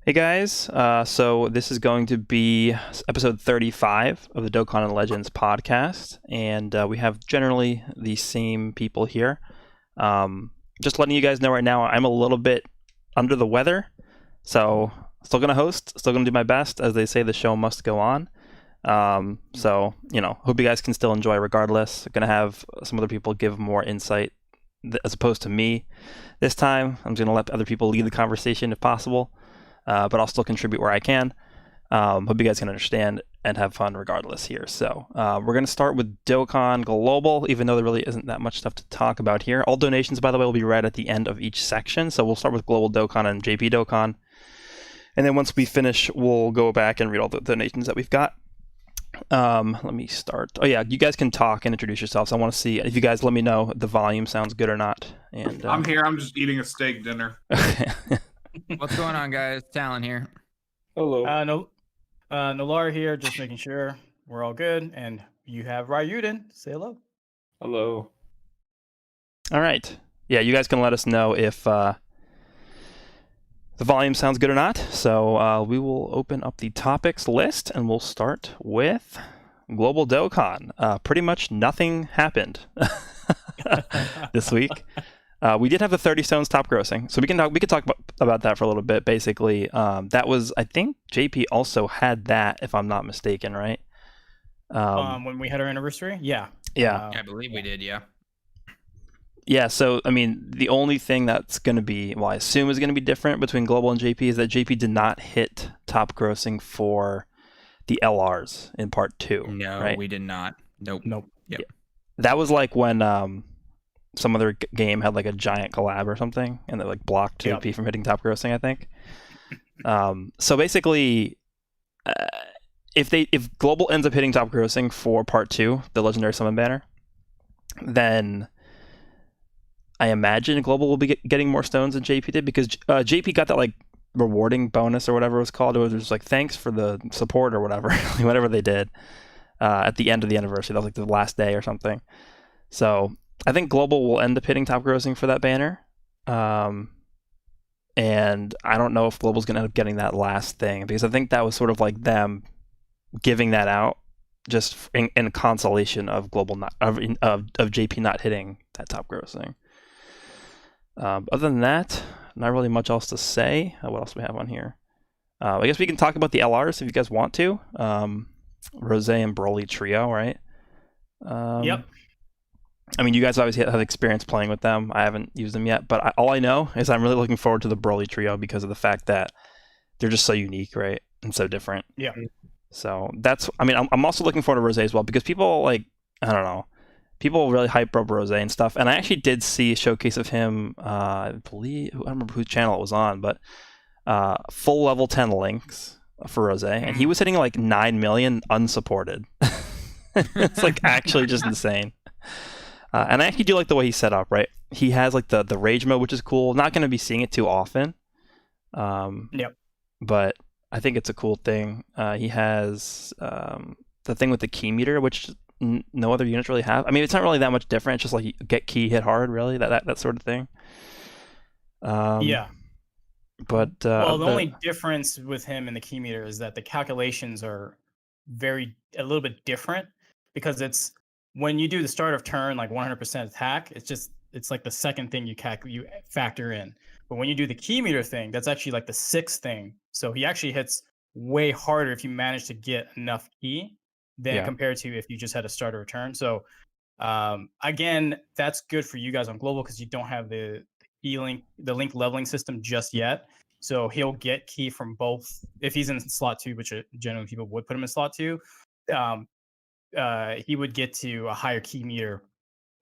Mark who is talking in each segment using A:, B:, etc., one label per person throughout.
A: Hey guys, so this is going to be episode 35 of the Dokkan and Legends podcast, and we have generally the same people here. Just letting you guys know right now, I'm a little bit under the weather, so still gonna host, still gonna do my best. As they say, the show must go on. So hope you guys can still enjoy regardless. Gonna have some other people give more insight as opposed to me this time. I'm just gonna let other people lead the conversation if possible. But I'll still contribute where I can. Hope you guys can understand and have fun regardless here. So we're going to start with Dokkan Global, even though there really isn't that much stuff to talk about here. All donations, by the way, will be read at the end of each section. So we'll start with Global Dokkan and JP Dokkan. And then once we finish, we'll go back and read all the donations that we've got. Let me start. Oh yeah, you guys can talk and introduce yourselves. I want to see if you guys let me know if the volume sounds good or not. And
B: I'm here. I'm just eating a steak dinner.
C: What's going on, guys? Talon here.
D: Hello.
E: Nalar here, just making sure we're all good. And you have Ryuden. Say hello.
D: Hello.
A: All right. Yeah, you guys can let us know if the volume sounds good or not. So we will open up the topics list, and we'll start with Global Dokkan. Pretty much nothing happened this week. We did have the 30 Stones top grossing, so we could talk about that for a little bit. Basically, that was, I think JP also had that, if I'm not mistaken, right?
E: When we had our anniversary, yeah.
C: I believe we did, yeah.
A: Yeah. So I mean, the only thing that's going to be, well, I assume is going to be different between Global and JP is that JP did not hit top grossing for the LRs in part 2.
C: No,
A: right?
C: we did not. Nope.
E: Nope.
C: Yep.
A: That was like when some other game had like a giant collab or something, and they like blocked JP from hitting top grossing, I think. So basically, if Global ends up hitting top grossing for part 2, the Legendary Summon banner, then I imagine Global will be getting more stones than JP did, because JP got that like rewarding bonus or whatever it was called. It was just like, thanks for the support or whatever, whatever they did at the end of the anniversary. That was like the last day or something. So I think Global will end up hitting top grossing for that banner. And I don't know if Global's going to end up getting that last thing, because I think that was sort of like them giving that out just in consolation of Global not of JP not hitting that top grossing. Other than that, not really much else to say. What else do we have on here? I guess we can talk about the LRs if you guys want to. Rose and Broly trio, right?
E: Yep.
A: I mean, you guys obviously have experience playing with them. I haven't used them yet, but all I know is I'm really looking forward to the Broly trio because of the fact that they're just so unique, right? And so different.
E: Yeah.
A: So I'm also looking forward to Rose as well, because people people really hype up Rose and stuff. And I actually did see a showcase of him, I don't remember whose channel it was on, but full level 10 links for Rose. And he was hitting like 9 million unsupported. It's like actually just insane. And I actually do like the way he's set up, right? He has like the rage mode, which is cool. Not going to be seeing it too often.
E: Yep.
A: But I think it's a cool thing. He has the thing with the key meter, which no other units really have. I mean, it's not really that much different. It's just like you get key, hit hard, really, that sort of thing.
E: Yeah.
A: But
E: well, the only difference with him and the key meter is that the calculations are a little bit different, because it's when you do the start of turn like 100% attack, it's like the second thing you factor in. But when you do the key meter thing, that's actually like the 6th thing. So he actually hits way harder if you manage to get enough key than compared to if you just had a start or return. So again, that's good for you guys on Global, because you don't have the link leveling system just yet. So he'll get key from both if he's in slot 2, which generally people would put him in slot 2. He would get to a higher key meter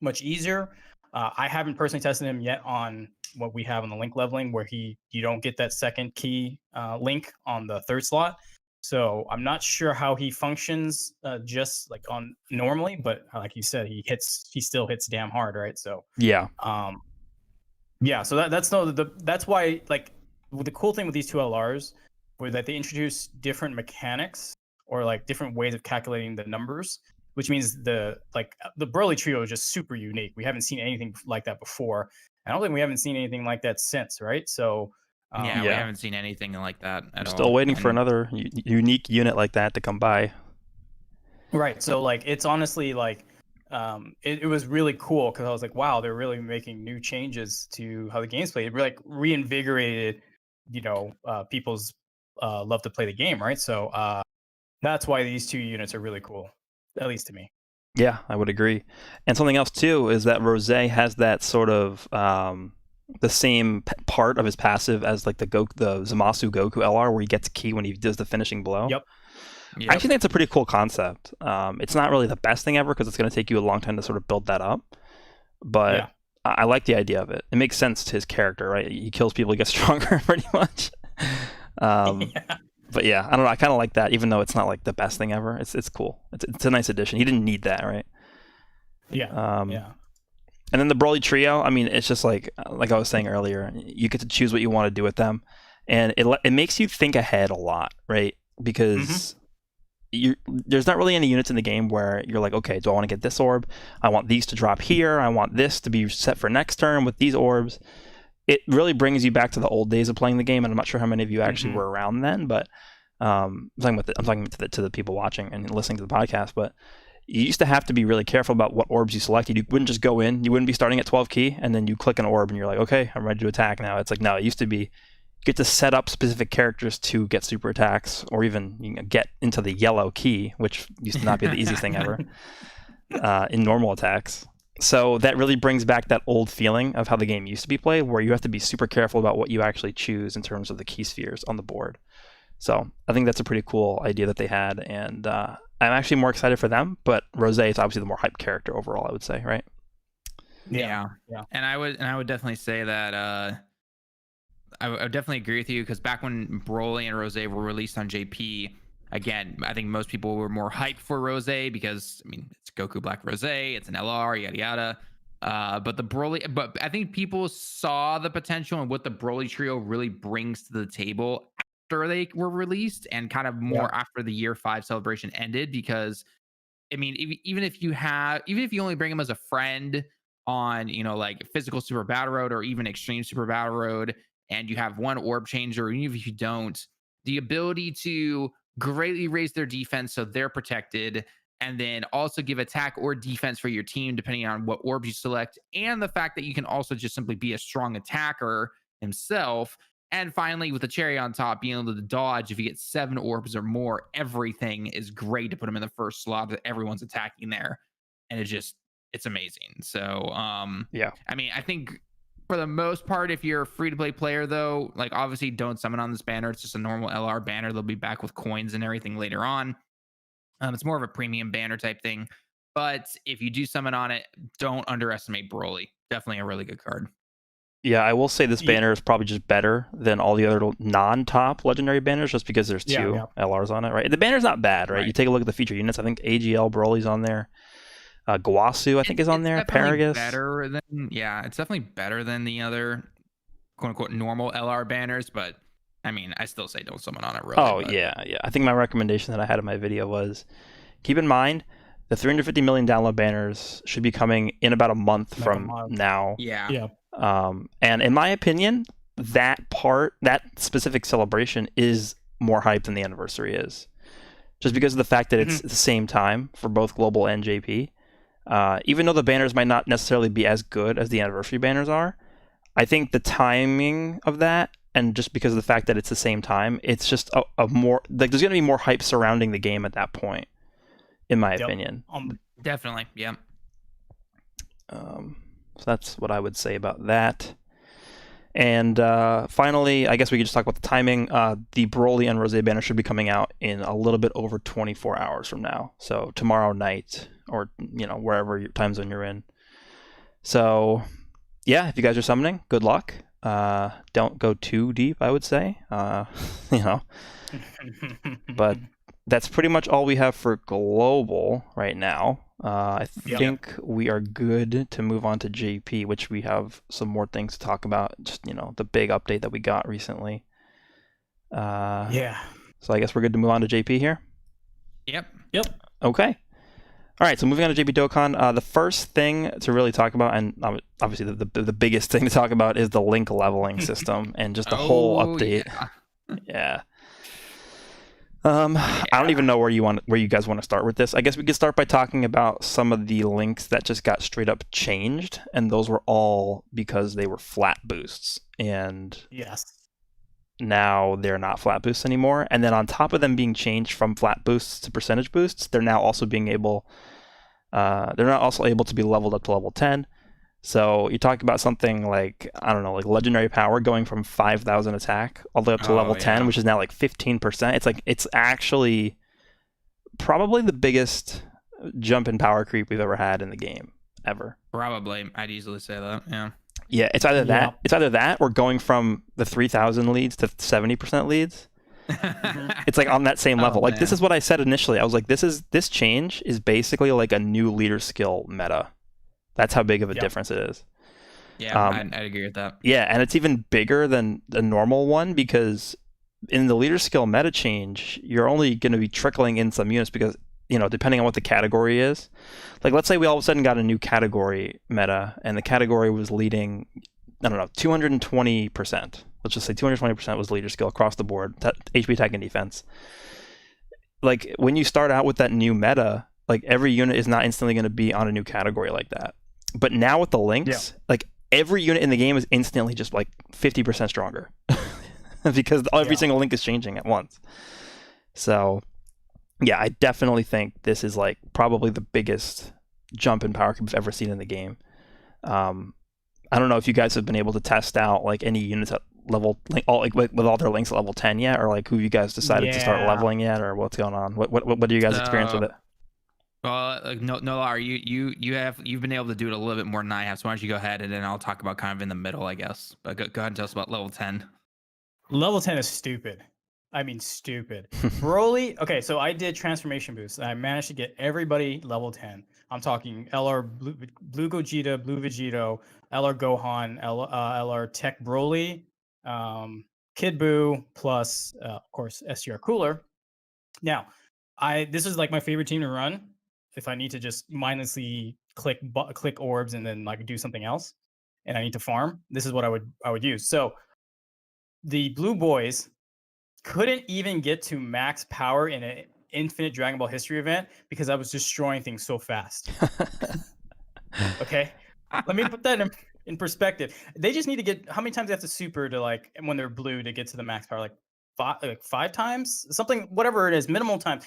E: much easier. I haven't personally tested him yet on what we have on the link leveling, where you don't get that second key link on the 3rd slot. So I'm not sure how he functions just like on normally, but like you said, he still hits damn hard, right? So
A: yeah.
E: So that's why, like, the cool thing with these two LRs were that they introduced different mechanics, or like different ways of calculating the numbers, which means the Broly trio is just super unique. We haven't seen anything like that before. I don't think we haven't seen anything like that since, right? So
C: Yeah, we
A: Yeah.
C: haven't seen anything like that at all.
A: Still waiting for
C: And
A: another unique unit like that to come by.
E: Right. So like it's honestly like it was really cool because I was like, wow, they're really making new changes to how the game's played. It like reinvigorated, people's love to play the game, right? So that's why these two units are really cool, at least to me.
A: Yeah, I would agree. And something else too is that Rose has that sort of the same part of his passive as like the Zamasu Goku LR, where he gets a key when he does the finishing blow.
E: Yep.
C: Yep.
A: I actually think it's a pretty cool concept. It's not really the best thing ever because it's going to take you a long time to sort of build that up, but
E: Yeah.
A: I like the idea of it. It makes sense to his character, right? He kills people, he gets stronger, pretty much.
E: Yeah.
A: But yeah, I don't know. I kind of like that, even though it's not like the best thing ever. It's cool. It's a nice addition. He didn't need that, right?
E: Yeah. Yeah.
A: And then the Broly trio. I mean, it's just like I was saying earlier. You get to choose what you want to do with them, and it makes you think ahead a lot, right? Because there's not really any units in the game where you're like, okay, do I want to get this orb? I want these to drop here. I want this to be set for next turn with these orbs. It really brings you back to the old days of playing the game, and I'm not sure how many of you actually were around then, but I'm talking to the people watching and listening to the podcast. But you used to have to be really careful about what orbs you selected. You wouldn't just go in. You wouldn't be starting at 12 key, and then you click an orb, and you're like, okay, I'm ready to attack now. It's like, no, it used to be you get to set up specific characters to get super attacks, or even get into the yellow key, which used to not be the easiest thing ever in normal attacks. So that really brings back that old feeling of how the game used to be played, where you have to be super careful about what you actually choose in terms of the key spheres on the board. So I think that's a pretty cool idea that they had, and I'm actually more excited for them. But Rose is obviously the more hyped character overall, I would say, right?
C: Yeah. And I would definitely say that I would definitely agree with you, because back when Broly and Rose were released on JP, again, I think most people were more hyped for Rose because, I mean, it's Goku Black Rose, it's an LR, yada yada. But I think people saw the potential and what the Broly trio really brings to the table after they were released, and kind of more after the year 5 celebration ended. Because, I mean, even if you only bring him as a friend on, like physical Super Battle Road or even extreme Super Battle Road, and you have one orb changer, or even if you don't, the ability to greatly raise their defense so they're protected, and then also give attack or defense for your team depending on what orbs you select, and the fact that you can also just simply be a strong attacker himself. And finally, with the cherry on top, being able to dodge if you get 7 orbs or more, everything is great to put him in the first slot that everyone's attacking there. And it's amazing. So
A: Yeah.
C: I mean, I think for the most part, if you're a free-to-play player, though, like, obviously don't summon on this banner. It's just a normal LR banner. They'll be back with coins and everything later on. It's more of a premium banner type thing. But if you do summon on it, don't underestimate Broly. Definitely a really good card.
A: Yeah, I will say this banner is probably just better than all the other non-top legendary banners, just because there's two LRs on it, right? The banner's not bad, right? You take a look at the feature units. I think AGL Broly's on there. Gawasu, I think, is on there. Paragus.
C: It's definitely better than the other quote unquote normal LR banners, but I mean, I still say don't summon on it, really.
A: Yeah. I think my recommendation that I had in my video was, keep in mind the 350 million download banners should be coming in about a month from now.
C: Yeah.
A: And in my opinion, that specific celebration is more hype than the anniversary is, just because of the fact that it's the same time for both global and JP. Even though the banners might not necessarily be as good as the anniversary banners are, I think the timing of that, and just because of the fact that it's the same time, it's just a more, like, there's going to be more hype surrounding the game at that point, in my opinion.
C: Definitely, yeah.
A: So that's what I would say about that. And finally, I guess we could just talk about the timing. The Broly and Rose banner should be coming out in a little bit over 24 hours from now. So tomorrow night, or wherever your time zone you're in. So yeah, if you guys are summoning, good luck. Don't go too deep, I would say. But that's pretty much all we have for global right now. I think we are good to move on to JP, which we have some more things to talk about. Just, the big update that we got recently. So I guess we're good to move on to JP here.
C: Yep.
A: Okay. All right, so moving on to JP Dokkan, the first thing to really talk about, and obviously the biggest thing to talk about, is the link leveling system and just the whole update. Yeah. I don't even know where you guys want to start with this. I guess we could start by talking about some of the links that just got straight up changed, and those were all because they were flat boosts, and
E: Yes.
A: now they're not flat boosts anymore. And then on top of them being changed from flat boosts to percentage boosts, they're now also able to be leveled up to level 10. So you talk about something like, I don't know, like legendary power going from 5,000 attack all the way up to level 10, which is now like 15%. It's actually probably the biggest jump in power creep we've ever had in the game ever.
C: Probably, I'd easily say that. Yeah.
A: Yeah, it's either that or going from the 3,000 leads to 70% leads. It's like on that same level. Like, this is what I said initially. I was like, this change is basically like a new leader skill meta. That's how big of a difference it is.
C: Yeah, I'd agree with that.
A: Yeah, and it's even bigger than the normal one because in the leader skill meta change, you're only going to be trickling in some units because, depending on what the category is. Like, let's say we all of a sudden got a new category meta and the category was leading, 220%. Let's just say 220% was leader skill across the board, HP, attack, and defense. Like, when you start out with that new meta, like, every unit is not instantly going to be on a new category like that. But now with the links, like, every unit in the game is instantly just like 50% stronger because every single link is changing at once. So, yeah, I definitely think this is like probably the biggest jump in power creep we've ever seen in the game. I don't know if you guys have been able to test out like any units at level with all their links at level 10 yet, or like who you guys decided to start leveling yet, or what's going on? What do you guys experience with it?
C: Well, Nolar, you've been able to do it a little bit more than I have. So why don't you go ahead and then I'll talk about kind of in the middle, I guess. But go ahead and tell us about level 10.
E: Level 10 is stupid. I mean, stupid. Broly. Okay, so I did transformation boosts. And I managed to get everybody level 10. I'm talking LR Blue Gogeta, Blue Vegito, LR Gohan, LR Tech Broly, Kid Buu, plus of course STR Cooler. Now, this is like my favorite team to run. If I need to just mindlessly click orbs and then like do something else, and I need to farm, this is what I would use. So the blue boys couldn't even get to max power in an infinite Dragon Ball history event because I was destroying things so fast. Okay, let me put that in perspective. They just need to get, how many times they have to super to, like, when they're blue, to get to the max power? Like five times, something, whatever it is, minimal time.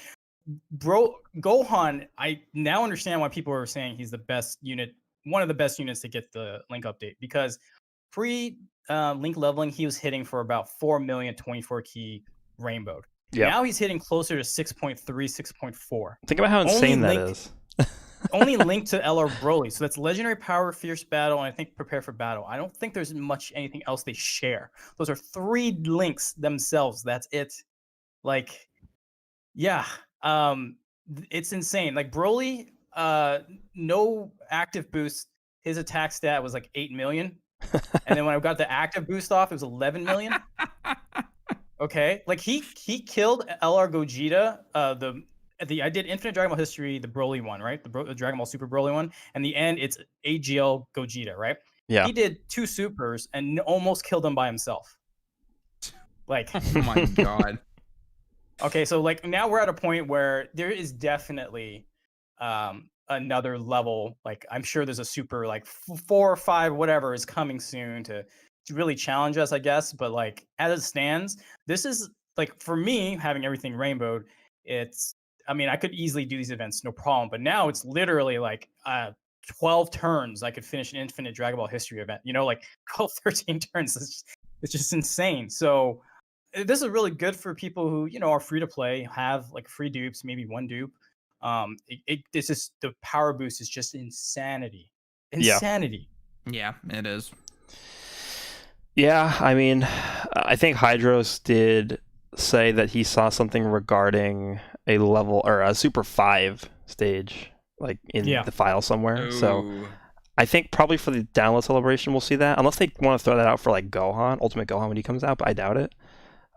E: Bro, Gohan, I now understand why people are saying he's the best unit, one of the best units to get the link update, because pre link leveling, he was hitting for about 4 million 24 key rainbowed. Now he's hitting closer to 6.3, 6.4.
A: Think about how insane that is.
E: Only linked to LR Broly. So that's Legendary Power, Fierce Battle, and I think Prepare for Battle. I don't think there's much anything else they share. Those are 3 links themselves. That's it. Like, yeah. It's insane. Like, Broly, no active boost. His attack stat was like 8 million. And then when I got the active boost off, it was 11 million. Okay. Like, he killed LR Gogeta, I did Infinite Dragon Ball History, the Broly one, right? The Dragon Ball Super Broly one. And the end, it's AGL Gogeta, right?
A: Yeah.
E: He did 2 supers and almost killed them by himself. Like,
C: oh my god.
E: Okay, so like now we're at a point where there is definitely another level. Like, I'm sure there's a super like 4 or 5, whatever, is coming soon to really challenge us, I guess. But like, as it stands, this is like, for me, having everything rainbowed, I mean, I could easily do these events, no problem. But now it's literally like 12 turns. I could finish an infinite Dragon Ball history event, like 12, 13 turns. It's just insane. So this is really good for people who, are free to play, have like free dupes, maybe 1 dupe. It's just, the power boost is just insanity.
C: Yeah, it is.
A: Yeah, I mean, I think Hydros did say that he saw something regarding a level or a Super 5 stage, like in the file somewhere.
C: Ooh.
A: So I think probably for the download celebration we'll see that, unless they want to throw that out for like Gohan, Ultimate Gohan, when he comes out, but I doubt it.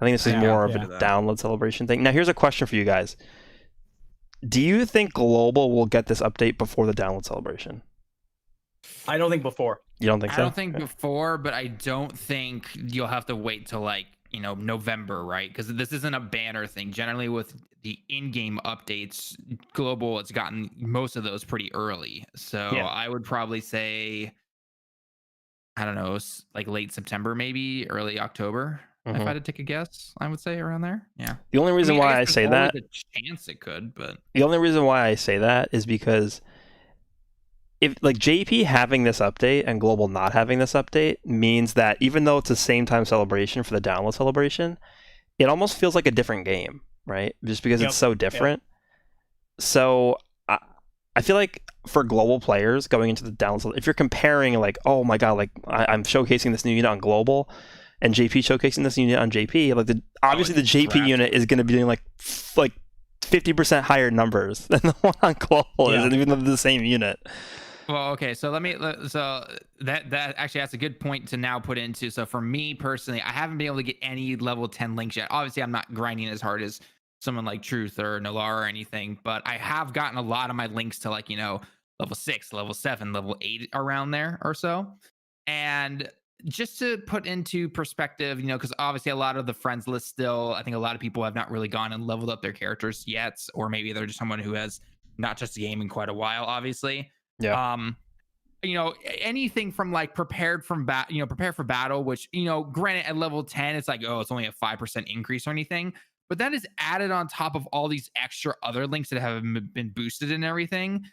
A: I think this is more of a download celebration thing. Now here's a question for you guys. Do you think Global will get this update before the download celebration?
E: I don't think before.
A: You don't think
C: I
A: so?
C: don't think before, but I don't think you'll have to wait till like, November, right? Because this isn't a banner thing. Generally, with the in-game updates, Global, it's gotten most of those pretty early. So
E: Yeah.
C: I would probably say, I don't know, like late September, maybe early October. If I
A: Mhm.
C: had to take a guess, I would say around there. Yeah.
A: The only reason why I
C: guess
A: say
C: there's always
A: that,
C: a chance it could, but
A: is because if like JP having this update and Global not having this update means that even though it's the same time celebration for the download celebration, it almost feels like a different game, right? Just because
E: Yep.
A: it's so different. So I feel like for global players going into the download, if you're comparing like, oh my god, like I'm showcasing this new unit on Global, and JP showcasing this unit on JP, like obviously the JP
C: drastic.
A: unit is going to be doing like 50% higher numbers than the one on Global is, and even though they're the same unit.
C: Well, okay, so so that actually that's a good point to now put into. So for me personally, I haven't been able to get any level 10 links yet. Obviously, I'm not grinding as hard as someone like Truth or Nalar or anything, but I have gotten a lot of my links to like, level 6, level 7, level 8 around there or so. And just to put into perspective, because obviously a lot of the friends list still, I think a lot of people have not really gone and leveled up their characters yet, or maybe they're just someone who has not touched the game in quite a while, obviously.
A: Yeah.
C: Anything from like prepared for battle, which, granted at level 10, it's like, oh, it's only a 5% increase or anything, but that is added on top of all these extra other links that have been boosted and everything.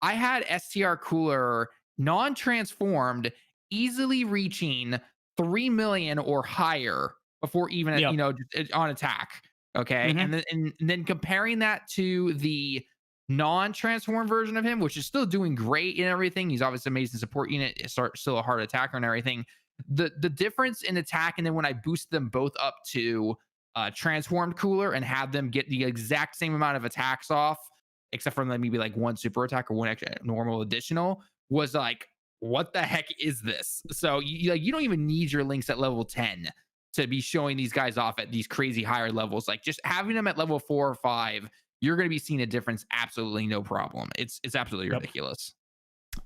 C: I had STR Cooler non-transformed, easily reaching 3 million or higher before even, on attack. Okay.
E: Mhm.
C: And then comparing that to the non-transform version of him, which is still doing great and everything. He's obviously an amazing support unit, still a hard attacker and everything. The difference in attack, and then when I boost them both up to transformed Cooler and have them get the exact same amount of attacks off, except for maybe like one super attack or one extra normal additional, was like, what the heck is this? So you don't even need your links at level 10 to be showing these guys off at these crazy higher levels. Like just having them at level 4 or 5, you're going to be seeing a difference. Absolutely no problem. It's absolutely ridiculous.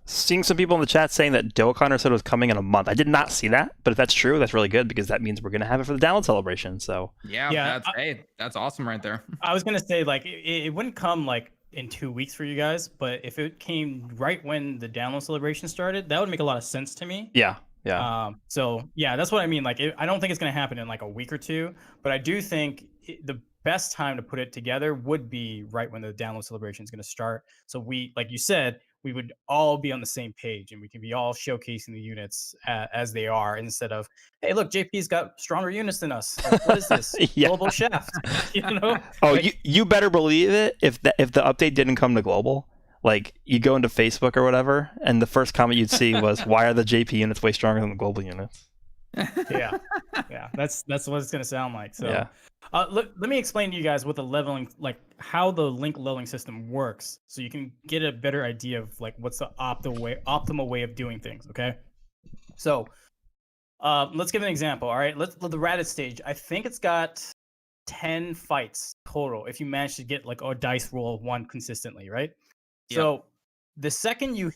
A: Seeing some people in the chat saying that Dokkan said it was coming in a month. I did not see that, but if that's true, that's really good because that means we're going to have it for the download celebration. So
C: yeah, that's awesome right there.
E: I was gonna say like it wouldn't come like in 2 weeks for you guys, but if it came right when the download celebration started, that would make a lot of sense to me.
A: yeah.
E: So yeah, that's what I mean. Like, I don't think it's gonna happen in like a week or two, but I do think the best time to put it together would be right when the download celebration is gonna start. So we, like you said, we would all be on the same page and we can be all showcasing the units as they are instead of, hey, look, JP's got stronger units than us. Like, what is this?
A: Yeah.
E: Global Shaft.
A: Oh,
E: like,
A: you better believe it. If the update didn't come to Global, like you go into Facebook or whatever, and the first comment you'd see was, "Why are the JP units way stronger than the Global units?"
E: yeah, that's what it's gonna sound like. So
A: Yeah.
E: let me explain to you guys what the leveling, like how the link leveling system works, so you can get a better idea of like what's the optimal way of doing things. Okay, so let's give an example. All right, the Raditz stage. I think it's got 10 fights total if you manage to get like a dice roll of 1 consistently, right?
C: Yep.
E: So the second you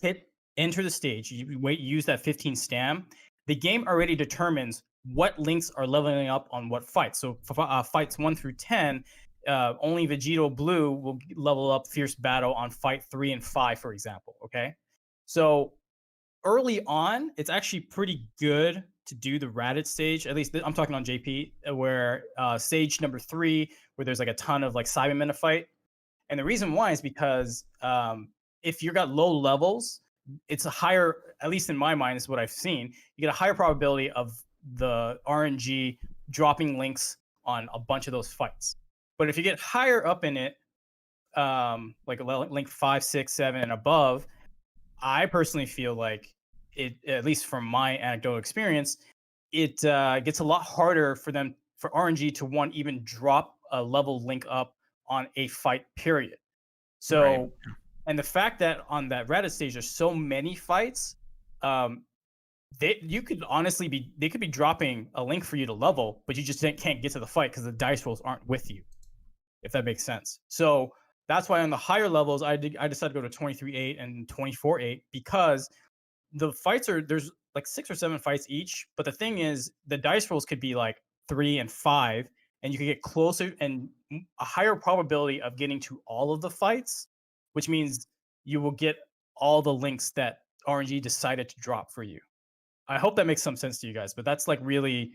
E: enter the stage, you use that 15 stam, the game already determines what links are leveling up on what fights. So for fights 1 through 10, only Vegito Blue will level up Fierce Battle on fight 3 and 5, for example. Okay, so early on, it's actually pretty good to do the Raditz stage. At least I'm talking on JP, where stage number 3, where there's like a ton of like Cybermen to fight. And the reason why is because if you got low levels, it's a higher, at least in my mind, is what I've seen. You get a higher probability of the RNG dropping links on a bunch of those fights. But if you get higher up in it, like link 5, 6, 7, and above, I personally feel like it, at least from my anecdotal experience, it gets a lot harder for RNG to even drop a level link up on a fight period. So,
C: Right.
E: And the fact that on that Reddit stage there's so many fights, they could be dropping a link for you to level, but you just can't get to the fight because the dice rolls aren't with you, if that makes sense. So That's why on the higher levels, I decided to go to 23.8 and 24.8 because the fights there's like 6 or 7 fights each. But the thing is, the dice rolls could be like 3 and 5, and you could get closer and a higher probability of getting to all of the fights, which means you will get all the links that RNG decided to drop for you. I hope that makes some sense to you guys, but that's like really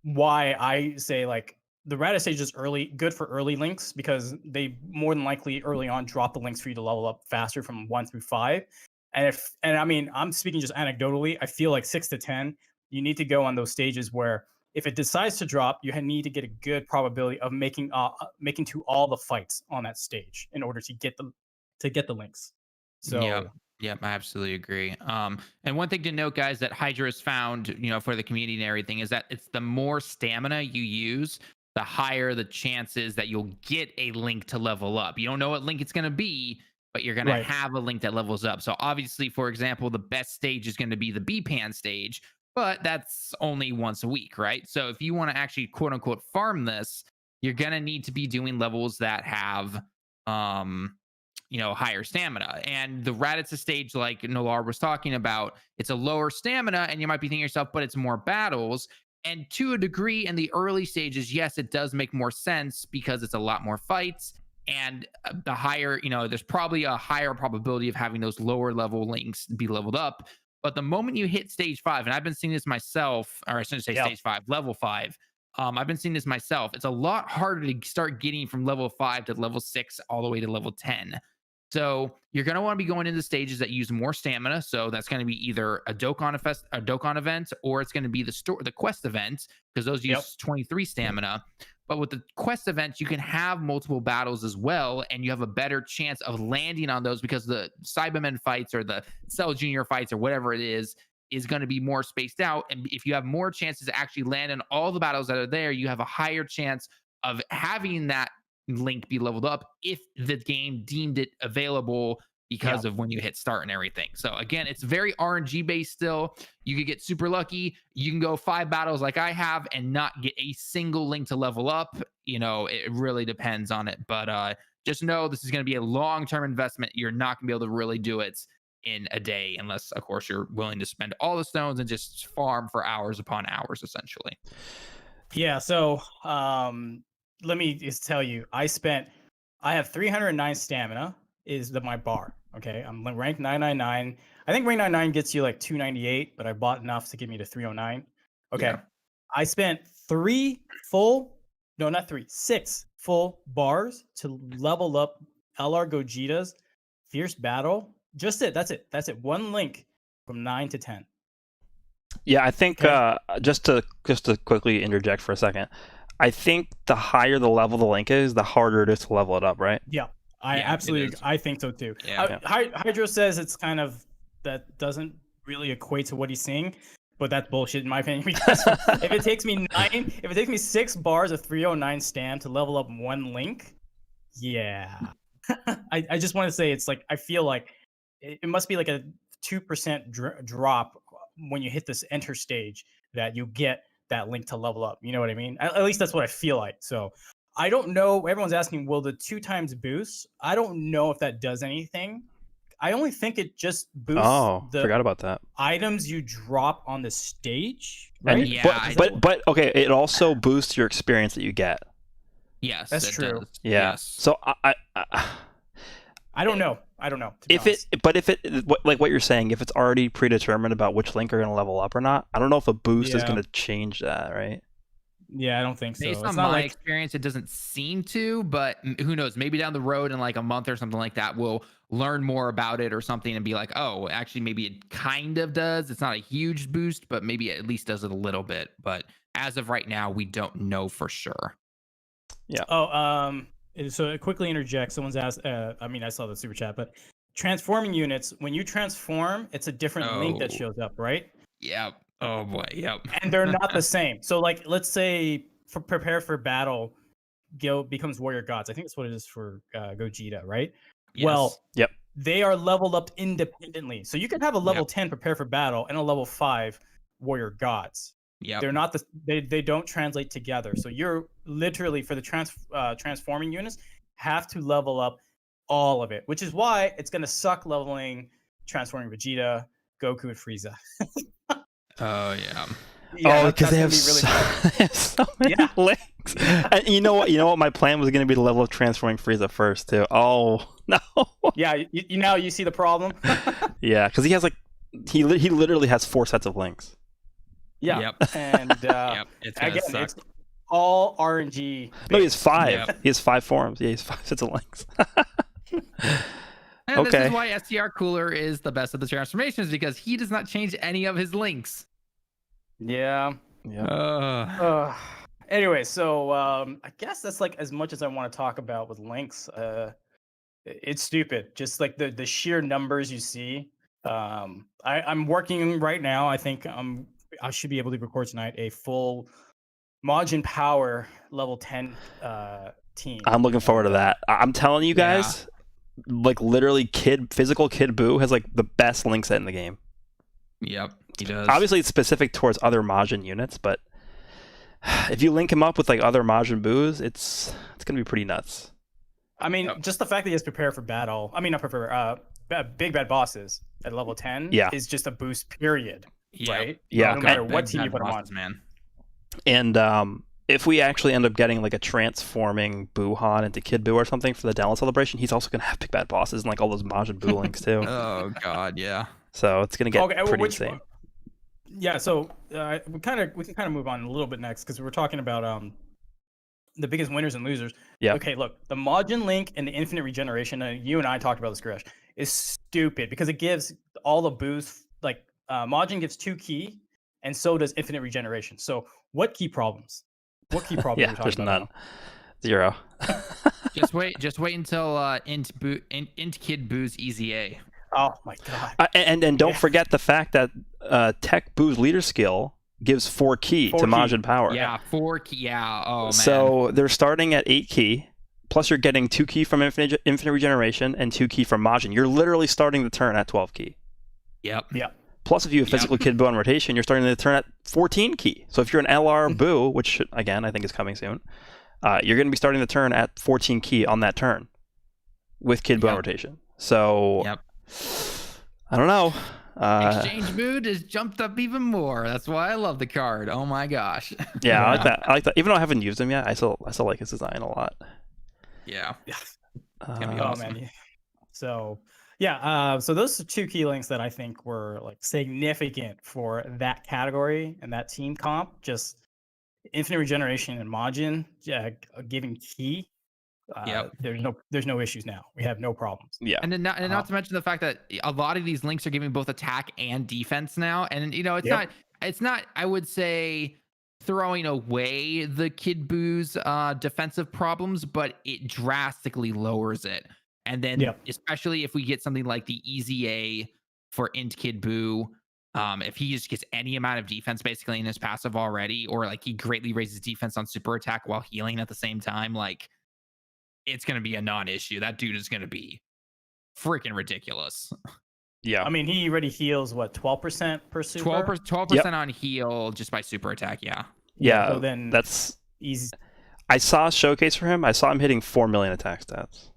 E: why I say like the Rata stage is good for early links because they more than likely early on drop the links for you to level up faster from 1 through 5. And I mean, I'm speaking just anecdotally, I feel like 6 to 10, you need to go on those stages where if it decides to drop, you need to get a good probability of making to all the fights on that stage in order to get the links. So
C: Yep, I absolutely agree. And one thing to note, guys, that Hydra has found, for the community and everything, is that it's the more stamina you use, the higher the chances that you'll get a link to level up. You don't know what link it's going to be, but you're going to have a link that levels up. So obviously, for example, the best stage is going to be the B-Pan stage, but that's only once a week, right? So if you want to actually quote unquote farm this, you're going to need to be doing levels that have higher stamina. And the Raditz stage, like Nolar was talking about, it's a lower stamina, and you might be thinking to yourself, but it's more battles. And to a degree, in the early stages, yes, it does make more sense because it's a lot more fights. And the higher, there's probably a higher probability of having those lower level links be leveled up. But the moment you hit stage 5, and I've been seeing this myself, or I shouldn't say stage 5, level 5. I've been seeing this myself. It's a lot harder to start getting from level 5 to level 6 all the way to level 10. So you're going to want to be going into stages that use more stamina. So that's going to be either a Dokkan event, or it's going to be the quest event, because those use 23 stamina. But with the quest event, you can have multiple battles as well, and you have a better chance of landing on those because the Cybermen fights or the Cell Junior fights or whatever it is going to be more spaced out. And if you have more chances to actually land in all the battles that are there, you have a higher chance of having that link be leveled up if the game deemed it available because of when you hit start and everything. So again, it's very RNG based still. You could get super lucky. You can go 5 battles like I have and not get a single link to level up. It really depends on it. But just know this is going to be a long-term investment. You're not going to be able to really do it in a day unless, of course, you're willing to spend all the stones and just farm for hours upon hours, essentially.
E: Yeah, so let me just tell you, I have 309 stamina is my bar. Okay, I'm ranked 999. I think rank 99 gets you like 298, but I bought enough to get me to 309. Okay, I spent 6 full bars to level up LR Gogeta's Fierce Battle. Just it. That's it. One link from 9 to 10.
A: Yeah, I think just to quickly interject for a second, I think the higher the level the link is, the harder it is to level it up, right?
E: Yeah, absolutely. I think so too.
C: Yeah.
E: Hydro says it's kind of that doesn't really equate to what he's saying, but that's bullshit in my opinion. Because if it takes me 6 bars of 309 stam to level up one link, I just want to say it's like I feel like it must be like a 2% drop when you hit this enter stage that you get that link to level up. You know what I mean? At least that's what I feel like. So I don't know. Everyone's asking, will the 2 times boost? I don't know if that does anything. I only think it just boosts
A: forgot about that.
E: items you drop on the stage. Right?
A: And, but okay, it also boosts your experience that you get.
C: Yes,
E: that's true.
C: Does.
A: Yeah.
C: Yes.
A: So
E: I don't know.
A: If like what you're saying, if it's already predetermined about which link are going to level up or not, I don't know if a boost is going to change that, right?
E: Yeah, I don't think so.
C: Based on my experience, it doesn't seem to, but who knows? Maybe down the road in like a month or something like that, we'll learn more about it or something and be like, oh, actually, maybe it kind of does. It's not a huge boost, but maybe it at least does it a little bit. But as of right now, we don't know for sure.
A: Yeah.
E: So quickly interject. Someone's asked. I saw the super chat, but transforming units. When you transform, it's a different link that shows up, right?
C: Yep. Oh boy. Yep.
E: And they're not the same. So like, let's say prepare for battle, becomes warrior gods. I think that's what it is for Gogeta, right?
C: Yes.
E: Well,
A: yep.
E: They are leveled up independently. So you can have a level 10 prepare for battle and a level 5 warrior gods.
C: Yeah,
E: they're not they don't translate together. So you're literally for the transforming units, have to level up all of it, which is why it's gonna suck leveling transforming Vegeta, Goku, and Frieza.
C: Oh yeah.
A: Oh, because they have
E: that's
A: so,
E: gonna be really
A: they have so many
E: Yeah.
A: links. And you know what? You know what? My plan was going to be to level up transforming Frieza first too. Oh no.
E: Yeah, you now you see the problem.
A: Yeah, because he has like he literally has 4 sets of links.
E: Yeah,
C: Yep.
E: and
C: Yep. It's gonna
E: again,
C: suck.
E: it's all RNG.
A: No, he has 5.
C: Yep.
A: He has 5 forms. Yeah, he has 5 sets of links.
C: And this
A: Okay.
C: is why STR Cooler is the best of the transformations, because he does not change any of his links.
E: Yeah.
A: Yeah.
E: Anyway, so I guess that's like as much as I want to talk about with links. It's stupid, just like the sheer numbers you see. I'm working right now. I think I should be able to record tonight a full Majin Power level 10 team.
A: I'm looking forward to that. I'm telling you
C: Yeah.
A: guys, like literally, physical Kid Buu has like the best link set in the game.
C: Yep, he does.
A: Obviously, it's specific towards other Majin units, but if you link him up with like other Majin Buus, it's gonna be pretty nuts.
E: I mean,
C: Yep.
E: just the fact that he has prepare for battle. I mean, not prepare. Big bad bosses at level 10
A: Yeah.
E: is just a boost. Period.
C: Yep.
E: Right?
A: Yeah.
E: No matter
C: Bad-
E: what
C: bad-
E: team you
C: bad
E: put him on.
C: bosses, man.
A: And if we actually end up getting like a transforming Buhan into Kid Buu or something for the Download Celebration, he's also gonna have big bad bosses and like all those Majin Buu links too.
C: Oh god, yeah.
A: So it's gonna get
E: Okay, well,
A: pretty
E: which
A: insane.
E: Yeah, so we can kind of move on a little bit next because we were talking about the biggest winners and losers.
A: Yeah.
E: Okay, look, the Majin Link and the Infinite Regeneration. You and I talked about this, Gresh, is stupid because it gives all the boosts. Like Majin gives 2 key, and so does Infinite Regeneration. So what key problems? What key problems?
A: Yeah,
E: are we
A: there's
E: talking about
A: none. 0.
C: Just wait until Int Kid Boo's Easy A.
E: now? Oh my god!
A: And don't
E: Yeah.
A: forget the fact that Tech Boo's leader skill gives 4 key
E: 4
A: to
E: key.
A: Majin Power.
C: Yeah, 4 key. Yeah. Oh man.
A: So they're starting at 8 key. Plus you're getting 2 key from Infinite Regeneration and 2 key from Majin. You're literally starting the turn at 12 key.
C: Yep.
E: Yeah.
A: Plus if you have
C: Yep.
A: physical Kid Buu on rotation, you're starting the turn at 14 key. So if you're an LR Buu, which again I think is coming soon, you're going to be starting the turn at 14 key on that turn with Kid Buu on
C: Yep.
A: rotation. So
C: Yep.
A: I don't know.
C: Exchange mood has jumped up even more. That's why I love the card. Oh my gosh.
A: Yeah, I like that. I like that. Even though I haven't used him yet, I still like his design a lot.
C: Yeah.
A: Uh,
C: be
E: Oh
C: awesome.
E: man. So yeah, so those are 2 key links that I think were like significant for that category and that team comp. Just Infinite Regeneration and Majin giving key.
C: Yep.
E: There's no issues now. We have no problems.
A: yeah.
C: And then not to mention the fact that a lot of these links are giving both attack and defense now. And
E: Yep.
C: it's not I would say throwing away the Kid Boo's defensive problems, but it drastically lowers it. And then
E: Yep.
C: especially if we get something like the Easy A for Int Kid Buu, if he just gets any amount of defense basically in his passive already, or like he greatly raises defense on super attack while healing at the same time, like it's gonna be a non-issue. That dude is gonna be freaking ridiculous.
A: Yeah.
E: I mean, he already heals what 12% per super.
C: 12% on heal just by super attack. Yeah.
A: Yeah.
E: So then
A: That's.
E: easy.
A: I saw a showcase for him. I saw him hitting 4 million attack stats.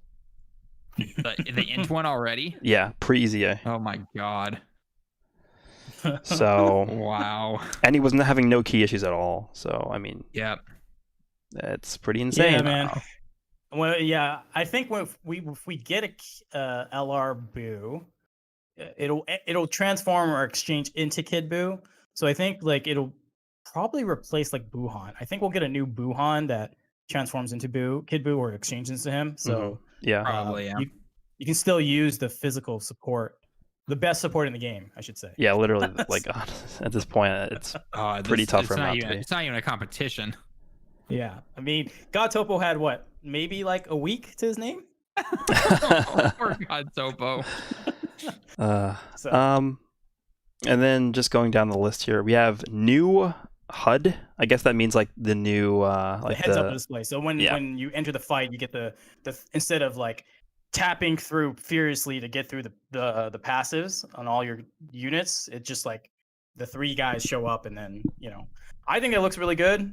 C: The int one already.
A: Yeah, pre-easy A.
C: Oh my god.
A: So,
C: Wow.
A: and he wasn't having no key issues at all. So, I mean,
C: Yep.
A: it's pretty insane.
E: Yeah, man. Well, yeah, I think if we get a LR Boo, it'll transform or exchange into Kid Buu. So I think like it'll probably replace like Buhan. I think we'll get a new Buhan that transforms into Kid Buu or exchanges to him. So
A: Yeah.
C: Probably, yeah.
E: you can still use the physical support, the best support in the game, I should say.
A: Yeah, literally, like at this point, it's pretty tough for him not to be.
C: It's not even a competition.
E: Yeah, I mean, God Topo had what, maybe like a week to his name.
C: Poor God Topo.
E: So
A: And then just going down the list here, we have new HUD. I guess that means like the new
E: the
A: like
E: heads up display. So when
A: yeah.
E: when you enter the fight, you get the instead of like tapping through furiously to get through the passives on all your units, it's just like the 3 guys show up, and then I think it looks really good.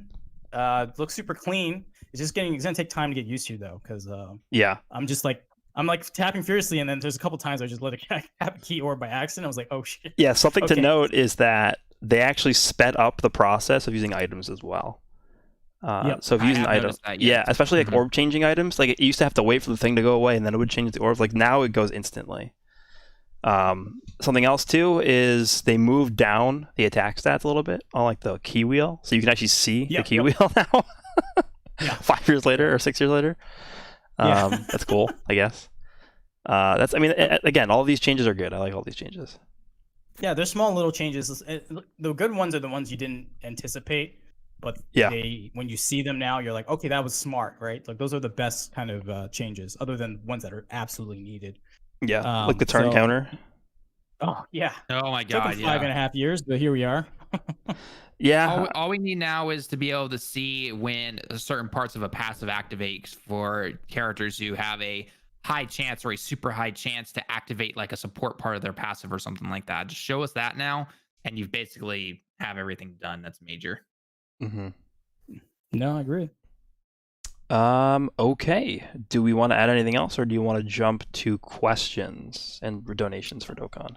E: It looks super clean. it's gonna take time to get used to though, because
A: Yeah.
E: I'm like tapping furiously, and then there's a couple times I just let it tap a key orb by accident. I was like, oh shit.
A: Yeah, something to
E: Okay.
A: note is that they actually sped up the process of using items as well.
E: Yep.
A: So if you
C: I
A: use an
C: have
A: item,
C: noticed that,
A: yeah,
C: yes.
A: especially like
C: Mhm.
A: orb changing items, like it used to have to wait for the thing to go away and then it would change the orb. Like now it goes instantly. Something else too is they moved down the attack stats a little bit on like the key wheel, so you can actually see the
E: Yep,
A: key
E: yep.
A: wheel now.
E: Yeah.
A: 5 years later or 6 years later.
E: Yeah.
A: That's cool, I guess. Again, all these changes are good. I like all these changes.
E: Yeah, they're small little changes. The good ones are the ones you didn't anticipate, but
A: Yeah.
E: when you see them now, you're like, okay, that was smart, right? Like those are the best kind of changes, other than ones that are absolutely needed.
A: Yeah, like the turn
E: So-
A: counter.
E: Oh yeah,
C: Oh my
E: took
C: god,
E: them
C: yeah.
E: 5.5 years, but here we are.
A: Yeah,
C: All we need now is to be able to see when certain parts of a passive activates for characters who have a high chance or a super high chance to activate like a support part of their passive or something like that. Just show us that now, and you basically have everything done that's major.
A: hmm
E: No, I agree.
A: Okay. Do we want to add anything else, or do you want to jump to questions and donations for Dokkan?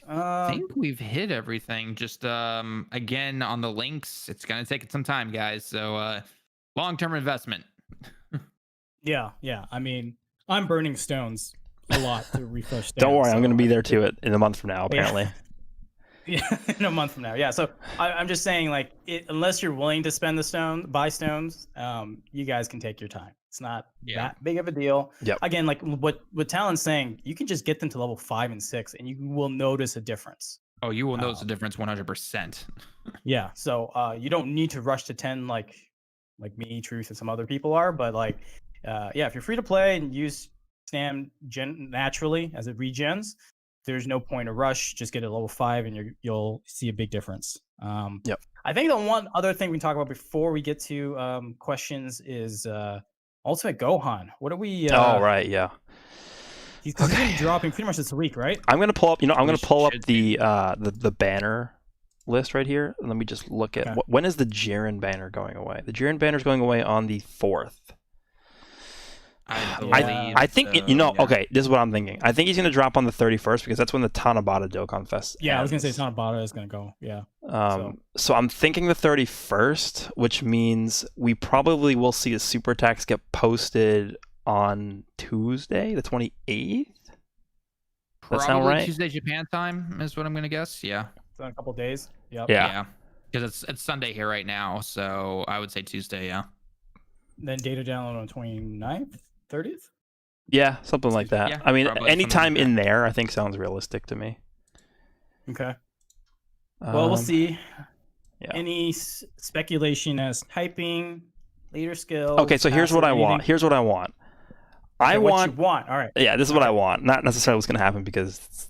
C: I think we've hit everything. Just again on the links, it's gonna take some time, guys. So long-term investment.
E: Yeah. I mean, I'm burning stones a lot to refresh.
A: Don't worry, I'm going to be
E: I
A: there
E: think
A: to it in a month from now, apparently.
E: Yeah, in a month from now. Yeah. So I'm just saying, like, unless you're willing to spend buy stones, you guys can take your time. It's not that big of a deal.
A: Yep.
E: Again, like what Talon's saying, you can just get them to level 5 and 6, and you will notice a difference.
C: Oh, you will notice the difference 100%.
E: Yeah. So you don't need to rush to 10 like me, Truth, and some other people are. But like, yeah, if you're free to play and use Stam naturally as it regens, there's no point to rush. Just get it level 5, and you'll see a big difference.
A: Yep.
E: I think the one other thing we can talk about before we get to questions is Ultimate Gohan. What are we?
A: Oh, right, yeah.
E: He's going to be dropping pretty much this week, right?
A: I'm going to pull up, I'm going to pull up
C: should
A: the banner list right here. And let me just look at,
E: Okay.
A: when is the Jiren banner going away? The Jiren banner is going away on the 4th.
C: I
E: Yeah.
C: believe.
A: I think,
C: so,
A: yeah.
C: yeah.
A: Okay, this is what I'm thinking. I think he's going to drop on the 31st because that's when the Tanabata Dokkan Fest
E: Yeah, I was going to
A: ends.
E: say Tanabata is going to go. Yeah.
A: So I'm thinking the 31st, which means we probably will see a super tax get posted on Tuesday, the 28th. That sound
C: Probably
A: right?
C: Tuesday Japan time is what I'm gonna guess. Yeah.
E: So in a couple days. Yep.
A: Yeah.
C: Because it's Sunday here right now, so I would say Tuesday. Yeah.
E: Then data download on 29th, 30th.
A: Yeah, something like that.
C: Yeah,
A: I mean,
C: probably something
A: anytime
C: like
A: in there, I think sounds realistic to me.
E: Okay. Well, we'll
A: Um,
E: see.
A: yeah.
E: Any speculation as typing, leader skills?
A: Okay, so here's what I
E: passive,
A: want.
E: anything?
A: Here's what I want.
E: Okay,
A: I
E: what
A: want.
E: you want. All right.
A: Yeah, this is what I want. Not necessarily what's going to happen because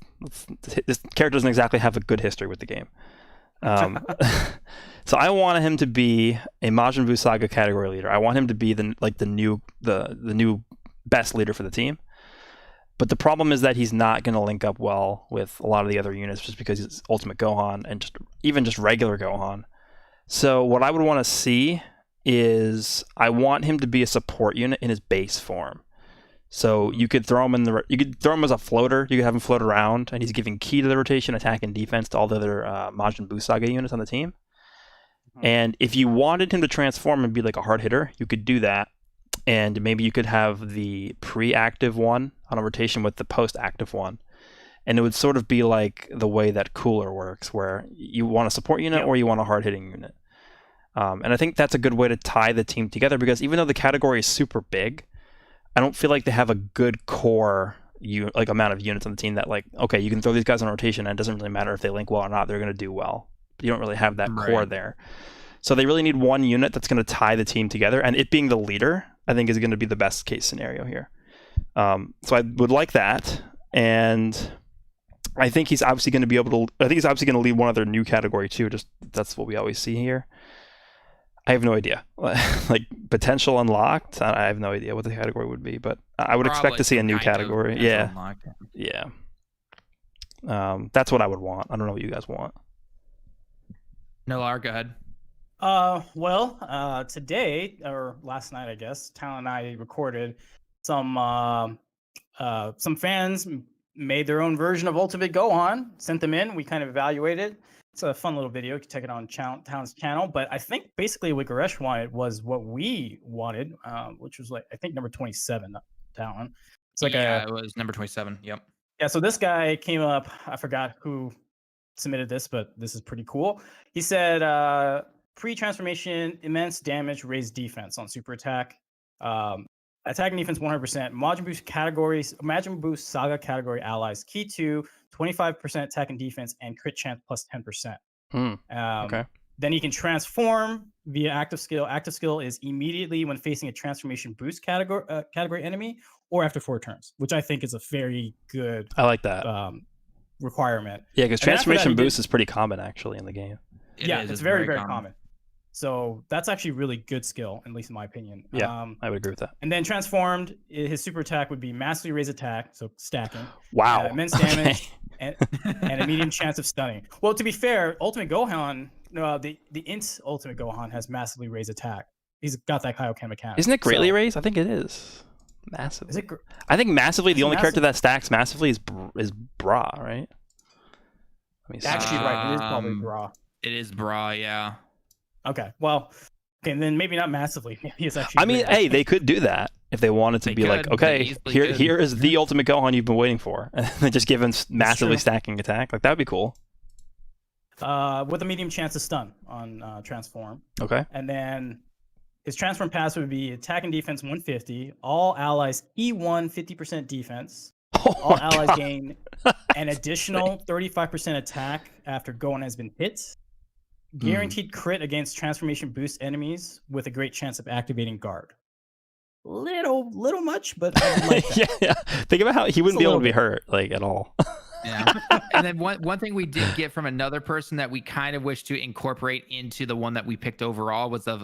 A: this character doesn't exactly have a good history with the game. So I want him to be a Majin Buu Saga category leader. I want him to be the new best leader for the team. But the problem is that he's not going to link up well with a lot of the other units just because he's Ultimate Gohan and even just regular Gohan. So what I would want to see is I want him to be a support unit in his base form. So you could throw him as a floater. You could have him float around, and he's giving key to the rotation, attack, and defense to all the other Majin Buu Saga units on the team. And if you wanted him to transform and be like a hard hitter, you could do that. And maybe you could have the pre-active one on a rotation with the post-active one. And it would sort of be like the way that Cooler works, where you want a support unit or you want a hard-hitting unit. And I think that's a good way to tie the team together because even though the category is super big, I don't feel like they have a good core amount of units on the team that okay, you can throw these guys on rotation and it doesn't really matter if they link well or not, they're going to do well. But you don't really have that core there. So they really need one unit that's going to tie the team together, and it being the leader, I think is going to be the best case scenario here. So I would like that, and I think he's obviously going to be able to. I think he's obviously going to lead one other new category too. Just that's what we always see here. I have no idea. Like potential unlocked, I have no idea what the category would be, but I would expect to see a new category. Yeah, yeah. That's what I would want. I don't know what you guys want.
C: No, Lar, go ahead.
E: Today or last night, I guess, Talon and I recorded some fans made their own version of Ultimate Gohan, sent them in. We kind of evaluated. It's a fun little video. You can check it on Talon's channel. But I think basically what Goresh wanted was what we wanted, which was like I think number 27, Talon. It's like
C: it was number 27. Yep.
E: Yeah. So this guy came up. I forgot who submitted this, but this is pretty cool. He said pre-transformation, immense damage, raised defense on super attack. Attacking defense 100%. Majin Boost Saga category allies. Key 2, 25% attack and defense, and crit chance plus 10%.
A: Okay.
E: Then you can transform via active skill. Active skill is immediately when facing a transformation boost category enemy or after 4 turns, which I think is a very good
A: I like that.
E: requirement.
A: Yeah, because
E: And then after that,
A: transformation
E: he did-
A: boost is pretty common actually in the game.
E: It's very, very common. So that's actually really good skill, at least in my opinion.
A: Yeah, I would agree with that.
E: And then transformed, his super attack would be massively raise attack, so stacking.
A: Wow.
E: Immense damage and a medium chance of stunning. Well, to be fair, Ultimate Gohan, the Int Ultimate Gohan has massively raised attack. He's got that Kaioken mechanic.
A: Isn't it greatly
E: so,
A: raised? I think it is. Massively.
E: Is it?
A: I think massively. The
E: Is it
A: only character
E: massive?
A: that stacks massively is Bra, right? Let me see.
E: Actually, right. It is probably Bra.
C: It is Bra, yeah.
E: Okay. Well, and then maybe not massively. Maybe it's actually.
A: I mean, hey, they could do that if they wanted to
C: They
A: be like,
C: could, they
A: okay,
C: easily
A: here
C: could.
A: here is the ultimate Gohan you've been waiting for, and then just give him massively
E: true.
A: stacking attack. Like that would be cool.
E: With a medium chance of stun on transform.
A: Okay.
E: And then his transform pass would be attack and defense 150. All allies E1 50% defense. All
A: my
E: allies
A: God.
E: gain an additional 35% attack after Gohan has been hit. Guaranteed crit against transformation boost enemies with a great chance of activating guard. Little much, but I like that.
A: yeah. Think about how he wouldn't
E: a
A: be able
E: little
A: to be
E: bit.
A: hurt like at all.
C: Yeah. And then one thing we did get from another person that we kind of wish to incorporate into the one that we picked overall was of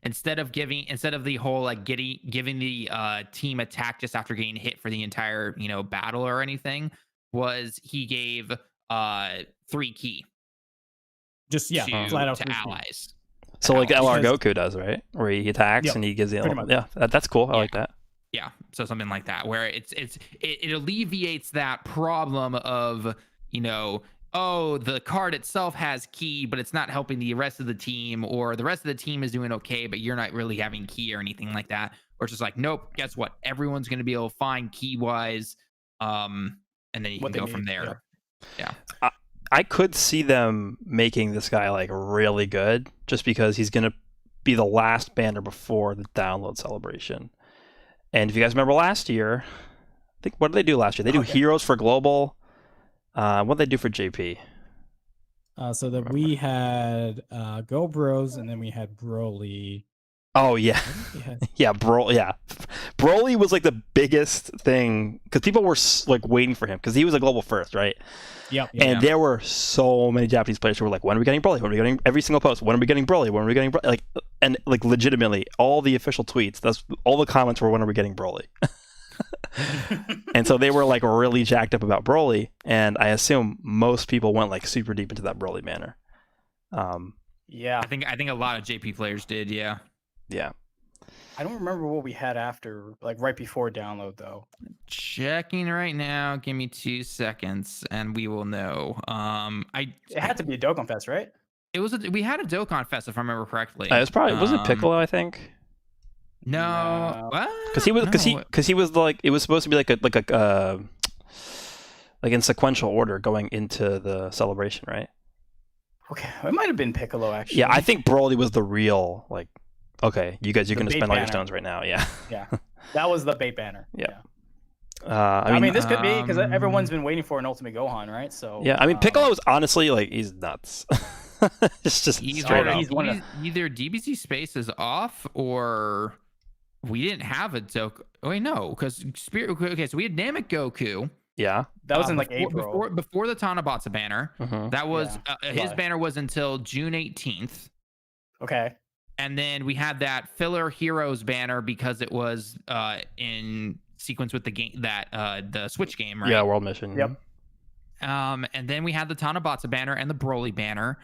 C: instead of the whole like giving the team attack just after getting hit for the entire battle or anything, was he gave 3 key
E: Just
C: to
E: flat out free key.
C: allies.
A: So like LR
E: Because-
A: Goku does, right? Where he attacks
E: Yep,
A: and he gives the
E: pretty
A: element.
E: much.
A: Yeah, that's cool. I like that.
C: Yeah, so something like that, where it alleviates that problem of the card itself has key, but it's not helping the rest of the team, or the rest of the team is doing okay, but you're not really having key or anything like that. Or it's just like, nope, guess what? Everyone's going to be able to find key wise, and then you
E: What
C: can
E: they
C: go from
E: need,
C: there. Yeah.
A: I could see them making this guy like really good, just because he's gonna be the last banner before the download celebration. And if you guys remember last year, I think what did they do last year? They do Heroes for Global. What did they do for JP?
E: So that we had Go Bros, and then we had Broly.
A: Oh yeah,
E: We had-
A: yeah, Broly was like the biggest thing because people were like waiting for him because he was a global first, right?
E: Yep.
A: And there were so many Japanese players who were like, "When are we getting Broly? When are we getting every single post? When are we getting Broly? When are we getting Broly?" Like, and like legitimately, all the official tweets, that's all the comments were, "When are we getting Broly?" And so they were like really jacked up about Broly, and I assume most people went like super deep into that Broly banner.
E: Yeah.
C: I think a lot of JP players did. Yeah.
A: Yeah.
E: I don't remember what we had after, like right before download, though.
C: Checking right now. Give me 2 seconds, and we will know.
E: It had to be a Dokkan Fest, right?
C: We had a Dokkan Fest, if I remember correctly.
A: It was probably wasn't Piccolo, I think,
C: No,
A: because he was like it was supposed to be like in sequential order going into the celebration, right?
E: Okay, it might have been Piccolo actually.
A: Yeah, I think Broly was the real like. Okay, you guys, you're
E: The
A: gonna
E: bait
A: spend all your
E: banner.
A: stones right now. Yeah.
E: Yeah, that was the bait banner.
A: Yeah.
E: Yeah. I mean, this could be because
C: um,
E: everyone's been waiting for an Ultimate Gohan, right? So
A: yeah, I mean, Piccolo is honestly like he's nuts. It's just straight up.
E: he's one of-
C: either DBZ space is off, or we didn't have a Dokkan. Oh wait, no, because Spirit. Okay, so we had Namek Goku.
A: Yeah.
E: that was in like
C: before,
E: April.
C: before the Tanabatsu banner.
A: Mhm.
C: That was his
E: July.
C: banner was until June 18th.
E: Okay.
C: And then we had that filler heroes banner because it was in sequence with the game the Switch game, right?
A: Yeah, World Mission.
E: Yep.
C: And then we had the Tanabatsu banner and the Broly banner.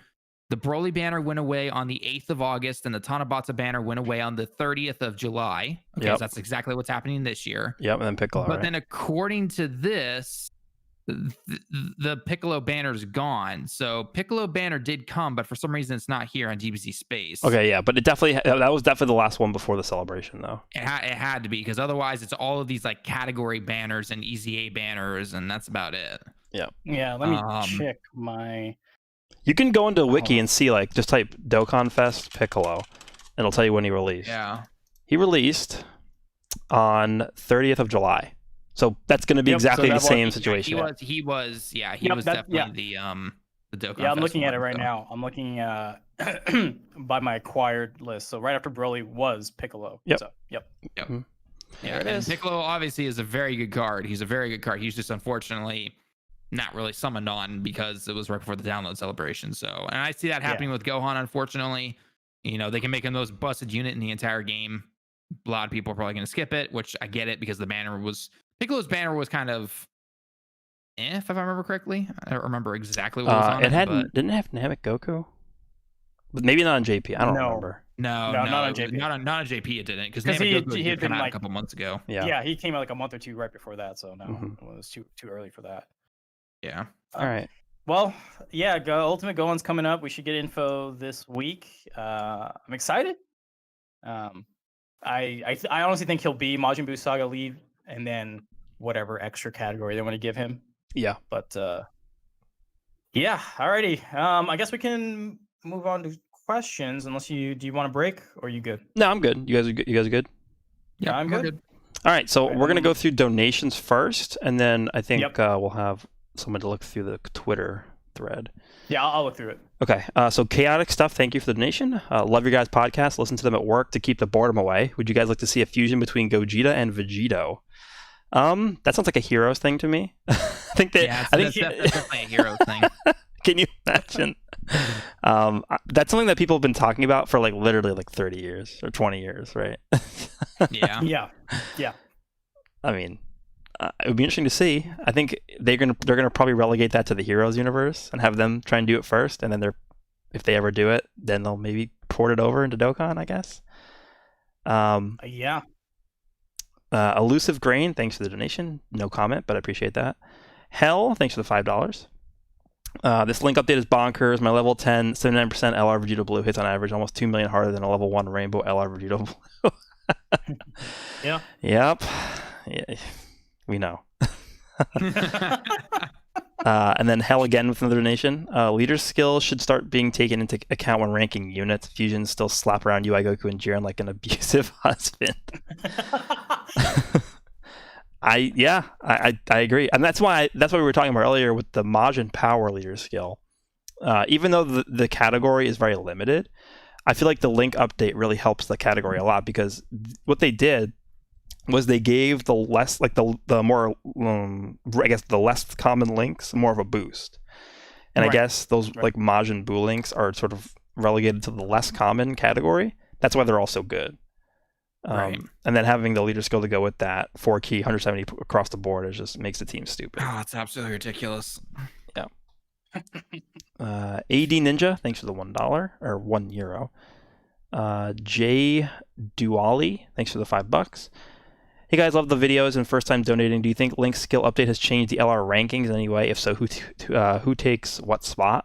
C: The Broly banner went away on the 8th of August, and the Tanabata banner went away on the 30th of July. Okay,
A: Yep.
C: so that's exactly what's happening this year.
A: Yep, and then Piccolo.
C: But
A: right?
C: then according to this, the Piccolo banner's gone. So Piccolo banner did come, but for some reason it's not here on DBZ Space.
A: Okay, yeah, but that was definitely the last one before the celebration, though.
C: It had to be, because otherwise it's all of these like category banners and EZA banners, and that's about it.
E: Yeah, let me check my.
A: You can go into Wiki and see, like, just type Dokkan Fest Piccolo, and it'll tell you when he released.
C: Yeah.
A: He released on 30th of July. So that's going to be
E: Yep,
A: exactly
E: so
A: the
E: that
A: same
E: was-
A: situation.
C: He was
E: Yep,
C: definitely the Dokkan.
E: Yeah, I'm looking
C: Fest
E: at it
C: one,
E: right
C: so.
E: now. I'm looking by my acquired list. So right after Broly was Piccolo.
A: Yep.
E: So, yep.
C: Yeah,
A: There it
C: and
A: is.
C: Piccolo obviously is a very good card. He's a very good card. He's just unfortunately not really summoned on because it was right before the download celebration. So, and I see that happening with Gohan, unfortunately. You know, they can make him the most busted unit in the entire game. A lot of people are probably going to skip it, which I get it, because Piccolo's banner was kind of, if I remember correctly. I don't remember exactly what was on it.
A: Didn't it have Namek Goku? But maybe not on JP. I don't
E: No.
A: remember.
C: No,
E: not on JP.
C: Not on JP. It didn't, because
E: 'Cause he
C: he
E: had
C: had come
E: been
C: out
E: like-
C: a couple months ago.
A: Yeah.
E: He came out like a month or two right before that. So no,
A: Mhm.
E: it was too early for that.
C: Yeah.
A: All right.
E: Well, yeah, Ultimate Gohan's coming up. We should get info this week. I'm excited. I honestly think he'll be Majin Buu Saga lead, and then whatever extra category they want to give him.
A: Yeah.
E: But yeah, alrighty. I guess we can move on to questions. Unless do you want to break, or are you good?
A: No, I'm good. You guys are good?
E: Yeah, I'm
C: we're
E: good.
A: All right, so
E: Right,
A: we're going to go through donations first, and then I think
E: Yep.
A: we'll have someone to look through the Twitter thread.
E: Yeah, I'll look through it.
A: Okay, so Chaotic Stuff, thank you for the donation. Love your guys' podcast. Listen to them at work to keep the boredom away. Would you guys like to see a fusion between Gogeta and Vegito? That sounds like a Heroes thing to me. I think
C: That's definitely a hero thing.
A: Can you imagine? That's something that people have been talking about for literally 30 years or 20 years, right?
C: Yeah.
E: Yeah.
A: I mean, it would be interesting to see. I think they're gonna probably relegate that to the Heroes universe and have them try and do it first, and then if they ever do it, then they'll maybe port it over into Dokkan, I guess.
E: Yeah.
A: Elusive Grain, thanks for the donation. No comment, but I appreciate that. Hell, thanks for the $5. This link update is bonkers. My level 10, 79% LR Vegeta Blue hits on average almost 2 million harder than a level 1 Rainbow LR Vegeta Blue.
E: Yeah.
A: Yep. Yeah, we know. And then Hell again with another donation. Leader skill should start being taken into account when ranking units. Fusions still slap around UI Goku and Jiren like an abusive husband. I agree, and that's why we were talking about earlier with the Majin Power Leader skill. Even though the category is very limited, I feel like the link update really helps the category a lot, because what they did was they gave the less the more I guess the less common links more of a boost, and
E: Right.
A: I guess those Majin Buu links are sort of relegated to the less common category. That's why they're all so good.
C: Right.
A: And then having the leader skill to go with that 4 key 170 across the board just makes the team stupid.
C: Oh, it's absolutely ridiculous.
A: AD Ninja, thanks for the $1 or €1. J Duali, thanks for the $5. Hey guys, love the videos and first time donating. Do you think Link's skill update has changed the LR rankings in any way? If so, who takes what spot?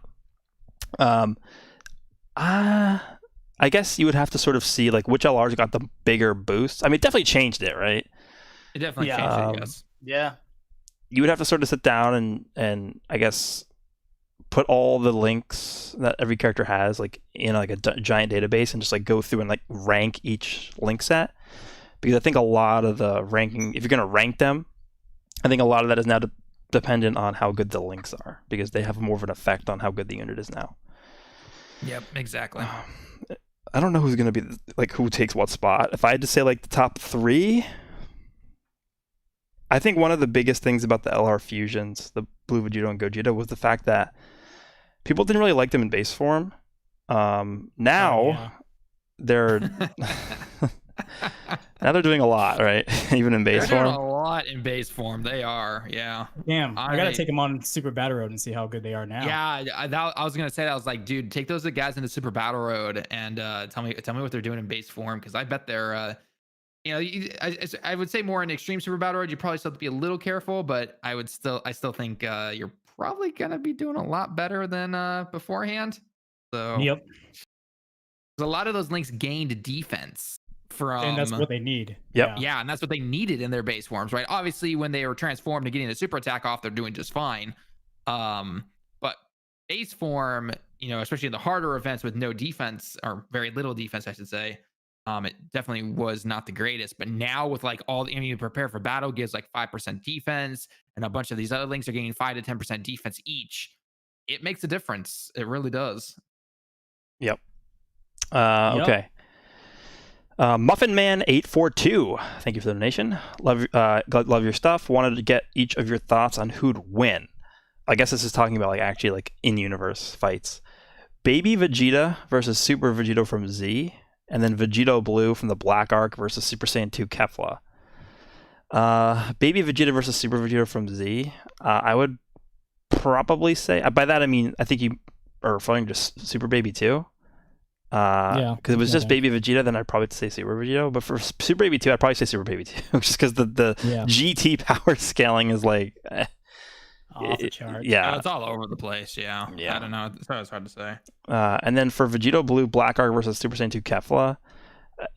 A: I guess you would have to sort of see which LRs got the bigger boosts. I mean, it definitely changed it, right?
C: It definitely
E: Yeah.
C: changed it, yes.
E: Yeah.
A: You would have to sort of sit down and I guess put all the links that every character has in a giant database and just go through and rank each link set, because I think a lot of the ranking, if you're going to rank them, I think a lot of that is now dependent on how good the links are, because they have more of an effect on how good the unit is now.
C: Yep, exactly.
A: I don't know who's going to be who takes what spot. If I had to say the top 3, I think one of the biggest things about the LR fusions, the Blue Vegito and Gogeta, was the fact that people didn't really like them in base form. Now they're Now they're doing a lot, right? Even in
C: They're
A: base
C: doing
A: form.
C: a lot in base form. They are, yeah.
E: Damn, I gotta
C: I-
E: take them on Super Battle Road and see how good they are now.
C: Yeah, I was gonna say that. I was like, dude, take those guys into Super Battle Road and tell me what they're doing in base form, because I bet they're I would say more in Extreme Super Battle Road. You probably still have to be a little careful, but I still think you're probably gonna be doing a lot better than beforehand. So
E: Yep,
C: a lot of those links gained defense from,
E: and that's what they need.
A: Yep.
C: yeah, and that's what they needed in their base forms, right? Obviously, when they were transformed and getting the super attack off, they're doing just fine. But base form, especially in the harder events with no defense or very little defense, I should say, it definitely was not the greatest. But now with like prepare for battle gives like 5% defense, and a bunch of these other links are getting 5 to 10% defense each. It makes a difference. It really does.
A: Yep.
E: Yep.
A: Okay. Muffin Man 842. Thank you for the donation. Love your stuff. Wanted to get each of your thoughts on who'd win. I guess this is talking about like actually like in-universe fights. Baby Vegeta versus Super Vegito from Z, and then Vegito Blue from the Black Arc versus Super Saiyan 2 Kefla. Baby Vegeta versus Super Vegito from Z. I would probably say, by that I mean I think you are referring to Super Baby 2.
E: Yeah,
A: because it was just
E: okay.
A: Baby Vegeta, then I'd probably say Super Vegito. But for Super Baby 2, I'd probably say Super Baby 2, just because the
E: Yeah.
A: GT power scaling is like,
E: Off the charts.
A: yeah.
C: It's all over the place. Yeah.
A: Yeah.
C: I don't know. It's hard to say.
A: And then for Vegito Blue, Black Arc versus Super Saiyan 2 Kefla,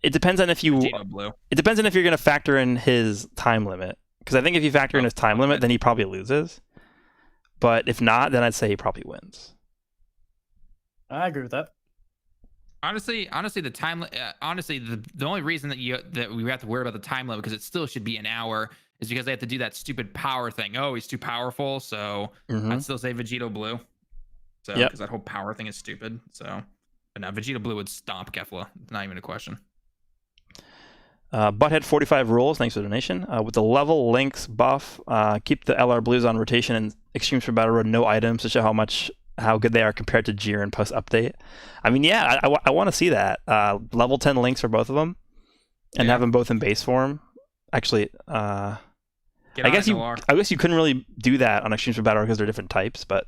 A: it depends on if you.
C: Vegito Blue.
A: It depends on if you're going to factor in his time limit. Because I think if you factor in his time limit, then he probably loses. But if not, then I'd say he probably wins.
E: I agree with that.
C: Honestly, the time. Honestly, the only reason that we have to worry about the time limit, because it still should be an hour, is because they have to do that stupid power thing. Oh, he's too powerful, so I'd still say Vegito Blue. So because that whole power thing is stupid. So, but now Vegito Blue would stomp Kefla. Not even a question.
A: Butthead 45 rules. Thanks for the donation. With the level links buff, keep the LR Blues on rotation and Extreme for Battle Road no items to show how good they are compared to Jiren post update. I mean, yeah, I want to see that. Level 10 links for both of them, and have them both in base form. Actually, I guess you couldn't really do that on Extreme for Battle because they're different types, but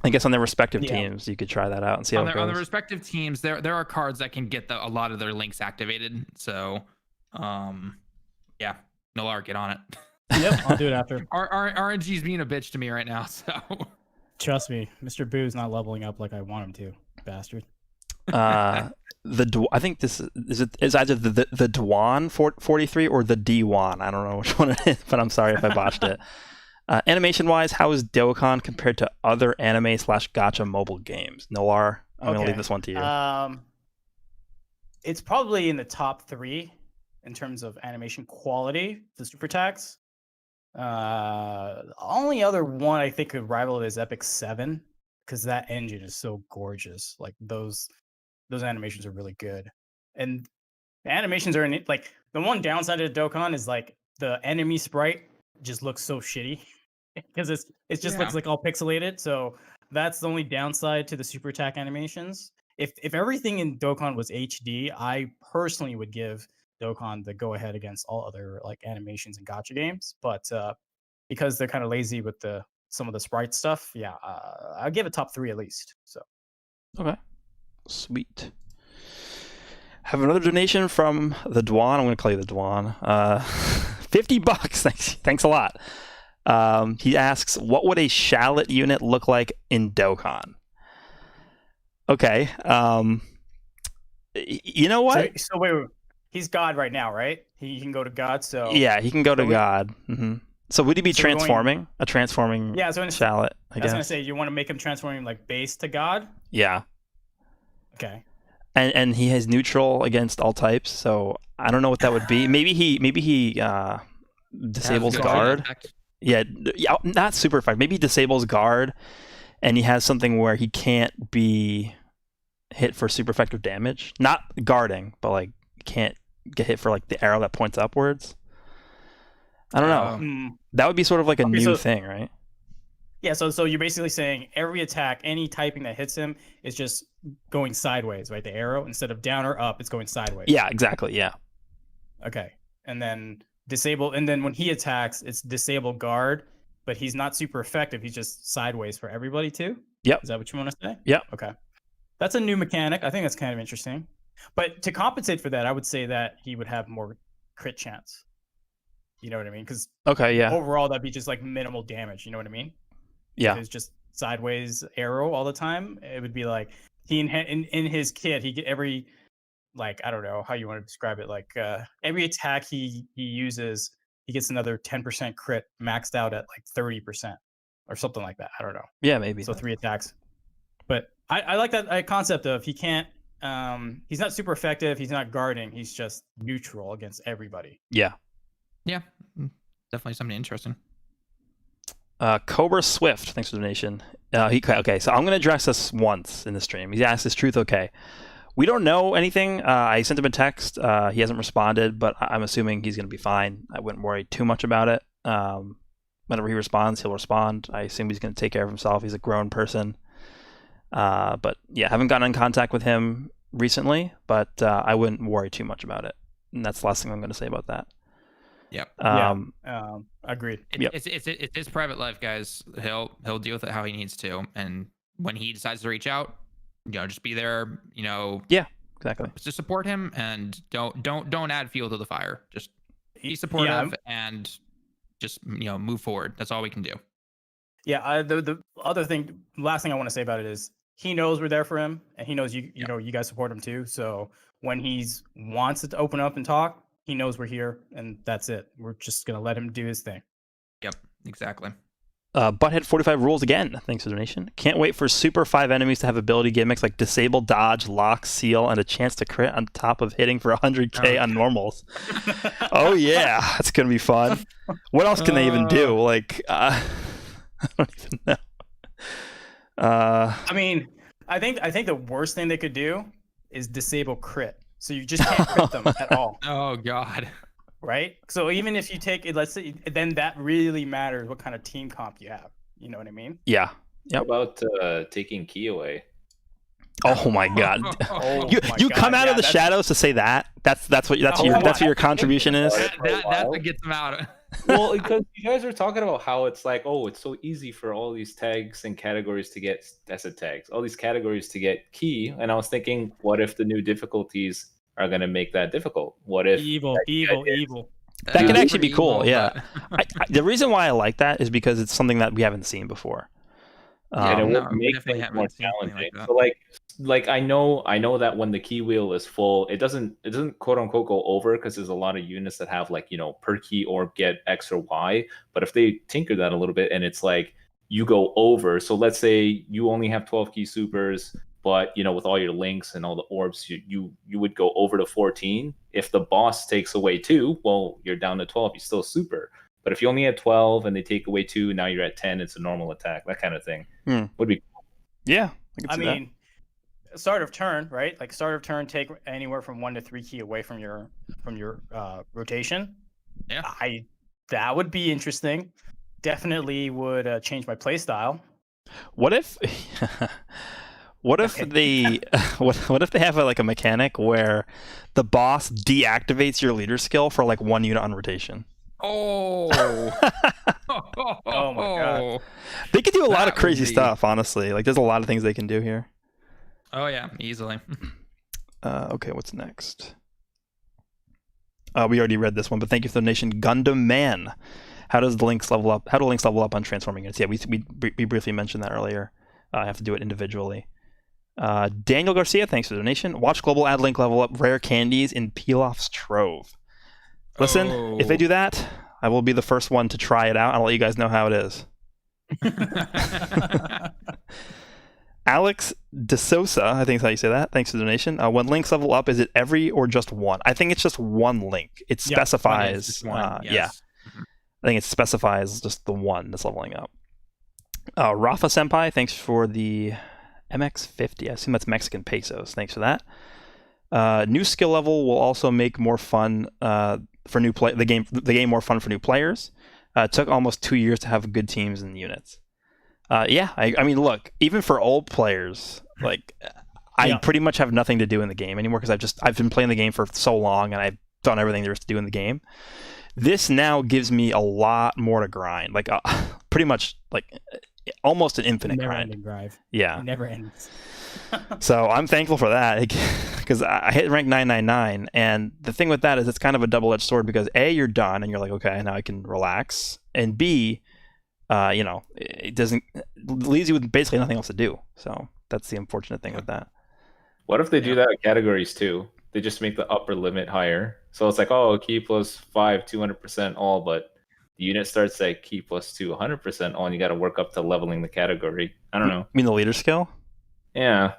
A: I guess on their respective teams you could try that out and see how it goes.
C: On the respective teams, there are cards that can get a lot of their links activated. So, yeah, Nolar, get on it.
E: Yep, I'll do it after.
C: RNG's being a bitch to me right now, so.
E: Trust me, Mr. Boo's not leveling up like I want him to, bastard.
A: I think this is either the Dwan 43 or the D1. I don't know which one it is, but I'm sorry if I botched it. Animation wise, how is Dokkan compared to other anime/gacha mobile games? Noir, I'm gonna leave this one to you.
E: It's probably in the top 3 in terms of animation quality. The super attacks. Only other one I think could rival it is Epic 7, because that engine is so gorgeous. Like those animations are really good, and the animations are like the one downside of Dokkan is like the enemy sprite just looks so shitty because it just looks like all pixelated. So that's the only downside to the super attack animations. If everything in Dokkan was HD, I personally would give Dokkan the go ahead against all other like animations and gacha games, but because they're kind of lazy with some of the sprite stuff, I'll give it top 3 at least. So
A: okay, sweet. Have another donation from the Dwan. I'm going to call you the Dwan. $50. Thanks a lot. He asks, what would a shallot unit look like in Dokkan? Okay. You know what?
E: So wait. He's God right now, right? He can go to God, so...
A: Yeah, he can go to God. Mm-hmm. So would he be transforming? A transforming shallot, I guess?
E: I was going to say, you want to make him transforming like base to God?
A: Yeah.
E: Okay.
A: And he has neutral against all types, so I don't know what that would be. Maybe he disables guard. Yeah, not super effective. Maybe he disables guard, and he has something where he can't be hit for super effective damage. Not guarding, but like can't get hit for like the arrow that points upwards. I don't know. That would be sort of like a new thing, right?
E: Yeah, so you're basically saying every attack, any typing that hits him is just going sideways, right? The arrow, instead of down or up, it's going sideways.
A: Yeah, exactly. Yeah.
E: Okay. and then disable, and then when he attacks, it's disable guard, but he's not super effective. He's just sideways for everybody too.
A: Yep.
E: Is that what you want to say?
A: Yep.
E: Okay. That's a new mechanic. I think that's kind of interesting. But to compensate for that, I would say that he would have more crit chance. You know what I mean? Because
A: Okay, yeah.
E: overall, that'd be just like minimal damage. You know what I mean?
A: Yeah.
E: If it's just sideways arrow all the time, it would be like he in his kit, he get every, like, I don't know how you want to describe it. Like every attack he uses, he gets another 10% crit maxed out at like 30% or something like that. I don't know.
A: Yeah, maybe.
E: So 3 attacks. But I like that concept of he can't, he's not super effective. He's not guarding. He's just neutral against everybody.
A: Yeah.
C: Yeah, definitely something interesting.
A: Cobra Swift, thanks for the donation. Okay, so I'm going to address this once in the stream. He asked, is truth okay? We don't know anything. I sent him a text. He hasn't responded, but I'm assuming he's going to be fine. I wouldn't worry too much about it. Whenever he responds, he'll respond. I assume he's going to take care of himself. He's a grown person. But yeah, haven't gotten in contact with him recently, but I wouldn't worry too much about it. And that's the last thing I'm going to say about that.
C: Yep.
E: Agreed.
C: It's his private life, guys. He'll deal with it how he needs to, and when he decides to reach out, just be there.
A: Yeah, exactly.
C: To support him, and don't add fuel to the fire. Just be supportive and just move forward. That's all we can do.
E: Yeah. The other thing, last thing I want to say about it is he knows we're there for him, and he knows you guys support him too. So when he wants to open up and talk, he knows we're here, and that's it. We're just gonna let him do his thing.
C: Yep, exactly.
A: Butthead 45 rules again. Thanks for the donation. Can't wait for Super 5 enemies to have ability gimmicks like disable, dodge, lock, seal, and a chance to crit on top of hitting for 100k on normals. Oh yeah, that's gonna be fun. What else can they even do? Like, I don't even know.
E: I mean, I think the worst thing they could do is disable crit. So you just can't crit them at all.
C: Oh God.
E: Right? So even if you take it, let's say, then that really matters what kind of team comp you have. You know what I mean?
A: Yeah. Yep.
D: How about taking key away?
A: Oh my God! You come out of the shadows to say that. That's what your contribution is.
C: That's what gets them out.
D: Well, because you guys are talking about how it's like, oh, it's so easy for all these tags and categories to get asset tags, all these categories to get key, and I was thinking, what if the new difficulties are going to make that difficult? What if
E: evil?
A: That could actually be cool. Yeah. The reason why I like that is because it's something that we haven't seen before.
D: And it would make things more challenging. So like I know that when the key wheel is full, it doesn't quote unquote go over because there's a lot of units that have like, per key orb get X or Y. But if they tinker that a little bit and it's like you go over, so let's say you only have 12 key supers, but with all your links and all the orbs, you would go over to 14. If the boss takes away 2, well, you're down to 12. You're still super. But if you only had 12 and they take away 2, now you're at 10. It's a normal attack. That kind of thing would be cool.
A: Yeah,
E: I mean, start of turn, right? Like start of turn, take anywhere from 1 to 3 key away from your rotation.
C: Yeah,
E: that would be interesting. Definitely would change my play style.
A: What if? What if they what if they have a mechanic where the boss deactivates your leader skill for like 1 unit on rotation?
C: Oh.
E: Oh my God.
A: They could do a lot of crazy stuff, honestly. Like there's a lot of things they can do here.
C: Oh yeah, easily.
A: Okay, what's next? We already read this one, but thank you for the donation. Gundam Man. How do links level up on transforming units? Yeah, we briefly mentioned that earlier. I have to do it individually. Daniel Garcia, thanks for the donation. Watch Global add link level up rare candies in Pilaf's Trove. Listen, if they do that, I will be the first one to try it out. I'll let you guys know how it is. Alex DeSosa, I think is how you say that. Thanks for the donation. When links level up, is it every or just one? I think it's just one link. It specifies.
C: Yes.
A: Yeah. I think it specifies just the one that's leveling up. Rafa Senpai, thanks for the MX50. I assume that's Mexican pesos. Thanks for that. New skill level will also make more fun for the game more fun for new players. It took almost 2 years to have good teams and units. I mean, look, even for old players, like I pretty much have nothing to do in the game anymore because I've been playing the game for so long and I've done everything there is to do in the game. This now gives me a lot more to grind, like pretty much like almost an infinite
E: Never-ending grind.
A: Yeah,
E: It never ends.
A: so I'm thankful for that because I hit rank 999, and the thing with that is it's kind of a double-edged sword because A, you're done and you're like, okay, now I can relax, and B, it leaves you with basically nothing else to do. So that's the unfortunate thing with that.
D: What if they do that with categories too? They just make the upper limit higher. So it's like, oh, key plus 5, 200% all, but the unit starts at key plus 2, 100% all, and you got to work up to leveling the category. I don't know.
A: You mean the leader skill?
D: Yeah.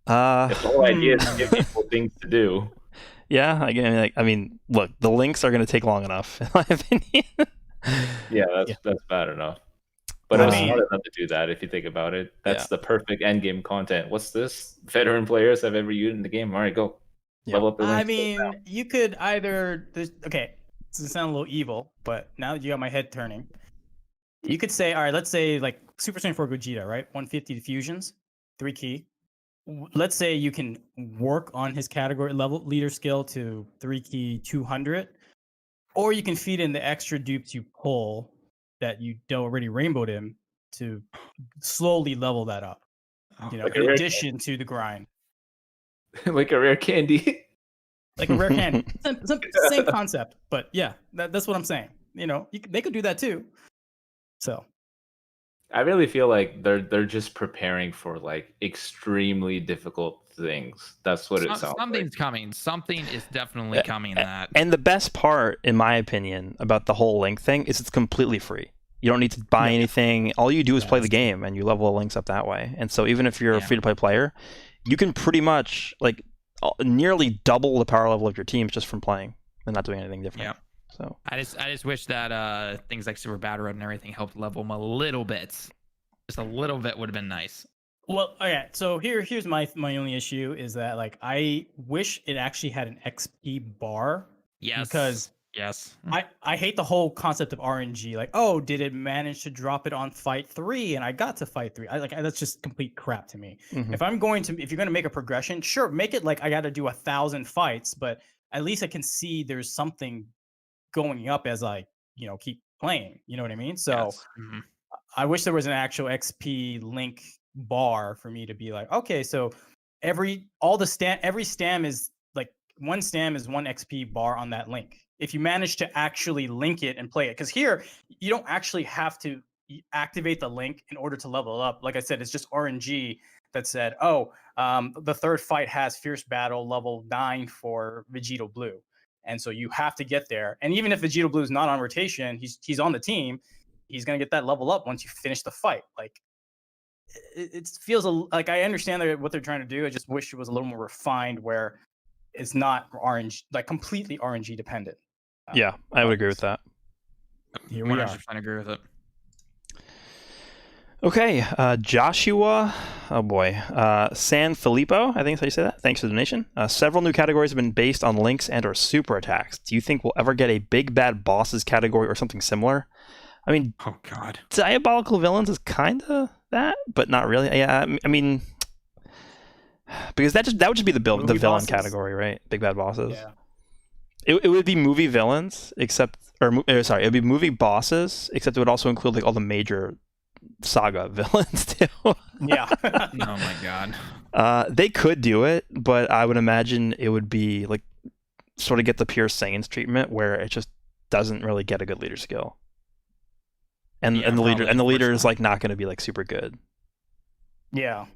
D: If the whole idea is to give people things to do.
A: Yeah, I mean, look, the links are going to take long enough, in my opinion.
D: Yeah, that's bad enough. But it was smart enough to do that if you think about it. That's the perfect end game content. What's this? Veteran players have every unit in the game. All right, go. Level up the links.
E: I mean, you could either okay, this is sound a little evil, but now that you got my head turning, you could say, all right, let's say like Super Saiyan 4 Gogeta, right? 150 fusions, 3 key. Let's say you can work on his category level leader skill to 3 key 200, or you can feed in the extra dupes you pull that you don't already rainbowed him to slowly level that up. In addition to the grind.
D: Like a rare candy.
E: Like a rare candy. Same concept, but yeah, that's what I'm saying. They could do that too. So
D: I really feel like they're just preparing for like extremely difficult things. That's what it sounds
C: Something's
D: like.
C: coming. Something is definitely coming. That.
A: And the best part, in my opinion, about the whole link thing is it's completely free. You don't need to buy anything. All you do is play the game, and you level the links up that way. And so even if you're a free-to-play player, you can pretty much like nearly double the power level of your teams just from playing and not doing anything different.
C: Yeah.
A: So
C: I just wish that things like Super Battle Road and everything helped level them a little bit. Just a little bit would have been nice.
E: Well, okay. So here's my only issue is that like I wish it actually had an XP bar.
C: Yes.
E: Because I hate the whole concept of RNG. Like, oh, did it manage to drop it on fight 3 and I got to fight 3? That's just complete crap to me.
A: Mhm.
E: If you're going to make a progression, sure, make it like I got to do 1,000 fights, but at least I can see there's something going up as I keep playing. You know what I mean? So I wish there was an actual XP link bar for me to be like, okay, so every stam is like one stam is 1 XP bar on that link. If you manage to actually link it and play it, because here you don't actually have to activate the link in order to level up. Like I said, it's just RNG that said, the third fight has Fierce Battle level 9 for Vegito Blue. And so you have to get there. And even if Vegito Blue is not on rotation, he's on the team, he's going to get that level up once you finish the fight. Like, it feels like I understand what they're trying to do. I just wish it was a little more refined where it's not completely RNG dependent.
A: Yeah, I would agree with that.
E: Here we are.
C: 100% agree with it.
A: Okay, Joshua, oh boy, San Filippo, I think that's how you say that. Thanks for the donation. Several new categories have been based on links and or super attacks. Do you think we'll ever get a big bad bosses category or something similar? I mean,
C: oh god,
A: diabolical villains is kind of that, but not really. Yeah, I mean, because that would just be the villain
E: bosses.
A: category, right? Big bad bosses.
E: Yeah.
A: It would be movie villains, it'd be movie bosses, except it would also include like all the major saga villains too.
E: Yeah.
C: Oh my god.
A: They could do it, but I would imagine it would be like sort of get the pure Saiyans treatment where it just doesn't really get a good leader skill. And the leader is like not going to be like super good.
E: Yeah.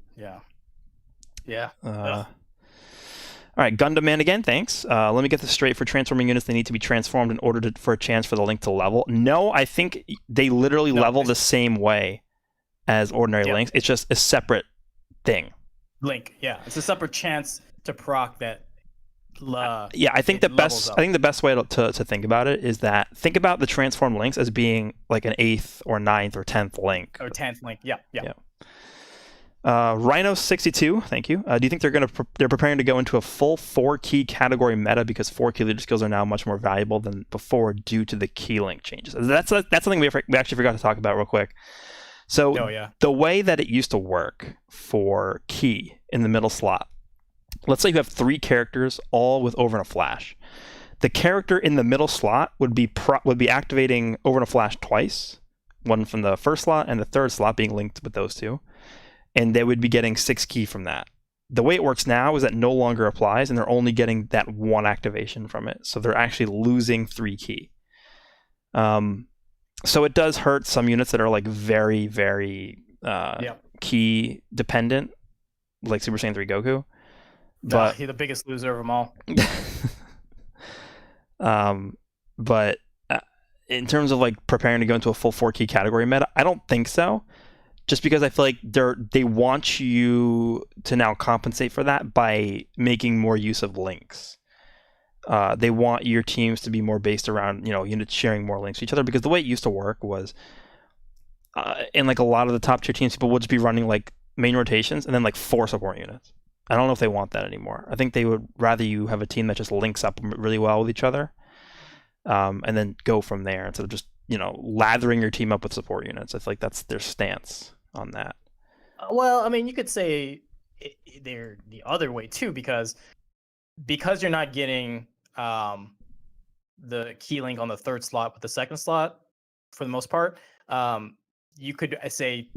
A: All right, Gundam Man again, thanks. Let me get this straight. For transforming units, they need to be transformed in order for a chance for the link to level. No, I think they literally level the same way as ordinary links. It's just a separate thing.
E: Link, yeah. It's a separate chance to proc that.
A: I think the best way to think about it is that think about the transformed links as being like an 8th or 9th or 10th link.
E: Or 10th link, yeah.
A: Rhino62, thank you. Do you think they're preparing to go into a full 4-key category meta because 4-key leader skills are now much more valuable than before due to the key link changes? That's something we actually forgot to talk about real quick. So the way that it used to work for key in the middle slot let's say you have 3 characters all with over in a flash. The character in the middle slot would be activating over in a flash twice, one from the first slot and the third slot being linked with those 2, and they would be getting 6 ki from that. The way it works now is that no longer applies, and they're only getting that 1 activation from it, so they're actually losing 3 ki. So it does hurt some units that are like very, very ki dependent, like Super Saiyan 3 Goku. But
E: he's the biggest loser of them all.
A: But in terms of like preparing to go into a full 4 ki category meta, I don't think so. Just because I feel like they want you to now compensate for that by making more use of links. They want your teams to be more based around, units sharing more links to each other, because the way it used to work was in like a lot of the top tier teams, people would just be running like main rotations and then like 4 support units. I don't know if they want that anymore. I think they would rather you have a team that just links up really well with each other, and then go from there instead of just lathering your team up with support units. I feel like that's their stance on that.
E: Well, I mean, you could say they're the other way too, because you're not getting the key link on the 3rd slot with the 2nd slot for the most part. You could say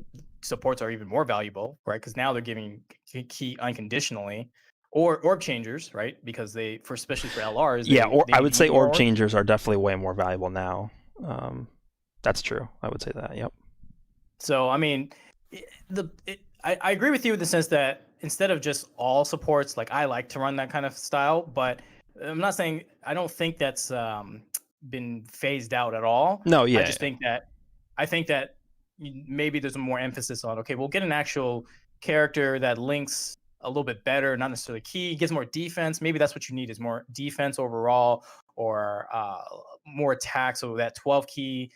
E: supports are even more valuable, right? Because now they're giving key unconditionally, or orb changers, right? Because especially for LRs.
A: I would say orb changers are definitely way more valuable now. That's true. I would say that. Yep.
E: So I mean, I agree with you in the sense that instead of just all supports, like I like to run that kind of style, but I'm not saying I don't think that's been phased out at all.
A: No, yeah.
E: I think that maybe there's more emphasis on, okay, we'll get an actual character that links a little bit better, not necessarily key, gets more defense. Maybe that's what you need, is more defense overall, or more attack, so that 12 key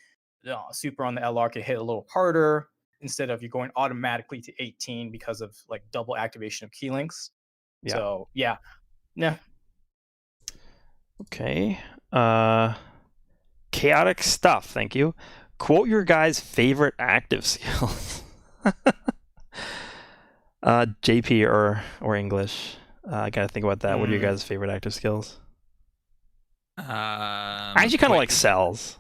E: super on the LR could hit a little harder instead of you going automatically to 18 because of like double activation of key links.
A: Yeah.
E: So yeah.
A: Okay. Chaotic stuff. Thank you. Quote your guys' favorite active skills. JP or English. I gotta think about that. What are your guys' favorite active skills? I actually kind of like Cell's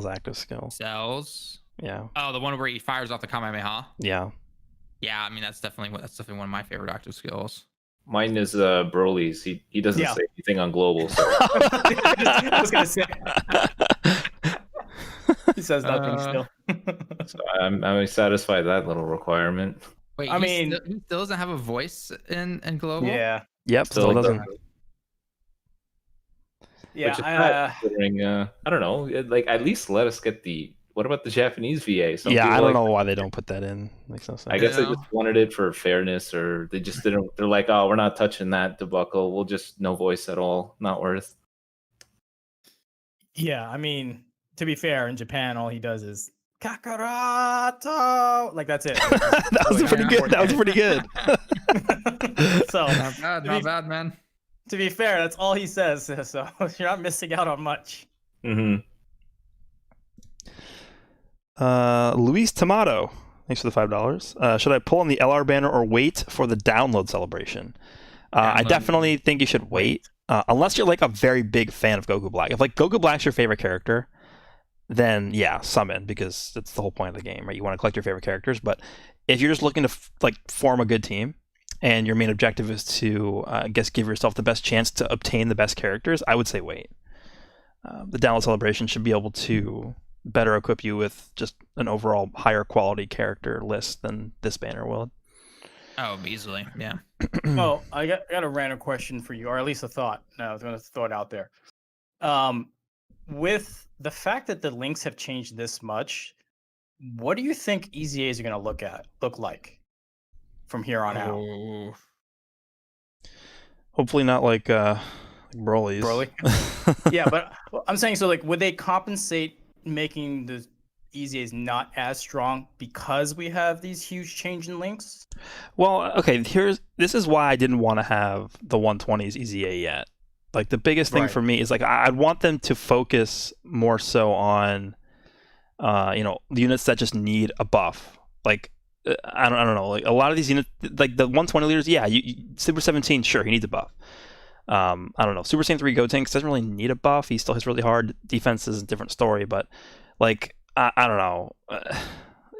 A: active skill.
C: Cell's.
A: Yeah.
C: Oh, the one where he fires off the Kamehameha.
A: Yeah.
C: Yeah, I mean that's definitely one of my favorite active skills.
D: Mine is Broly's. He doesn't say anything on global. So.
E: I was gonna say. He says nothing still.
D: So I'm satisfied with that little requirement.
C: Wait, he still doesn't have a voice in global?
E: Yeah.
A: Yep. Still doesn't.
E: Yeah.
D: I don't know. Like, at least let us get the. What about the Japanese VA?
A: I don't know why they don't put that in. Makes no sense.
D: I guess they just wanted it for fairness, or they just didn't. They're like, oh, we're not touching that debacle. We'll just no voice at all. Not worth.
E: Yeah, I mean, to be fair, in Japan, all he does is Kakarato. Like, that's it.
A: That was pretty good. That was pretty good.
E: So
C: not bad, man.
E: To be fair, that's all he says. So you're not missing out on much.
D: Mm-hmm.
A: Luis Tomato, thanks for the $5. Should I pull on the LR banner or wait for the download celebration? I definitely think you should wait, unless you're like a very big fan of Goku Black. If like Goku Black's your favorite character, then yeah, summon, because that's the whole point of the game, right? You want to collect your favorite characters. But if you're just looking to form a good team, and your main objective is to, give yourself the best chance to obtain the best characters, I would say wait. The download celebration should be able to better equip you with just an overall higher quality character list than this banner will.
C: Oh, easily, yeah.
E: Well, I got a random question for you, or at least a thought. No, I was going to throw it out there. With the fact that the links have changed this much, what do you think EZAs are going to look like from here on out?
A: Hopefully not like Broly's.
E: Broly? Yeah, but I'm saying, so like, would they compensate making the EZAs not as strong because we have these huge change in links?
A: Well, okay, this is why I didn't want to have the 120s EZA yet. Like, the biggest thing for me is like I'd want them to focus more so on the units that just need a buff. Like, I don't know. Like a lot of these units, like the 120 liters, yeah, Super 17, sure, he needs a buff. I don't know. Super Saiyan 3 Gotenks doesn't really need a buff. He still hits really hard. Defense is a different story, but like I don't know.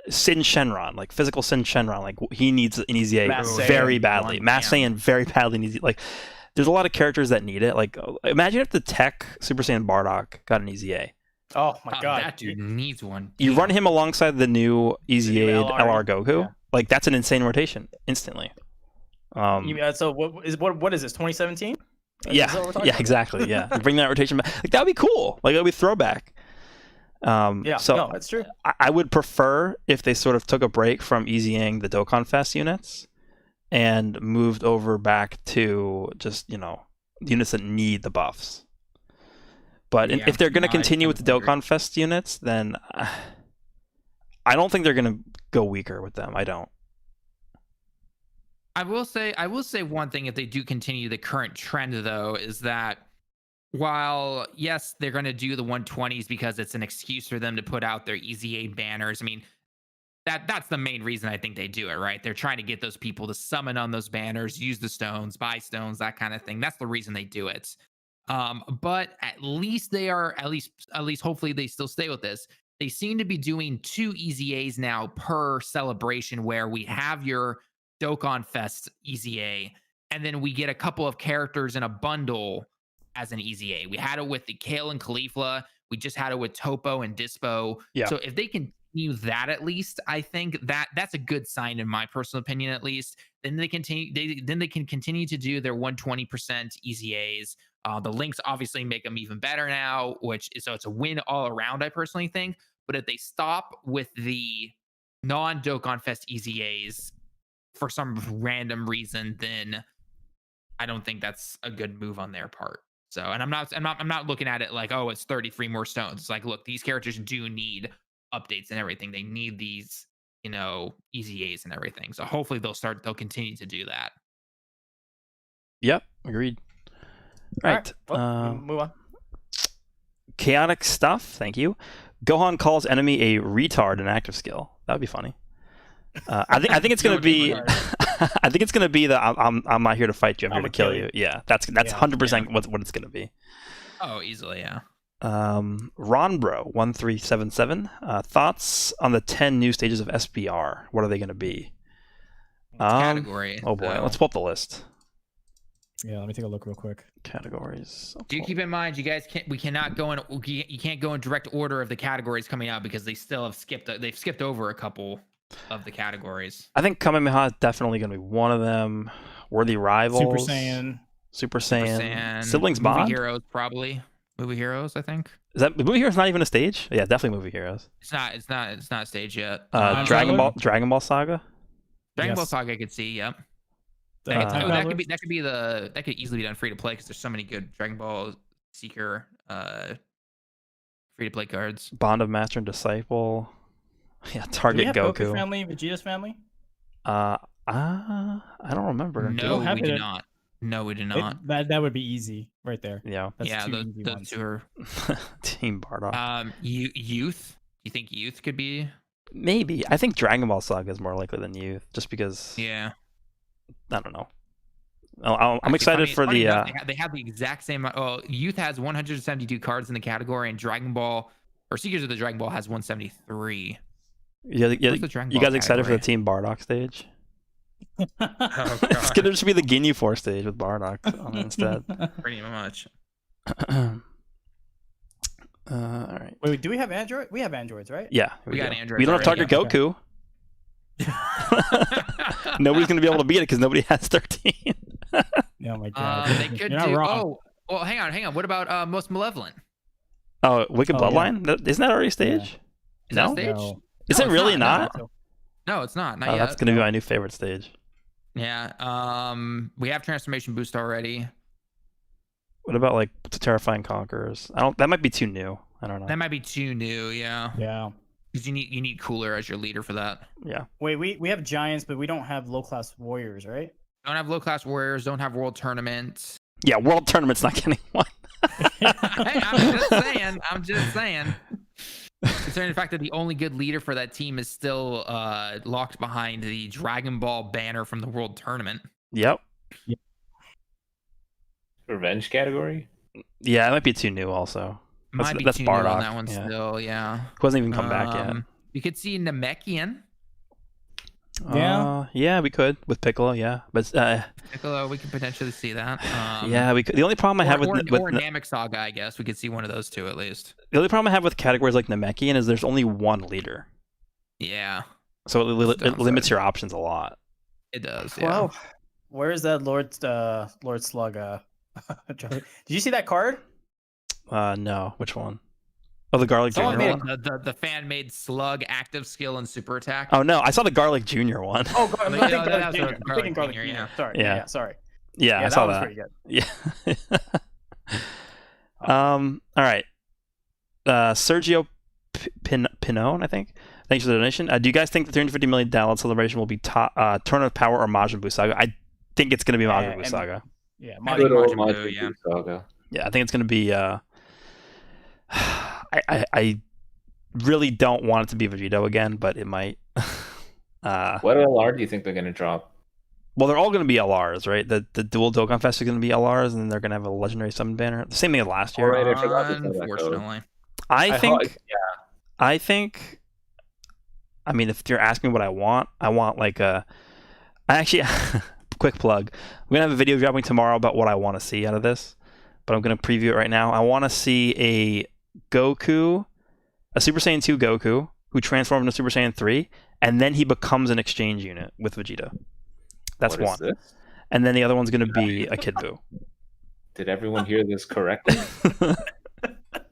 A: Sin Shenron, like physical Sin Shenron, like he needs an EZA very badly. Mass Saiyan very badly needs it. Like there's a lot of characters that need it. Like imagine if the tech Super Saiyan Bardock got an EZA.
E: Oh my god,
C: that dude needs one.
A: You run him alongside the new EZA LR Goku. Yeah. Like that's an insane rotation instantly.
E: So what is this? 2017?
A: Yeah, exactly. Yeah, you bring that rotation back. Like that would be cool. Like it would be throwback. So
E: no, that's true.
A: I would prefer if they sort of took a break from EZing the Dokkan Fest units and moved over back to just units that need the buffs. But if they're going to continue with the Dokkan Fest units, then I don't think they're going to go weaker with them. I don't.
C: I will say one thing, if they do continue the current trend though, is that while yes, they're going to do the 120s because it's an excuse for them to put out their EZA banners. I mean, that's the main reason I think they do it, right? They're trying to get those people to summon on those banners, use the stones, buy stones, that kind of thing. That's the reason they do it. But at least they are, at least hopefully they still stay with this. They seem to be doing 2 EZAs now per celebration, where we have your Dokkan Fest EZA, and then we get a couple of characters in a bundle as an EZA. We had it with the Kale and Caulifla. We just had it with Topo and Dispo. Yeah. So if they continue that, at least I think that's a good sign in my personal opinion. At least then they can continue to do their 120% EZAs. The links obviously make them even better now, so it's a win all around, I personally think. But if they stop with the non-Dokkan Fest EZAs for some random reason, then I don't think that's a good move on their part. So, and I'm not looking at it like, oh, it's 33 more stones. It's like, look, these characters do need updates and everything. They need these, EZAs and everything. So hopefully they'll continue to do that.
A: Yep, agreed. Right.
E: Move on.
A: Chaotic stuff. Thank you. Gohan calls enemy a retard in active skill. That would be funny. I think it's gonna be. I think it's gonna be that I'm not here to fight you. I'm here to kill you. Yeah, that's 100% what it's gonna be.
C: Oh, easily, yeah.
A: Ronbro 1377. Thoughts on the 10 new stages of SBR? What are they gonna be?
C: Category.
A: Oh boy, let's pull up the list.
E: Yeah, let me take a look real quick.
A: Categories.
C: Do you keep in mind, you guys you can't go in direct order of the categories coming out, because they've skipped over a couple of the categories.
A: I think Kamehameha is definitely going to be one of them. Worthy Rivals. Super Saiyan. Siblings Bond.
C: Movie Heroes, probably. Movie Heroes, I think.
A: Is that Movie Heroes not even a stage? Yeah, definitely Movie Heroes.
C: It's not a stage yet.
A: Dragon Ball Saga.
C: Dragon Ball Saga I could see, yep. That could easily be done free to play, because there's so many good Dragon Ball Seeker free to play cards.
A: Bond of Master and Disciple. Yeah, Target Goku.
E: Goku family, Vegeta's family.
A: I don't remember.
C: No, we do not. No, we do not.
E: That would be easy right there.
A: Yeah.
C: Those two are
A: Team Bardock.
C: Youth. You think Youth could be?
A: Maybe. I think Dragon Ball Saga is more likely than Youth, just because.
C: Yeah.
A: I don't know. I'm excited for the.
C: They have the exact same. Youth has 172 cards in the category, and Dragon Ball or Seekers of the Dragon Ball has 173.
A: Yeah. You guys excited for the Team Bardock stage? It's gonna just be the Ginyu Force stage with Bardock on it instead.
C: Pretty much.
A: All right.
E: Wait, do we have Android? We have Androids, right?
C: Yeah, we got Android.
A: We don't have Target Goku. Nobody's gonna be able to beat it because nobody has 13.
E: Oh my god.
C: They could do. Oh, well, hang on. What about Most Malevolent?
A: Oh, Wicked Bloodline? Yeah. Isn't that already a stage?
C: Yeah.
A: No?
C: Is that a stage?
A: No. Is it really not?
C: No, it's not. Not yet.
A: That's gonna be my new favorite stage.
C: Yeah. We have Transformation Boost already.
A: What about like Terrifying Conquerors? That might be too new. I don't know.
C: That might be too new. Yeah.
E: Yeah.
C: Because you need Cooler as your leader for that.
A: Yeah.
E: Wait, we have Giants, but we don't have low class warriors, right?
C: Don't have low class warriors. Don't have World Tournaments.
A: Yeah, World Tournament's not getting one.
C: Hey, I'm just saying. Considering the fact that the only good leader for that team is still locked behind the Dragon Ball banner from the World Tournament.
A: Yep.
D: Revenge category?
A: Yeah, it might be too new also.
C: Might be
A: that's
C: too
A: Bardock.
C: new on that one still, yeah.
A: Who hasn't even come back yet.
C: You could see Namekian.
A: Yeah, we could with Piccolo, yeah. But
C: Piccolo, we could potentially see that.
A: Yeah, we could. The only problem I have with
C: Namek Saga, I guess we could see one of those two at least.
A: The only problem I have with categories like Namekian is there's only one leader.
C: Yeah.
A: So it limits your options a lot.
C: It does. Yeah.
E: Well, where is that Lord Slug? Did you see that card?
A: No. Which one? Oh, the Garlic Jr. one?
C: The fan-made Slug active skill and super attack.
A: Oh no, I saw the Garlic Jr. one.
E: Oh, I'm thinking Garlic Jr.
C: Yeah.
E: Sorry. Yeah. Sorry.
A: Yeah, I saw that.
E: Pretty good.
A: Yeah. All right. Sergio Pinone, I think. Thanks for the donation. Do you guys think the 350 million download celebration will be Turn of Power or Majin Buu Saga? I think it's going to be Majin Buu Saga.
E: Yeah,
D: Majin Buu Saga.
A: Yeah, I think it's going to be. I really don't want it to be Vegito again, but it might.
D: What LR do you think they're going to drop?
A: Well, they're all going to be LRs, right? The dual Dokkan Fest is going to be LRs, and then they're going to have a legendary summon banner. The same thing as last year.
D: Right, I forgot to
C: unfortunately.
A: I think. I mean, if you're asking me what I want like a. I actually, quick plug. We're gonna have a video dropping tomorrow about what I want to see out of this, but I'm gonna preview it right now. I want to see a Goku, a Super Saiyan 2 Goku who transforms into Super Saiyan 3, and then he becomes an exchange unit with Vegeta. That's one.
D: This?
A: And then the other one's gonna be a Kid Buu.
D: Did everyone hear this correctly?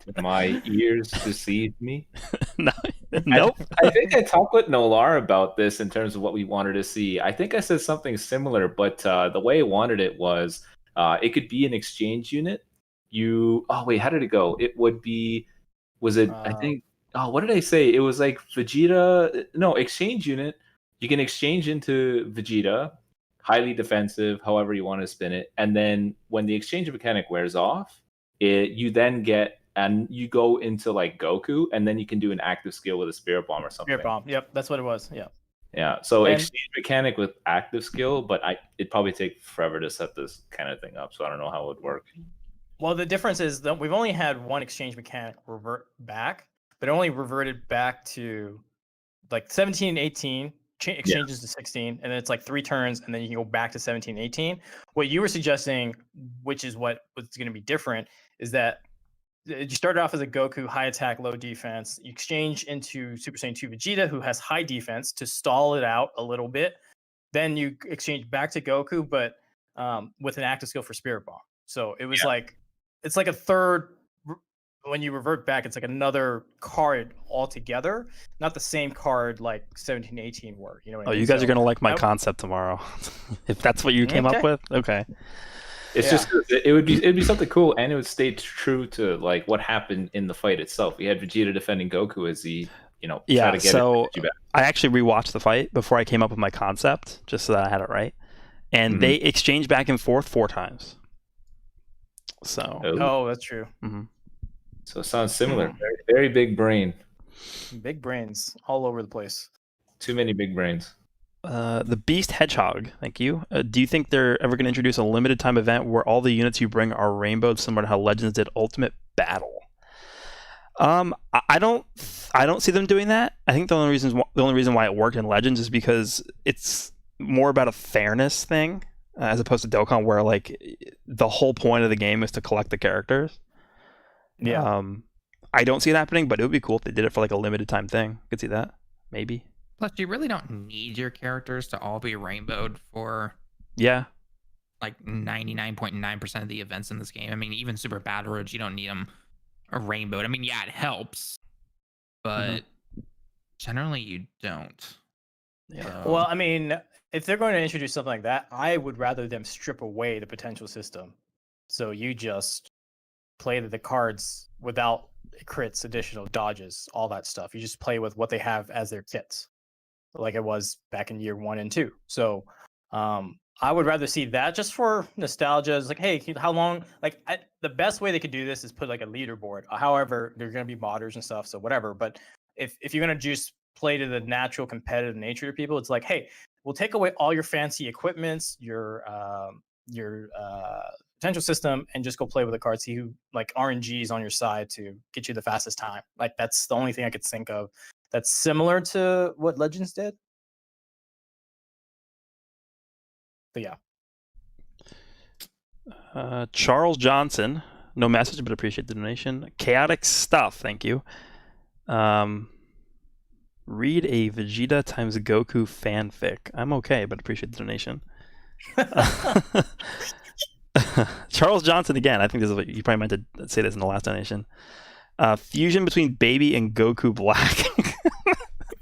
D: Did my ears deceive me?
A: No. Nope.
D: I think I talked with Nolar about this in terms of what we wanted to see. I think I said something similar, but the way I wanted it was it could be an exchange unit. How did it go? It would be, I think, what did I say? It was like Vegeta, no, exchange unit. You can exchange into Vegeta, highly defensive, however you want to spin it. And then when the exchange mechanic wears off, you then get, and you go into like Goku, and then you can do an active skill with a Spirit Bomb or something.
E: Spirit Bomb, yep, that's what it was. Yeah.
D: Yeah. So exchange mechanic with active skill, but it'd probably take forever to set this kind of thing up. So I don't know how it would work.
E: Well, the difference is that we've only had one exchange mechanic revert back, but it only reverted back to like 17 and 18. Exchanges to 16, and then it's like 3 turns, and then you can go back to 17 and 18. What you were suggesting, which is what was going to be different, is that you started off as a Goku, high attack, low defense. You exchange into Super Saiyan 2 Vegeta, who has high defense, to stall it out a little bit. Then you exchange back to Goku, but with an active skill for Spirit Bomb. So it was it's like a third. When you revert back, it's like another card altogether, not the same card like 17, 18 were. You know what I mean?
A: You guys are gonna like my concept tomorrow, if that's what you came up with. Okay.
D: It's just it'd be something cool, and it would stay true to like what happened in the fight itself. We had Vegeta defending Goku as he, tried to get it back.
A: I actually rewatched the fight before I came up with my concept, just so that I had it right. And they exchanged back and forth 4 times. So.
E: That's true.
A: Mm-hmm.
D: So it sounds similar. Very, very big brain.
E: Big brains all over the place.
D: Too many big brains.
A: The Beast Hedgehog, thank you. Do you think they're ever going to introduce a limited time event where all the units you bring are rainbowed, similar to how Legends did Ultimate Battle? I don't see them doing that. I think the only reason why it worked in Legends is because it's more about a fairness thing, as opposed to Dokkan, where like the whole point of the game is to collect the characters.
E: Yeah.
A: I don't see it happening, but it would be cool if they did it for like a limited time thing. Could see that, maybe.
C: Plus, you really don't need your characters to all be rainbowed for like 99.9% of the events in this game. I mean, even Super Battle Roads, you don't need them rainbowed. I mean, yeah, it helps, but generally you don't.
A: Yeah.
E: Well, I mean, if they're going to introduce something like that, I would rather them strip away the potential system. So you just play the cards without crits, additional dodges, all that stuff. You just play with what they have as their kits, like it was back in year 1 and 2. So I would rather see that just for nostalgia. It's like, hey, how long? Like the best way they could do this is put like a leaderboard. However, they're going to be modders and stuff, so whatever. But if you're gonna just play to the natural competitive nature of people, it's like, hey, we'll take away all your fancy equipments, your potential system, and just go play with the cards. See who like RNG is on your side to get you the fastest time. Like that's the only thing I could think of that's similar to what Legends did. But yeah.
A: Charles Johnson, no message, but appreciate the donation. Chaotic stuff, thank you. Read a Vegeta times Goku fanfic. I'm okay, but appreciate the donation. Charles Johnson again. I think this is what you probably meant to say this in the last donation. Fusion between Baby and Goku Black.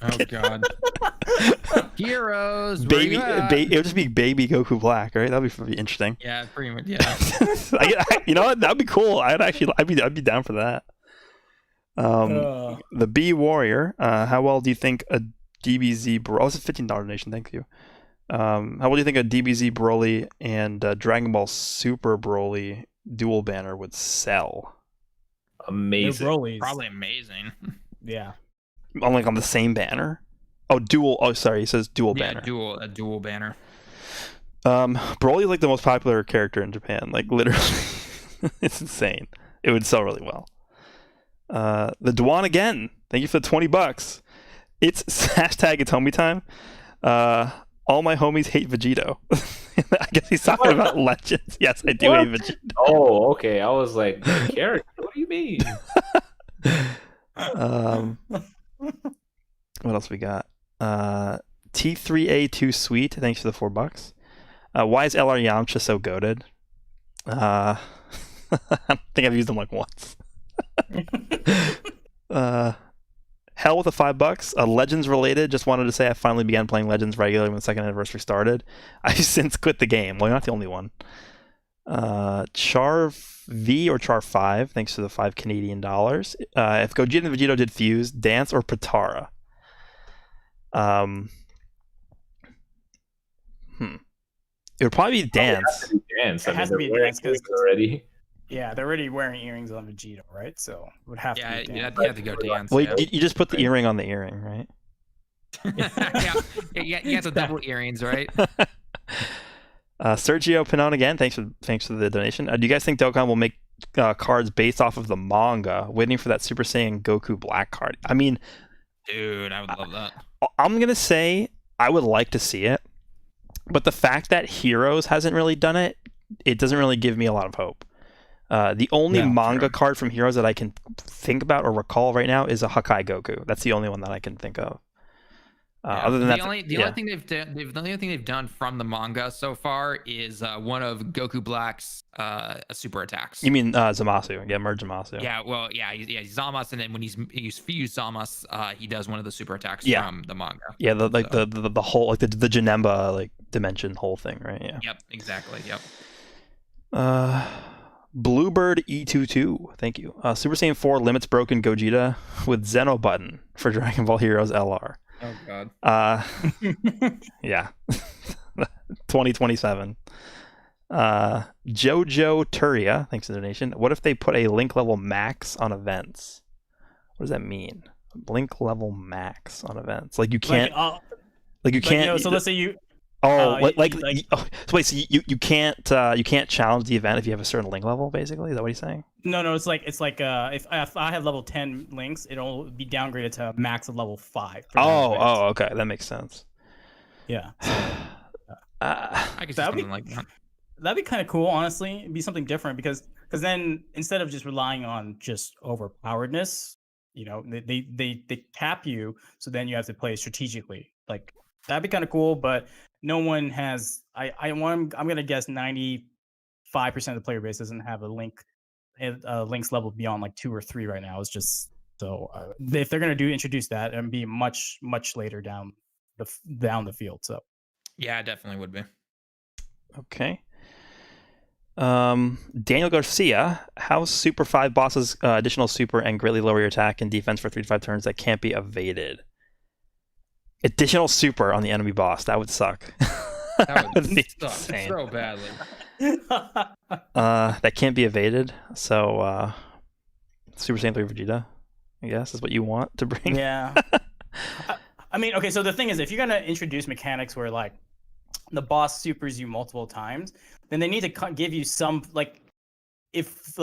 C: Oh God. Heroes.
A: Baby, it would just be Baby Goku Black, right? That'd be pretty interesting.
C: Yeah, pretty much. Yeah.
A: You know what? That'd be cool. I'd be down for that. The B Warrior. How well do you think a DBZ Broly? Oh, it's a $15 donation. Thank you. How well do you think a DBZ Broly and Dragon Ball Super Broly dual banner would sell?
D: Amazing.
C: Probably amazing.
E: Yeah.
A: On the same banner. Oh, dual. Oh, sorry. He says dual banner.
C: A dual banner.
A: Broly is like the most popular character in Japan. Like literally, it's insane. It would sell really well. The Dwan again. Thank you for the $20. It's hashtag it's homie time. All my homies hate Vegito. I guess he's talking about Legends. Yes, I do hate Vegito.
D: Oh, okay. I was like, character. What do you mean?
A: What else we got? T3A2 Sweet. Thanks for the $4. Why is LR Yamcha so goated? I think I've used him like once. Hell with the $5. Legends related. Just wanted to say I finally began playing Legends regularly when the second anniversary started. I've since quit the game. Well, you're not the only one. Char V or Char 5. Thanks for the $5 Canadian. If Gogeta and Vegito did fuse, Dance or Patara? It would probably be Dance.
D: It
E: has to be Dance because
D: already.
E: Yeah, they're already wearing earrings on Vegito, right? So it would have to be Dance.
C: You have to go Dance.
A: Well, you just put the earring on the earring, right?
C: yeah, you have the double earrings, right?
A: Sergio Pinon again. Thanks for the donation. Do you guys think Dokkan will make cards based off of the manga, waiting for that Super Saiyan Goku Black card? I mean,
C: dude, I would love that.
A: I'm gonna say I would like to see it, but the fact that Heroes hasn't really done it, it doesn't really give me a lot of hope. The only manga card from Heroes that I can think about or recall right now is a Hakai Goku. That's the only one that I can think of. Other than
C: the only thing they've done from the manga so far is one of Goku Black's super attacks.
A: You mean Zamasu? Yeah, merge Zamasu.
C: Yeah, well, yeah, Zamasu, and then when he's fused Zamasu, he does one of the super attacks from the manga.
A: Yeah, the whole like the Janemba like dimension whole thing, right? Yeah.
C: Yep, exactly. Yep.
A: Bluebird E22, thank you. Super Saiyan 4 limits broken Gogeta with Zeno button for Dragon Ball Heroes LR.
C: Oh God.
A: Yeah. 2027. Jojo Turia, thanks for the donation. What if they put a link level max on events? What does that mean? Link level max on events. Like you can't. You can't.
E: So let's say you.
A: So wait, so you can't challenge the event if you have a certain link level. Basically, is that what he's saying?
E: No, it's like if I have level 10 links, it'll be downgraded to a max of level 5.
A: Okay, that makes sense.
E: Yeah.
C: I could see something like that.
E: That'd be kind of cool, honestly. It'd be something different because then instead of just relying on just overpoweredness, they cap you, so then you have to play strategically. Like that'd be kind of cool, but no one has. I'm gonna guess 95% of the player base doesn't have a links level beyond like 2 or 3 right now. It's just so if they're gonna introduce that and be much later down the field. So
C: yeah, it definitely would be.
A: Okay. Daniel Garcia, how Super 5 bosses additional super and greatly lower your attack and defense for 3 to 5 turns that can't be evaded? Additional super on the enemy boss. That would suck.
C: That would suck so badly.
A: That can't be evaded. So Super Saiyan 3 Vegeta. I guess is what you want to bring.
E: Yeah. I mean, okay, so the thing is, if you're going to introduce mechanics where, like, the boss supers you multiple times, then they need to give you some, like, if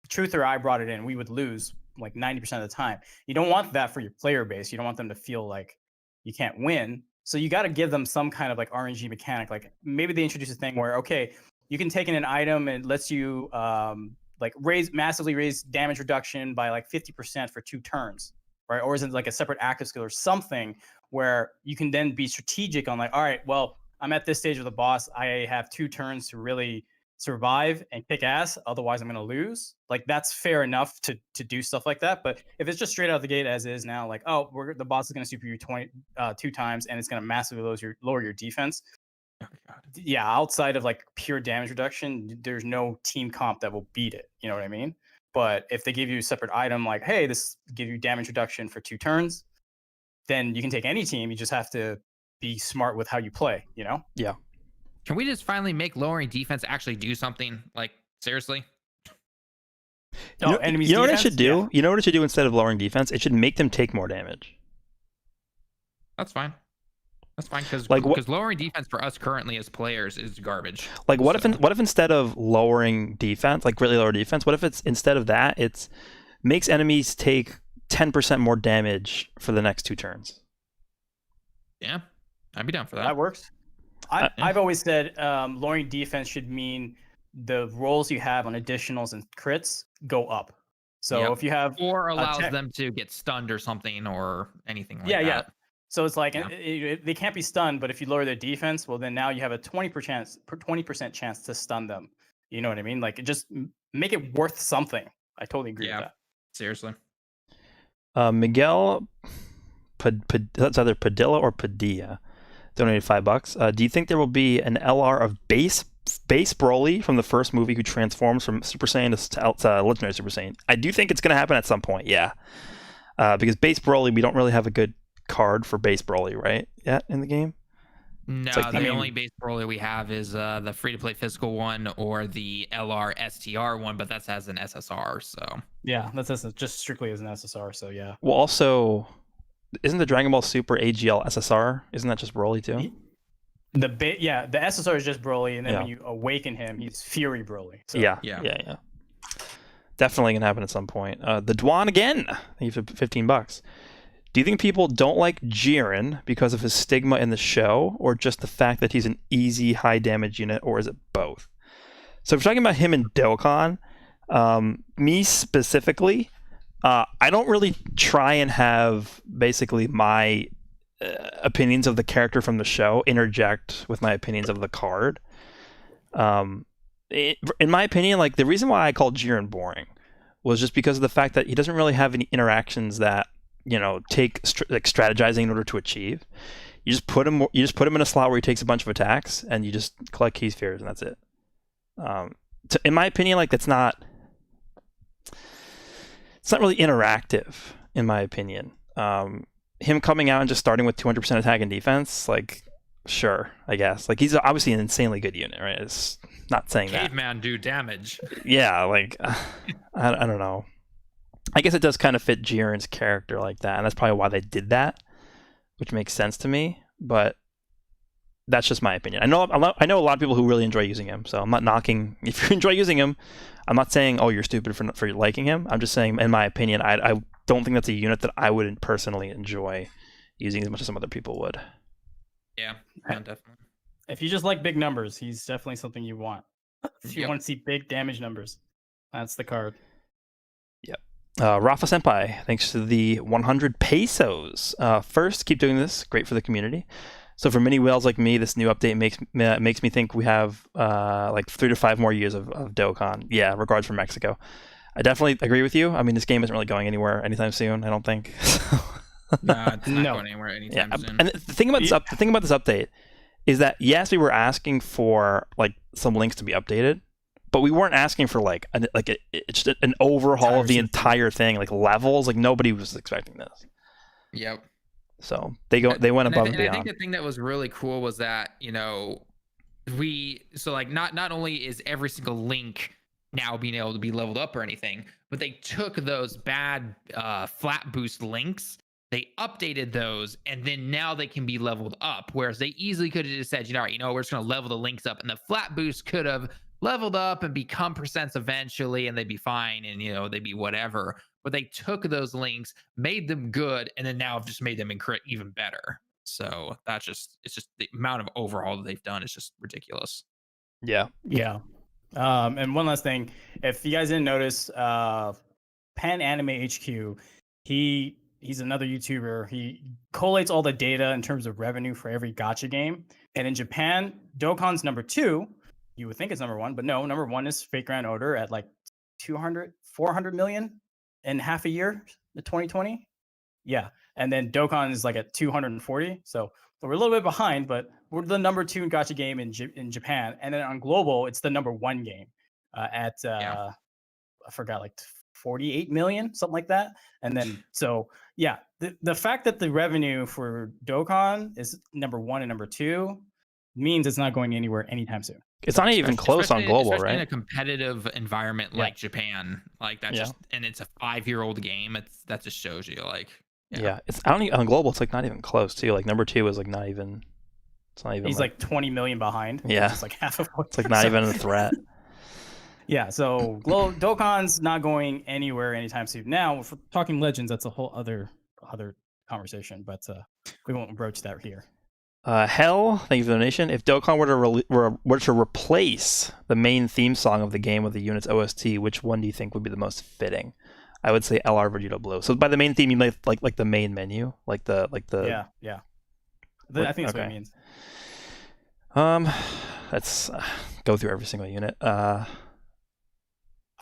E: Truth or I brought it in, we would lose, like, 90% of the time. You don't want that for your player base. You don't want them to feel like you can't win. So you got to give them some kind of, like, RNG mechanic. Like, maybe they introduce a thing where, okay, you can take in an item and it lets you, like, massively raise damage reduction by, like, 50% for 2 turns. Right? Or is it like a separate active skill or something where you can then be strategic on, like, all right, well, I'm at this stage of the boss. I have 2 turns to really survive and kick ass. Otherwise, I'm going to lose. Like, that's fair enough to do stuff like that. But if it's just straight out of the gate as is now, like, oh, the boss is going to super you 2 times and it's going to massively lower your defense. Oh, God. Yeah, outside of, like, pure damage reduction, there's no team comp that will beat it. You know what I mean? But if they give you a separate item, like, hey, this give you damage reduction for 2 turns, then you can take any team. You just have to be smart with how you play, you know?
A: Yeah.
C: Can we just finally make lowering defense actually do something? Like, seriously?
A: You know what it should do? Yeah. You know what it should do instead of lowering defense? It should make them take more damage.
C: That's fine. That's fine, because lowering defense for us currently as players is garbage.
A: Like, what if instead of lowering defense, like really lower defense, what if it's instead of that, it's makes enemies take 10% more damage for the next 2 turns?
C: Yeah, I'd be down for that.
E: That works. I've always said lowering defense should mean the rolls you have on additionals and crits go up. So if you have
C: or allows them to get stunned or something or anything like that.
E: Yeah. So it's like they can't be stunned, but if you lower their defense, well, then now you have a 20% chance to stun them. You know what I mean? Like, just make it worth something. I totally agree with that.
C: Seriously.
A: Miguel, that's either Padilla or Padilla, donated $5. Do you think there will be an LR of base Broly from the first movie who transforms from Super Saiyan to Legendary Super Saiyan? I do think it's going to happen at some point, yeah. Because base Broly, we don't really have a good card for base Broly, right? Yet in the game?
C: No, like, the only base Broly we have is the free-to-play physical one or the LR STR one, but that's as an SSR, so...
E: Yeah, that's just strictly as an SSR, so yeah.
A: Well, also, isn't the Dragon Ball Super AGL SSR? Isn't that just Broly, too?
E: The SSR is just Broly, and then when you awaken him, he's Fury Broly. So.
A: Yeah. Definitely gonna happen at some point. The Dwan again. Thank you for $15. Do you think people don't like Jiren because of his stigma in the show, or just the fact that he's an easy high damage unit, or is it both? So if we're talking about him in Dokkan, me specifically, I don't really try and have basically my opinions of the character from the show interject with my opinions of the card. In my opinion, like, the reason why I called Jiren boring was just because of the fact that he doesn't really have any interactions that, you know, take strategizing in order to achieve. You just put him in a slot where he takes a bunch of attacks, and you just collect key spheres, and that's it. In my opinion, like, it's not really interactive. In my opinion, him coming out and just starting with 200% attack and defense, like, sure, I guess. Like, he's obviously an insanely good unit, right? It's not saying that.
C: Caveman do damage.
A: Yeah, like, I don't know. I guess it does kind of fit Jiren's character like that, and that's probably why they did that, which makes sense to me. But that's just my opinion. I know a lot of people who really enjoy using him, so I'm not knocking. If you enjoy using him, I'm not saying, oh, you're stupid for liking him. I'm just saying, in my opinion, I don't think that's a unit that I would personally enjoy using as much as some other people would.
C: Yeah, definitely.
E: If you just like big numbers, he's definitely something you want. If you want to see big damage numbers, that's the card.
A: Yep. Rafa Senpai, thanks to the 100 pesos. First, keep doing this. Great for the community. So for many whales like me, this new update makes me think we have like 3 to 5 more years of Dokkan. Yeah, regards from Mexico. I definitely agree with you. I mean, this game isn't really going anywhere anytime soon, I don't think.
C: No, it's not going anywhere anytime soon.
A: And the thing about this update is that, yes, we were asking for, like, some links to be updated, but we weren't asking for it's just an overhaul of the entire thing, like levels. Like, nobody was expecting this.
C: Yep.
A: So they went above and beyond.
C: I think the thing that was really cool was that, you know, not only is every single link now being able to be leveled up or anything. But they took those bad flat boost links, they updated those, and then now they can be leveled up. Whereas they easily could have just said, all right, we're just going to level the links up, and the flat boost could have leveled up and become percents eventually, and they'd be fine, and they'd be whatever. But they took those links, made them good, and then now have just made them even better. So it's just the amount of overhaul that they've done is just ridiculous.
A: Yeah.
E: And one last thing, if you guys didn't notice, Pan Anime HQ, he's another YouTuber. He collates all the data in terms of revenue for every gacha game. And in Japan, Dokkan's number 2. You would think it's number 1, but no, number 1 is Fate Grand Order at like 400 million in half a year, the 2020. Yeah. And then Dokkan is like at 240. So we're a little bit behind, but we're the number 2 gacha game in Japan. And then on global, it's the number 1 game at, I forgot, like 48 million, something like that. And then, so yeah, the fact that the revenue for Dokkan is number 1 and number 2 means it's not going anywhere anytime soon.
A: It's not even close on global, right?
C: In a competitive environment like Japan, like that, and it's a 5-year-old game. That just shows you, like,
A: it's on global. It's like not even close too. Like number 2 is like not even. It's not even.
E: He's like 20 million behind.
A: Yeah,
E: it's like half of what.
A: It's like not even a threat.
E: Yeah, so Dokkan's not going anywhere anytime soon. Now, if we're talking Legends, that's a whole other conversation, but we won't broach that here.
A: Hell, thank you for the donation. If Dokkan were to replace the main theme song of the game with the unit's OST, which one do you think would be the most fitting? I would say LR Vegeta Blue. So by the main theme, you mean like the main menu, like the
E: yeah. I think that's what it means.
A: Let's go through every single unit.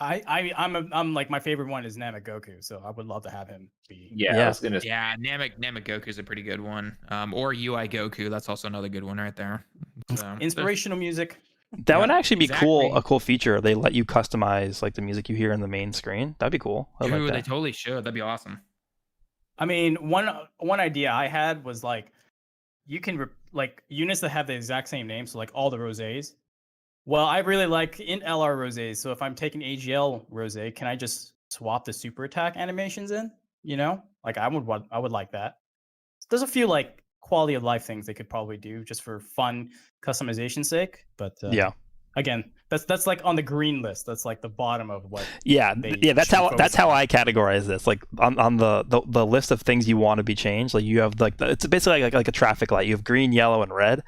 E: I'm like, my favorite one is Namek Goku, so I would love to have him be.
C: I was gonna. Yeah, Namek Goku is a pretty good one. Or UI Goku, that's also another good one right there. So,
E: inspirational music.
A: That would actually be cool. A cool feature. They let you customize like the music you hear in the main screen. That'd be cool.
C: Dude, like they totally should. That'd be awesome.
E: I mean, one idea I had was like, you can like units that have the exact same name, so like all the rosés. Well, I really like in LR rosés, so if I'm taking AGL rosé, can I just swap the super attack animations in? Like I would like that. There's a few like quality of life things they could probably do just for fun customization sake, but again, that's like on the green list. That's like the bottom of what.
A: That's how I categorize this. Like on the list of things you want to be changed. Like you have like it's basically like a traffic light. You have green, yellow, and red.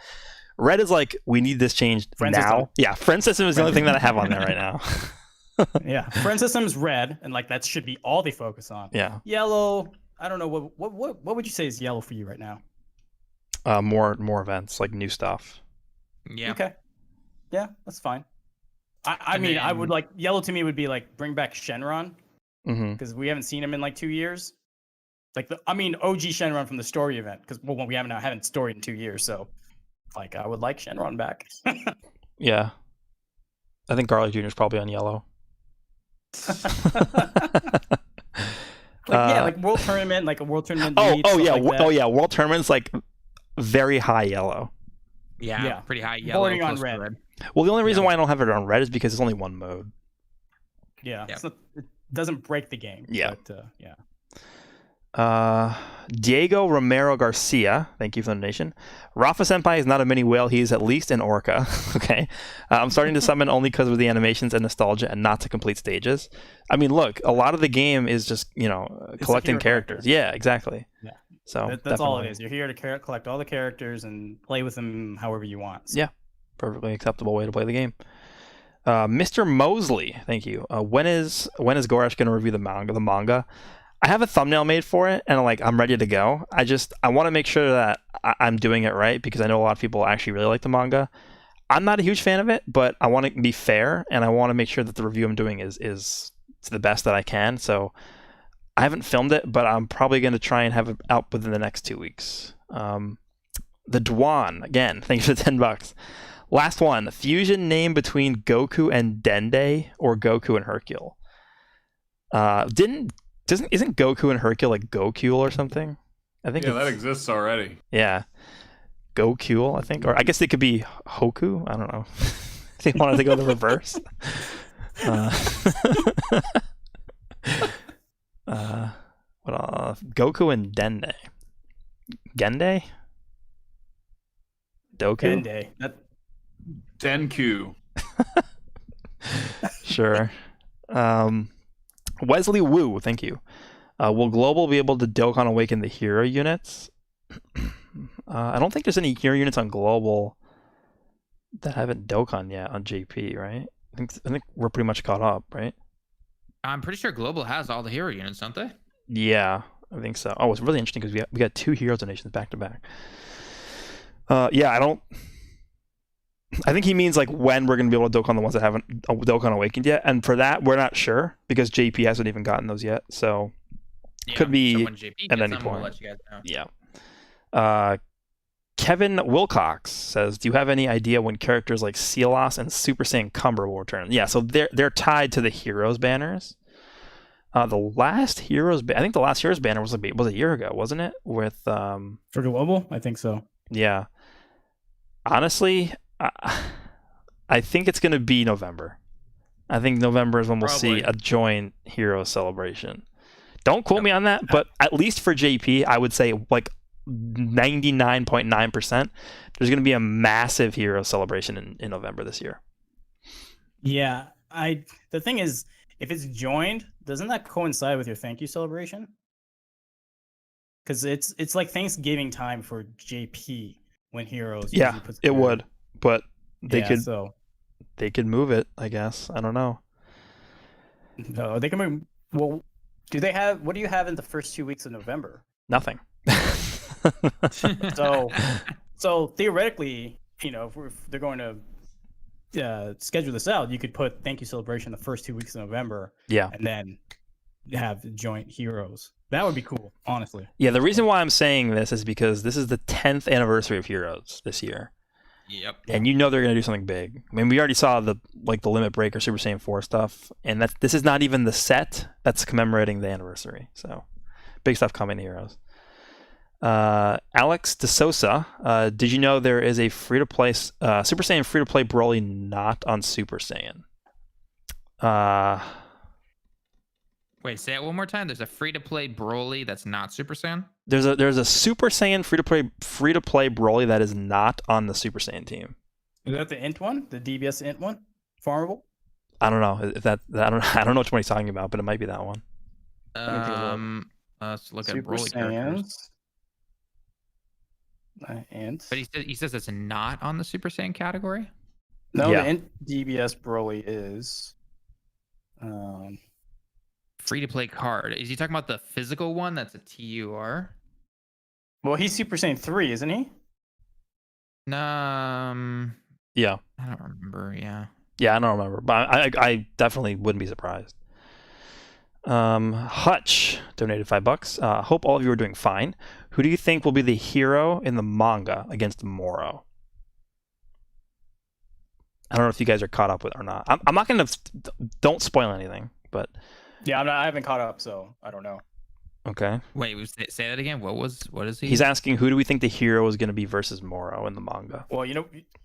A: Red is like, we need this changed friend now. System. Yeah, friend system is the only thing that I have on there right now.
E: Yeah, friend system is red, and like that should be all they focus on.
A: Yeah.
E: Yellow, I don't know what would you say is yellow for you right now?
A: More events, like new stuff.
C: Yeah.
E: Okay. Yeah, that's fine. I mean, I would like yellow to me would be like bring back Shenron, because we haven't seen him in like 2 years. Like OG Shenron from the story event, because we haven't storied in 2 years, so. Like, I would like Shenron back.
A: Yeah. I think Garlic Jr. is probably on yellow.
E: Like World Tournament, like a World Tournament.
A: World Tournament's like very high yellow.
C: Yeah, pretty high yellow.
E: Bordering on red.
A: Well, the only reason why I don't have it on red is because it's only one mode.
E: Yeah. It doesn't break the game.
A: Yeah.
E: But,
A: Diego Romero Garcia, thank you for the donation. Rafa Senpai is not a mini whale, he is at least an orca. Okay. I'm starting to summon only because of the animations and nostalgia and not to complete stages. I mean, look, a lot of the game is just, collecting characters. Yeah, exactly.
E: Yeah.
A: So
E: that's all it is. You're here to collect all the characters and play with them however you want. So.
A: Yeah. Perfectly acceptable way to play the game. Mr. Mosley, thank you. When is Goresh going to review the manga? I have a thumbnail made for it, and I'm ready to go. I want to make sure that I'm doing it right, because I know a lot of people actually really like the manga. I'm not a huge fan of it, but I want to be fair, and I want to make sure that the review I'm doing is to the best that I can. So I haven't filmed it, but I'm probably going to try and have it out within the next 2 weeks. The Dwan, again, thank you for the $10. Last one, fusion name between Goku and Dende, or Goku and Hercule. Isn't Goku and Hercule like Gokule or something? I think
B: that exists already.
A: Yeah, Gokule, I think, or I guess it could be Hoku. I don't know. They wanted to go the reverse. What Goku and Dende. Gende? Doku?
E: Gende.
B: Denku.
A: Sure. Wesley Wu, thank you. Will Global be able to Dokkan Awaken the hero units? I don't think there's any hero units on Global that haven't Dokkan yet on JP, right? I think we're pretty much caught up, right?
C: I'm pretty sure Global has all the hero units, don't they?
A: Yeah, I think so. Oh, it's really interesting because we got 2 Heroes donations back to back. Yeah, I think he means like when we're going to be able to Dokkan the ones that haven't Dokkan Awakened yet, and for that we're not sure because JP hasn't even gotten those yet. So could be
C: so when JP
A: at any
C: them,
A: point.
C: We'll let you guys know.
A: Yeah. Kevin Wilcox says, "Do you have any idea when characters like Sealos and Super Saiyan Cumber will return?" Yeah, so they're tied to the Heroes banners. The last Heroes, I think the last Heroes banner was a year ago, wasn't it? With
E: for Global, I think so.
A: Yeah. Honestly, I think it's going to be November. I think November is when we'll see a joint Hero celebration. Don't quote me on that, but at least for JP, I would say like 99.9%, there's going to be a massive Hero celebration in November this year.
E: Yeah, the thing is, if it's joined, doesn't that coincide with your thank you celebration? Because it's like Thanksgiving time for JP when Heroes.
A: Yeah, it would, but they could move it, I guess. I don't know.
E: No, they can move. Well, what do you have in the first 2 weeks of November?
A: Nothing.
E: So theoretically, if they're going to schedule this out, you could put thank you celebration the first 2 weeks of November.
A: Yeah.
E: And then have joint Heroes. That would be cool, honestly.
A: Yeah, the reason why I'm saying this is because this is the 10th anniversary of Heroes this year.
C: Yep.
A: And they're going to do something big. I mean, we already saw the Limit Breaker Super Saiyan 4 stuff, and this is not even the set that's commemorating the anniversary. So, big stuff coming to Heroes. Alex DeSosa, did you know there is a free-to-play Super Saiyan free-to-play Broly not on Super Saiyan?
C: Wait, say it one more time. There's a free-to-play Broly that's not Super Saiyan?
A: There's a Super Saiyan free-to-play Broly that is not on the Super Saiyan team.
E: Is that the Int one? The DBS Int one? Farmable?
A: I don't know if I don't know which one he's talking about, but it might be that one.
C: Let's look
E: Super
C: at Broly characters.
E: Int.
C: But he says it's not on the Super Saiyan category?
E: No, yeah. The Int DBS Broly is
C: free-to-play card. Is he talking about the physical one that's a TUR?
E: Well, he's Super Saiyan 3, isn't he?
A: Yeah.
C: I don't remember, yeah.
A: Yeah, I don't remember, but I definitely wouldn't be surprised. Hutch donated $5. Hope all of you are doing fine. Who do you think will be the hero in the manga against Moro? I don't know if you guys are caught up with it or not. I'm not going to... Don't spoil anything, but...
E: Yeah, I haven't caught up, so I don't know.
A: Okay.
C: Wait, say that again. What is he?
A: He's asking who do we think the hero is going to be versus Moro in the manga.
E: Well, if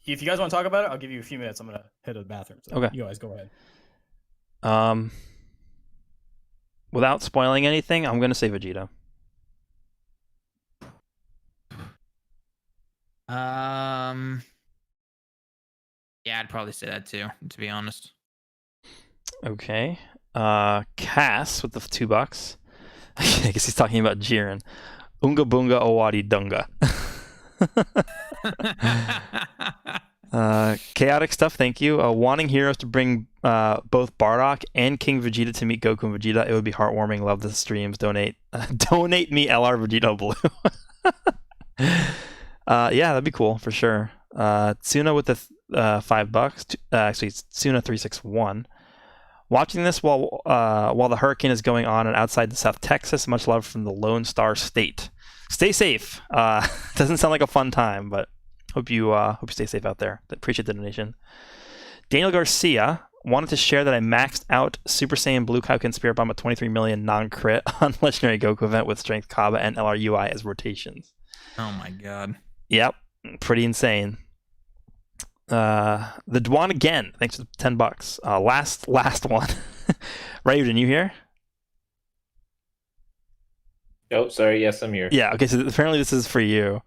E: you guys want to talk about it, I'll give you a few minutes. I'm going to head to the bathroom. So
A: okay.
E: You guys go ahead.
A: Without spoiling anything, I'm going to say Vegeta.
C: Yeah, I'd probably say that too, to be honest.
A: Okay. Cass with the $2. I guess he's talking about Jiren. Unga Bunga Owari Dunga. Chaotic stuff, thank you. Wanting heroes to bring both Bardock and King Vegeta to meet Goku and Vegeta. It would be heartwarming. Love the streams. Donate me LR Vegeta Blue. Yeah, that'd be cool for sure. Tsuna with the $5. Actually, Tsuna 361. Watching this while the hurricane is going on and outside the South Texas. Much love from the Lone Star State. Stay safe. Doesn't sound like a fun time, but hope you stay safe out there. Appreciate the donation. Daniel Garcia wanted to share that I maxed out Super Saiyan Blue Kaioken Spirit Bomb at 23 million non-crit on Legendary Goku event with Strength Kaba and LRUI as rotations.
C: Oh my god.
A: Yep, pretty insane. The Dwan again. Thanks for the $10. Last one. Ryu, didn't you hear?
D: Oh, sorry. Yes, I'm here.
A: Yeah. Okay. So apparently this is for you.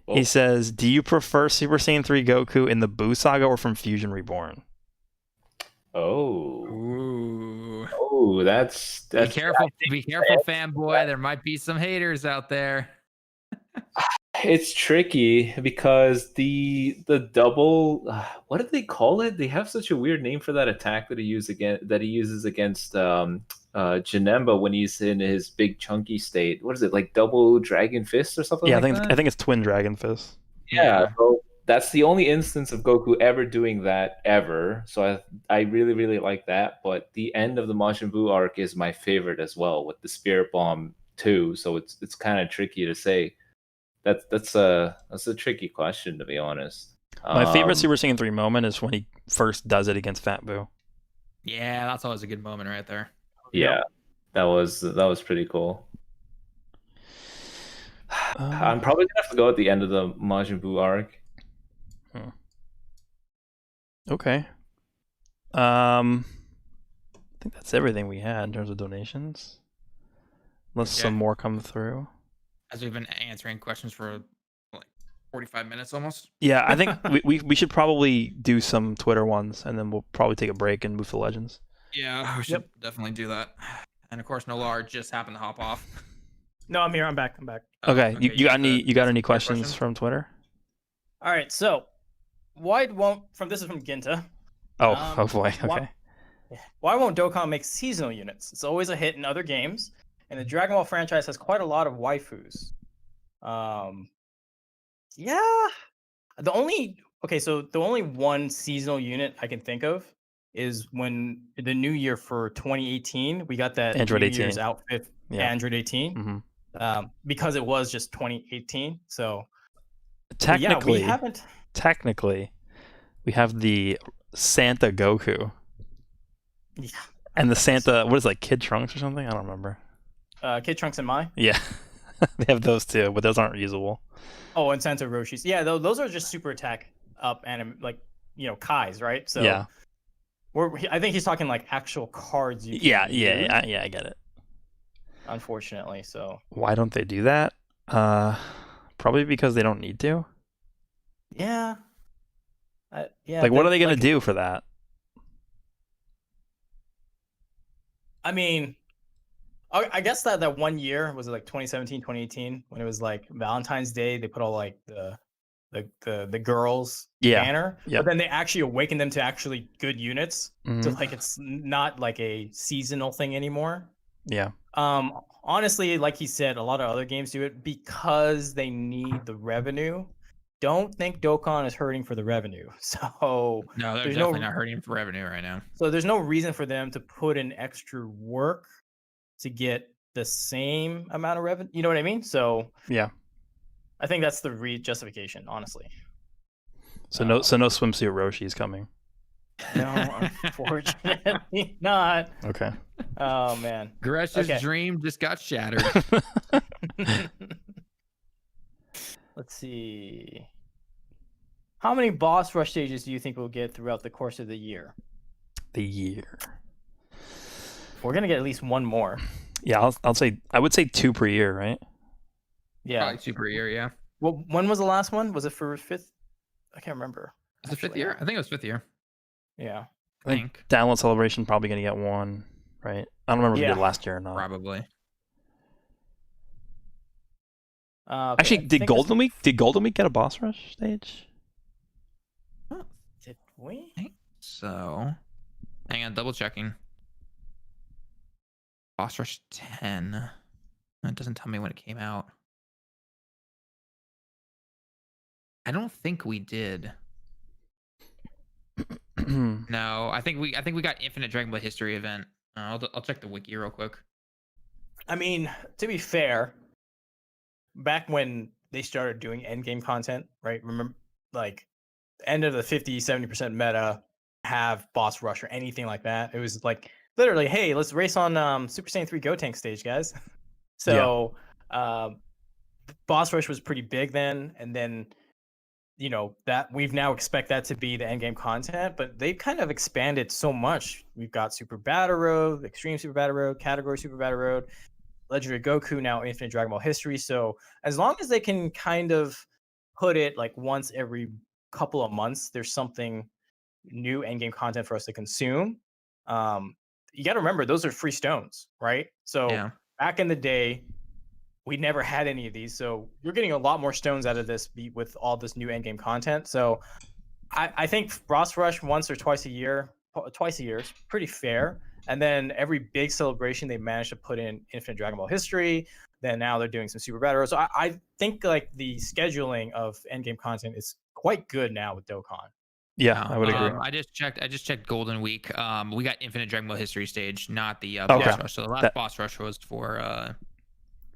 A: He says, "Do you prefer Super Saiyan 3 Goku in the Buu Saga or from Fusion Reborn?"
D: Oh, that's
C: be careful, fanboy. There might be some haters out there.
D: It's tricky because the double, what did they call it? They have such a weird name for that attack that he uses against Janemba when he's in his big chunky state. What is it, like double Dragon Fist or something?
A: Yeah,
D: like that?
A: I think it's Twin Dragon Fist.
D: Yeah, so that's the only instance of Goku ever doing that ever. So I really, really like that. But the end of the Majin Buu arc is my favorite as well, with the Spirit Bomb too. So it's kind of tricky to say. That's a tricky question, to be honest.
A: My favorite Super Saiyan 3 moment is when he first does it against Fat Buu.
C: Yeah, that's always a good moment right there.
D: Yeah, that was pretty cool. I'm probably gonna have to go at the end of the Majin Buu arc.
A: Okay. I think that's everything we had in terms of donations. Unless some more come through.
C: As we've been answering questions for like 45 minutes almost.
A: Yeah, I think we should probably do some Twitter ones, and then we'll probably take a break and move to Legends.
C: Yeah, we should definitely do that. And of course, Nolar just happened to hop off.
E: No, I'm here. I'm back.
A: Okay, you got any questions from Twitter?
E: All right, so this is from Ginta.
A: Oh boy. Okay.
E: Why won't Dokkan make seasonal units? It's always a hit in other games, and the Dragon Ball franchise has quite a lot of waifus. Yeah. The only one seasonal unit I can think of is when the new year for 2018 we got that
A: Android
E: New
A: 18
E: Year's outfit, Android 18, because it was just 2018. So
A: technically, we have the Santa Goku.
E: Yeah.
A: And the Santa, what is it, like Kid Trunks or something? I don't remember.
E: Kid Trunks and Mai?
A: Yeah. They have those too, but those aren't usable.
E: Oh, and Santa Roshi's. Yeah, those are just super attack up and Kai's, right? So
A: yeah.
E: I think he's talking like actual cards.
A: I get it.
E: Unfortunately, so.
A: Why don't they do that? Probably because they don't need to.
E: Yeah.
A: Like, what are they going to do for that?
E: I mean, I guess that 1 year, was it like 2017, 2018, when it was like Valentine's Day, they put all like the girls banner, but then they actually awakened them to actually good units. So like it's not like a seasonal thing anymore.
A: Yeah.
E: Honestly, like he said, a lot of other games do it because they need the revenue. Don't think Dokkan is hurting for the revenue. So
C: no, they're definitely not hurting for revenue right now.
E: So there's no reason for them to put in extra work to get the same amount of revenue. You know what I mean? So
A: yeah,
E: I think that's the justification, honestly.
A: So no swimsuit Roshi is coming.
E: No, unfortunately not.
A: Okay.
E: Oh man,
C: Gresh's dream just got shattered.
E: Let's see. How many boss rush stages do you think we'll get throughout the course of the year? We're gonna get at least one more.
A: Yeah, I would say 2 per year, right?
E: Yeah,
C: probably 2 per year. Yeah.
E: Well, when was the last one? Was it for 5th? I can't remember.
C: Was it 5th year? I think it was 5th year.
E: Yeah.
C: I think
A: Download Celebration probably gonna get one, right? I don't remember if we did last year or not.
C: Probably.
A: Actually, did Golden Week get a boss rush stage?
E: Did we?
C: I think so. Hang on, double checking. Boss rush 10. It doesn't tell me when it came out. I don't think we did. No, I think we got Infinite Dragon Ball History event. I'll check the wiki real quick.
E: I mean, to be fair, back when they started doing endgame content, right? Remember, like, end of the 50-70% meta, have boss rush or anything like that. It was like literally, hey, let's race on Super Saiyan 3 Gotenk stage, guys. So boss rush was pretty big then, and then that we've now expect that to be the end game content, but they've kind of expanded so much. We've got Super Battle Road, Extreme Super Battle Road, Category Super Battle Road, Legendary Goku, now Infinite Dragon Ball History. So as long as they can kind of put it like once every couple of months, there's something new endgame content for us to consume. You got to remember, those are free stones, right? So back in the day, we never had any of these. So you're getting a lot more stones out of this with all this new endgame content. So I think Boss Rush once or twice a year is pretty fair. And then every big celebration, they managed to put in Infinite Dragon Ball History. Then now they're doing some Super Battle. So I think like the scheduling of endgame content is quite good now with Dokkan.
A: Yeah, I would agree.
C: I just checked Golden Week. We got Infinite Dragon Ball History stage, not the Boss Rush. So the last Boss Rush was for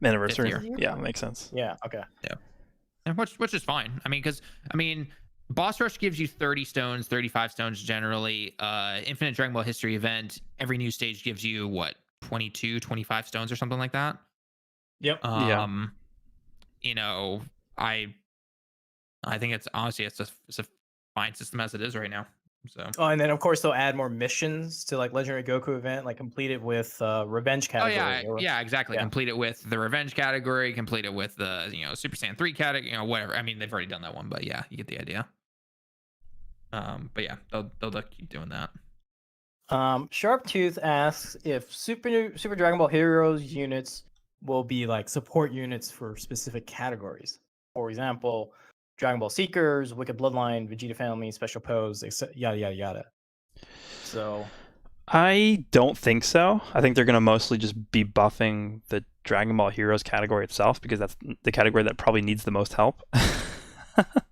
A: anniversary. Yeah, makes sense.
E: Yeah. Okay.
C: Yeah. And which is fine. Boss Rush gives you 30 stones, 35 stones generally. Infinite Dragon Ball History event, every new stage gives you what, 22, 25 stones or something like that.
E: Yep.
C: I think it's honestly it's a fine system as it is right now. So.
E: Oh, and then of course they'll add more missions to like Legendary Goku event, like complete it with Revenge category.
C: Yeah, exactly. Yeah. Complete it with the Revenge category. Complete it with the Super Saiyan 3 category. Whatever. I mean, they've already done that one, but yeah, you get the idea. But yeah, they'll keep doing that.
E: Sharp Tooth asks if Super Dragon Ball Heroes units will be like support units for specific categories. For example, Dragon Ball Seekers, Wicked Bloodline, Vegeta Family, Special Pose, yada yada yada. So,
A: I don't think so. I think they're going to mostly just be buffing the Dragon Ball Heroes category itself because that's the category that probably needs the most help.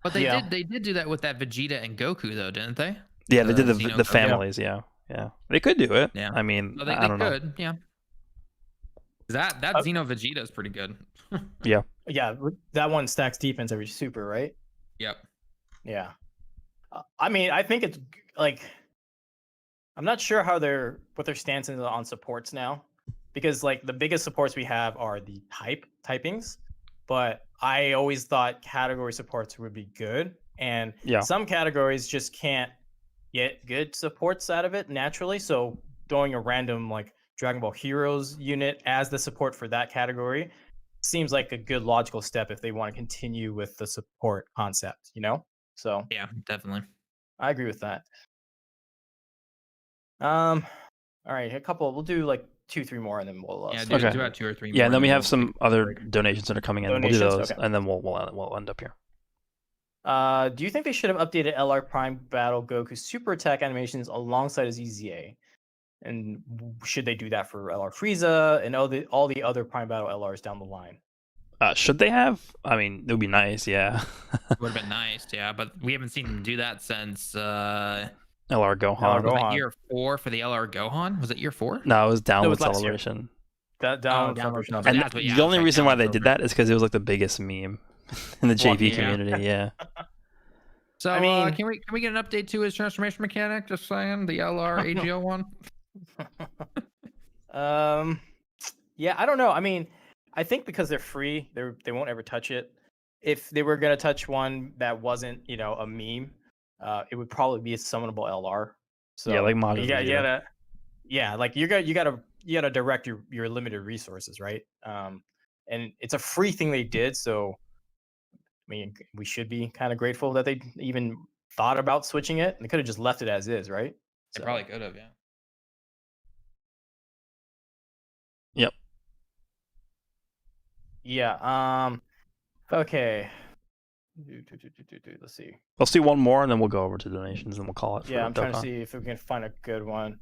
C: But they did do that with that Vegeta and Goku though, didn't they?
A: Yeah, they did the families. Yeah, they could do it. Yeah, I mean, I don't know.
C: Yeah, that Xeno Vegeta is pretty good.
E: Yeah, that one stacks defense every super, right?
C: Yep.
E: Yeah. I mean, I think it's like I'm not sure what their stance is on supports now, because like the biggest supports we have are the typings, but I always thought category supports would be good, and some categories just can't get good supports out of it naturally. So throwing a random like Dragon Ball Heroes unit as the support for that category seems like a good logical step if they want to continue with the support concept, So
C: yeah, definitely.
E: I agree with that. All right, we'll do like 2-3 more and then we'll
C: do about 2 or 3 more.
A: Yeah, and then we have some other donations that are coming in. We'll do those and then we'll end up here.
E: Do you think they should have updated LR Prime Battle Goku super attack animations alongside his EZA? And should they do that for LR Frieza and all the other Prime Battle LRs down the line?
A: Should they have? I mean, it would be nice, yeah.
C: It would have been nice, yeah, but we haven't seen them do that since
A: LR Gohan.
C: Was it year 4 for the LR Gohan? Was it year 4?
A: No, it was Download Celebration.
E: Celebration.
A: And the only reason why they did that is because it was like the biggest meme in the JP community, yeah.
C: So I mean, can we get an update to his transformation mechanic? Just saying, the LR AGO one.
E: Yeah, I don't know. I mean, I think because they're free, they won't ever touch it. If they were gonna touch one that wasn't, a meme, it would probably be a summonable LR. So
A: yeah, like Majin.
E: You gotta direct your limited resources, right? And it's a free thing they did, so I mean, we should be kind of grateful that they even thought about switching it. They could have just left it as is, right?
C: They probably could have, yeah.
A: Yep.
E: Yeah. Okay. Let's see.
A: Let's do one more, and then we'll go over to donations, and we'll call it.
E: Yeah, I'm trying to see if we can find a good one.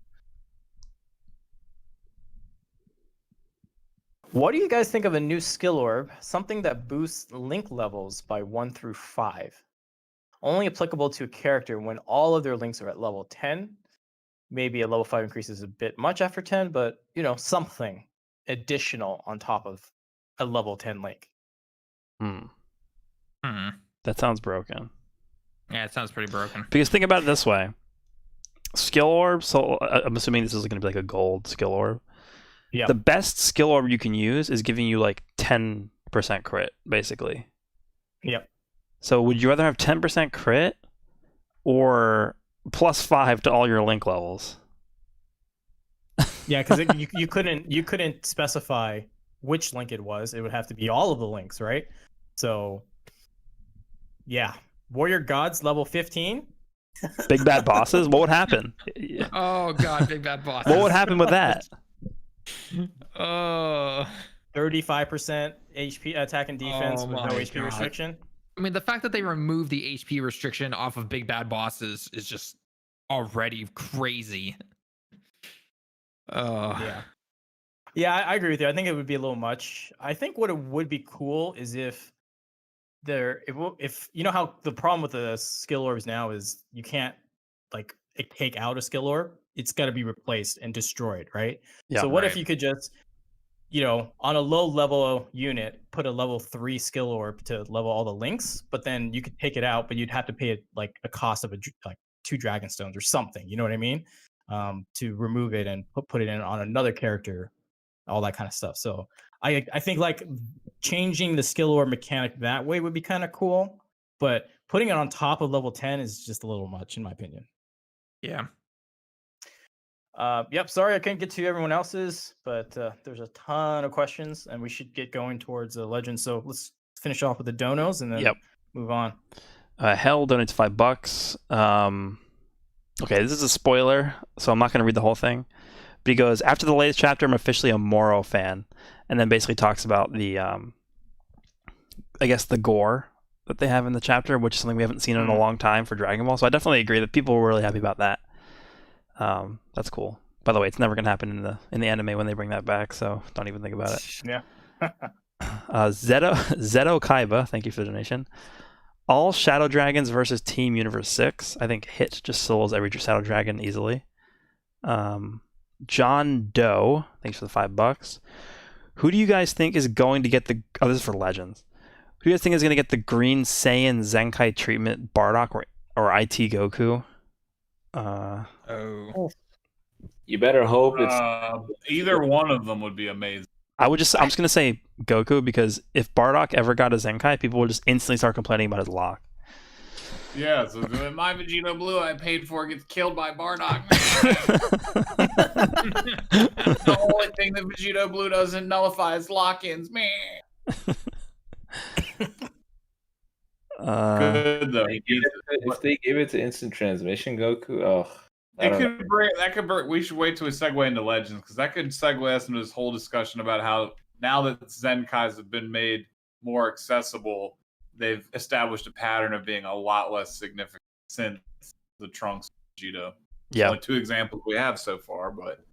E: What do you guys think of a new skill orb? Something that boosts link levels by 1 through 5. Only applicable to a character when all of their links are at level 10. Maybe a level 5 increase is a bit much after 10, but something additional on top of a level 10 link.
A: That sounds broken.
C: Yeah, it sounds pretty broken.
A: Because think about it this way. Skill orb, so I'm assuming this is going to be like a gold skill orb. Yeah. The best skill orb you can use is giving you like 10% crit, basically.
E: Yep.
A: So would you rather have 10% crit or +5 to all your link levels?
E: Yeah, because you couldn't specify which link it was. It would have to be all of the links, right? So, yeah, Warrior Gods level 15.
A: Big bad bosses? What would happen?
C: Oh god, big bad bosses.
A: What would happen with that?
C: Oh,
E: 35% HP attack and defense with no
C: my
E: HP
C: God.
E: restriction.
C: I mean, the fact that they removed the HP restriction off of big bad bosses is just already crazy. Oh,
E: Yeah, I agree with you. I think it would be a little much. I think what it would be cool is if if you know how the problem with the skill orbs now is you can't like take out a skill orb. It's got to be replaced and destroyed, right?
A: Yeah,
E: so what if
B: right.
E: you could just, on a low level unit, put a level 3 skill orb to level all the links, but then you could take it out, but you'd have to pay it like a cost of like 2 dragon stones or something. You know what I mean? To remove it and put it in on another character, all that kind of stuff. So I think like changing the skill orb mechanic that way would be kind of cool, but putting it on top of level 10 is just a little much in my opinion.
C: yeah.
E: Yep. Sorry, I couldn't get to everyone else's, but there's a ton of questions, and we should get going towards the legend. So let's finish off with the donos and then move on.
A: Hell donates $5. Okay, this is a spoiler, so I'm not going to read the whole thing. But he goes, after the latest chapter, I'm officially a Moro fan, and then basically talks about the, I guess, the gore that they have in the chapter, which is something we haven't seen in a long time for Dragon Ball. So I definitely agree that people were really happy about that. That's cool. By the way, it's never going to happen in the anime when they bring that back, so don't even think about it.
E: Yeah.
A: Zeto Kaiba, thank you for the donation. All Shadow Dragons versus Team Universe 6. I think Hit just solos every Shadow Dragon easily. John Doe, thanks for the $5. Who do you guys think is going to get the... Oh, this is for Legends. Who do you guys think is going to get the Green Saiyan Zenkai treatment, Bardock or IT Goku?
D: You better hope it's
B: either one of them would be amazing.
A: I'm just gonna say Goku, because if Bardock ever got a Zenkai, people would just instantly start complaining about his lock.
B: Yeah, so my Vegeta Blue I paid for gets killed by Bardock. The only thing that Vegeta Blue doesn't nullify is lock-ins, man. Good though.
D: If they gave it to instant transmission Goku,
B: we should wait till we segue into Legends, because that could segue us into this whole discussion about how now that Zenkais have been made more accessible, they've established a pattern of being a lot less significant since the Trunks Vegeta.
A: Yeah.
B: Only 2 examples we have so far, but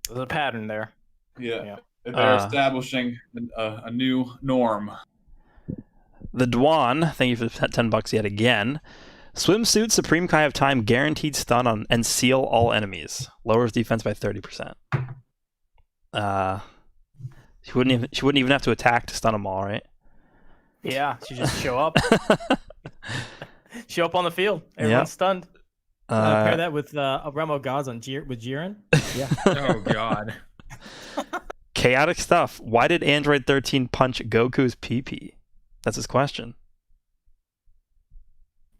E: there's a pattern there.
B: Yeah. They're establishing a new norm.
A: The Dwan, thank you for the $10 yet again. Swimsuit Supreme Kai of Time guaranteed stun on and seal all enemies. Lowers defense by 30%. She wouldn't even have to attack to stun them all, right?
E: Yeah, she just show up. Show up on the field. Everyone's stunned. Pair that with Realm of Gods with Jiren. Yeah.
C: Oh god.
A: Chaotic stuff. Why did Android 13 punch Goku's PP? That's his question.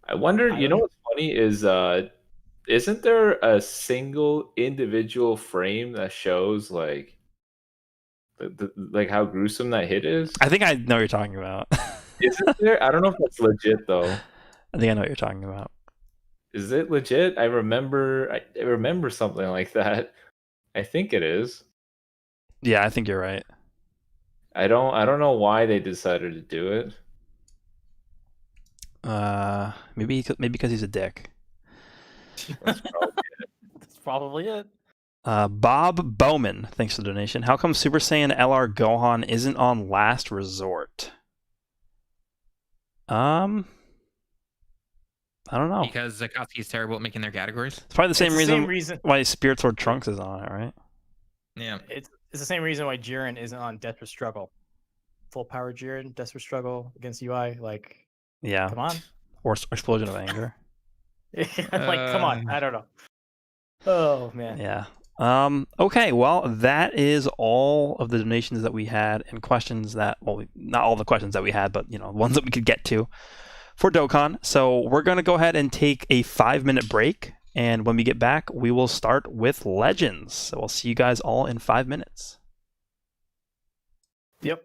D: I wonder, you know what's funny is, isn't there a single individual frame that shows like how gruesome that hit is?
A: I think I know what you're talking about.
D: Isn't there? I don't know if that's legit though.
A: I think I know what you're talking about.
D: Is it legit? I remember something like that. I think it is.
A: Yeah, I think you're right.
D: I don't know why they decided to do it.
A: Maybe because he's a dick.
D: That's probably it.
E: That's probably it.
A: Bob Bowman, thanks for the donation. How come Super Saiyan LR Gohan isn't on Last Resort? I don't know.
C: Because Akatsuki is terrible at making their categories.
A: It's probably the same reason why Spirit Sword Trunks is on it, right?
C: Yeah.
E: It's the same reason why Jiren isn't on Desperate Struggle. Full power Jiren, Desperate Struggle against UI, like,
A: yeah.
E: Come on.
A: Or Explosion of Anger.
E: Like, come on. I don't know. Oh man.
A: Yeah. Okay, well, that is all of the donations that we had and questions that, well, not all the questions that we had, but, ones that we could get to for Dokkan. So we're going to go ahead and take a 5-minute break. And when we get back, we will start with Legends. So I'll see you guys all in 5 minutes.
E: Yep.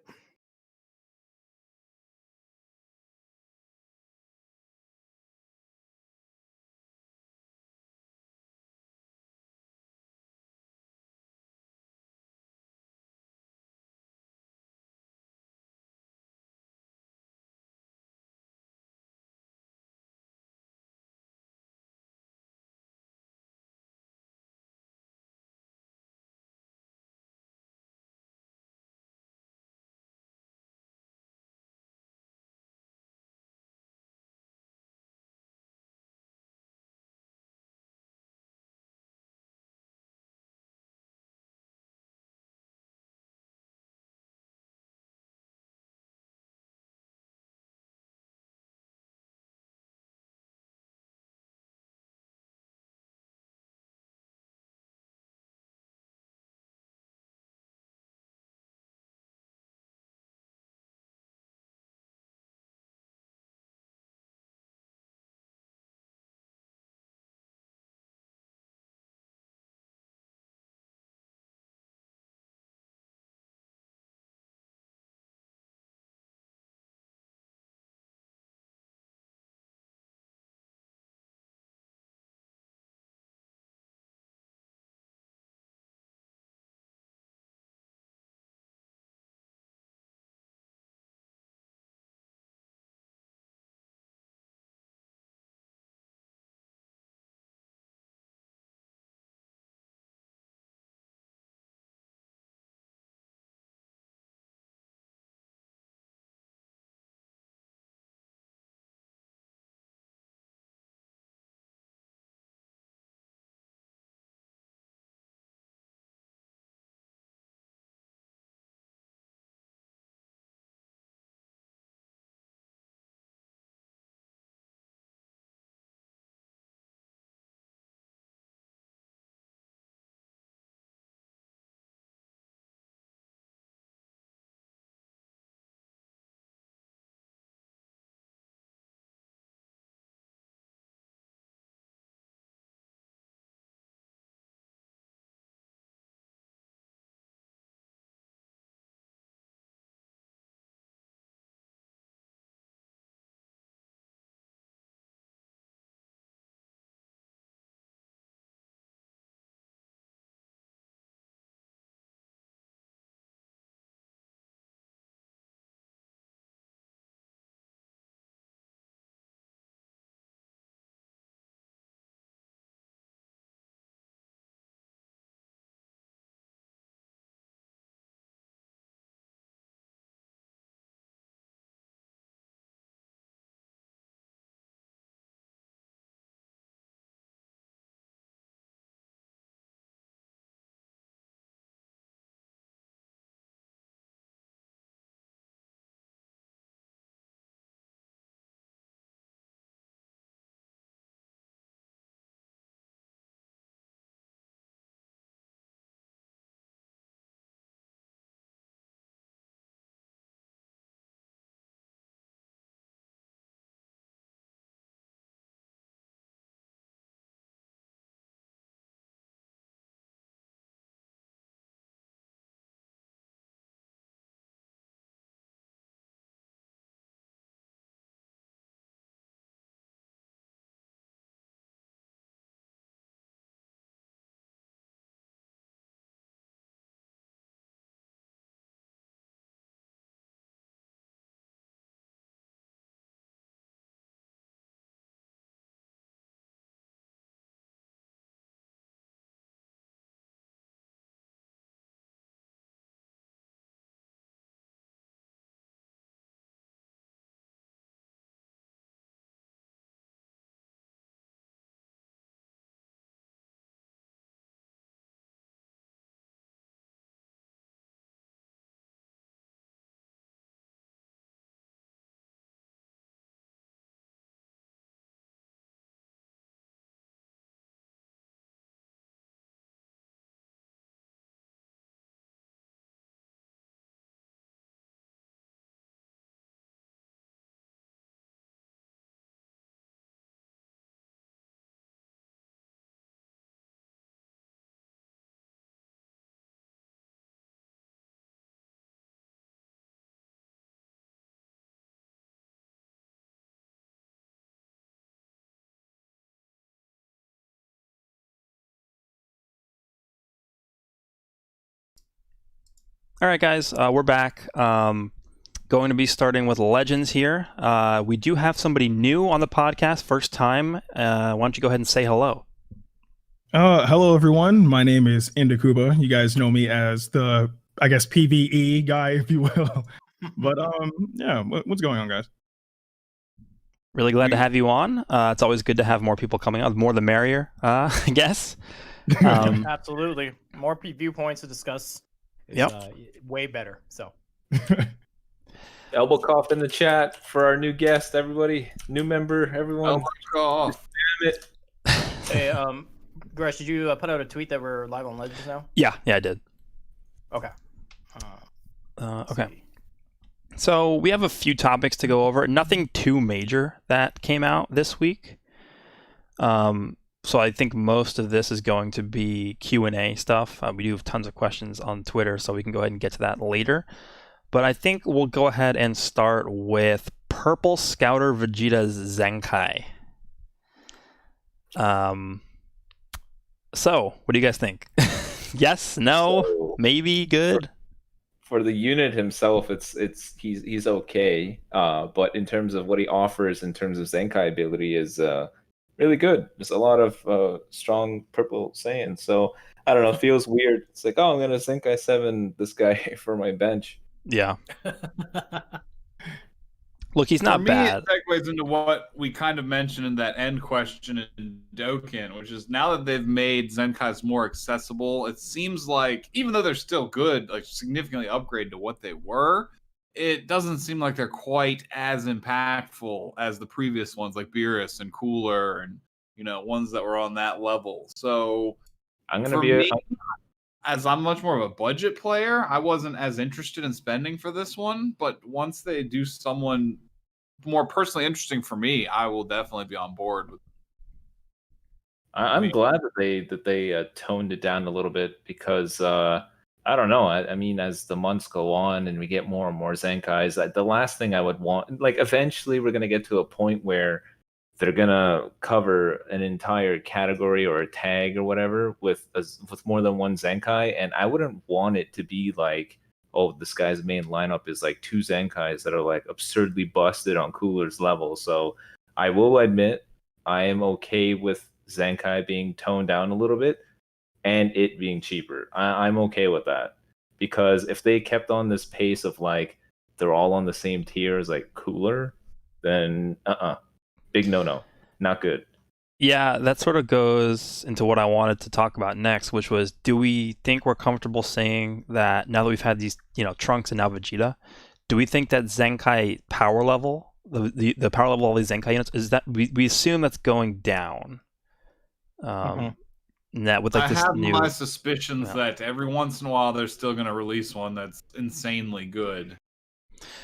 A: All right, guys, we're back. Going to be starting with Legends here. We do have somebody new on the podcast, first time. Why don't you go ahead and say hello?
F: Hello, everyone. My name is Indikuba. You guys know me as the, I guess, PvE guy, if you will. But yeah, what's going on, guys?
A: Really glad to have you on. It's always good to have more people coming on. The more the merrier, I guess.
E: Absolutely. More viewpoints to discuss is way better. So,
D: elbow cough in the chat for our new guest, everybody. New member, everyone.
B: Elbow cough.
D: Damn it.
E: Hey, Gresh, did you put out a tweet that we're live on Legends now?
A: Yeah, I did.
E: Okay.
A: Okay. So we have a few topics to go over. Nothing too major that came out this week. So I think most of this is going to be Q&A stuff. We do have tons of questions on Twitter, so we can go ahead and get to that later. But I think we'll go ahead and start with Purple Scouter Vegeta's Zenkai. So, what do you guys think? Yes, no, maybe, good?
D: For the unit himself, he's okay. But in terms of what he offers in terms of Zenkai ability is really good. There's a lot of strong purple Saiyans. So I don't know, it feels weird. It's like, oh, I'm gonna Zenkai 7 this guy for my bench.
A: Yeah. Look, he's not bad.
B: It segues into what we kind of mentioned in that end question in Dokkan, which is now that they've made Zenkais more accessible, it seems like, even though they're still good, like significantly upgraded to what they were, it doesn't seem like they're quite as impactful as the previous ones, like Beerus and Cooler and, ones that were on that level. So as I'm much more of a budget player, I wasn't as interested in spending for this one. But once they do someone more personally interesting for me, I will definitely be on board with.
D: I'm glad that they toned it down a little bit because I don't know. I mean, as the months go on and we get more and more Zenkais, the last thing I would want, like, eventually we're gonna get to a point where they're gonna cover an entire category or a tag or whatever with more than one Zenkai, and I wouldn't want it to be like, oh, this guy's main lineup is like 2 Zenkais that are like absurdly busted on Cooler's level. So I will admit I am okay with Zenkai being toned down a little bit and it being cheaper. I'm okay with that, because if they kept on this pace of like they're all on the same tier as like Cooler, then big no, not good.
A: Yeah, that sort of goes into what I wanted to talk about next, which was, do we think we're comfortable saying that now that we've had these, Trunks and now Vegeta, do we think that Zenkai power level, the power level of all these Zenkai units, is that we assume that's going down? That with like this
B: I have
A: new,
B: my suspicions that every once in a while they're still going to release one that's insanely good.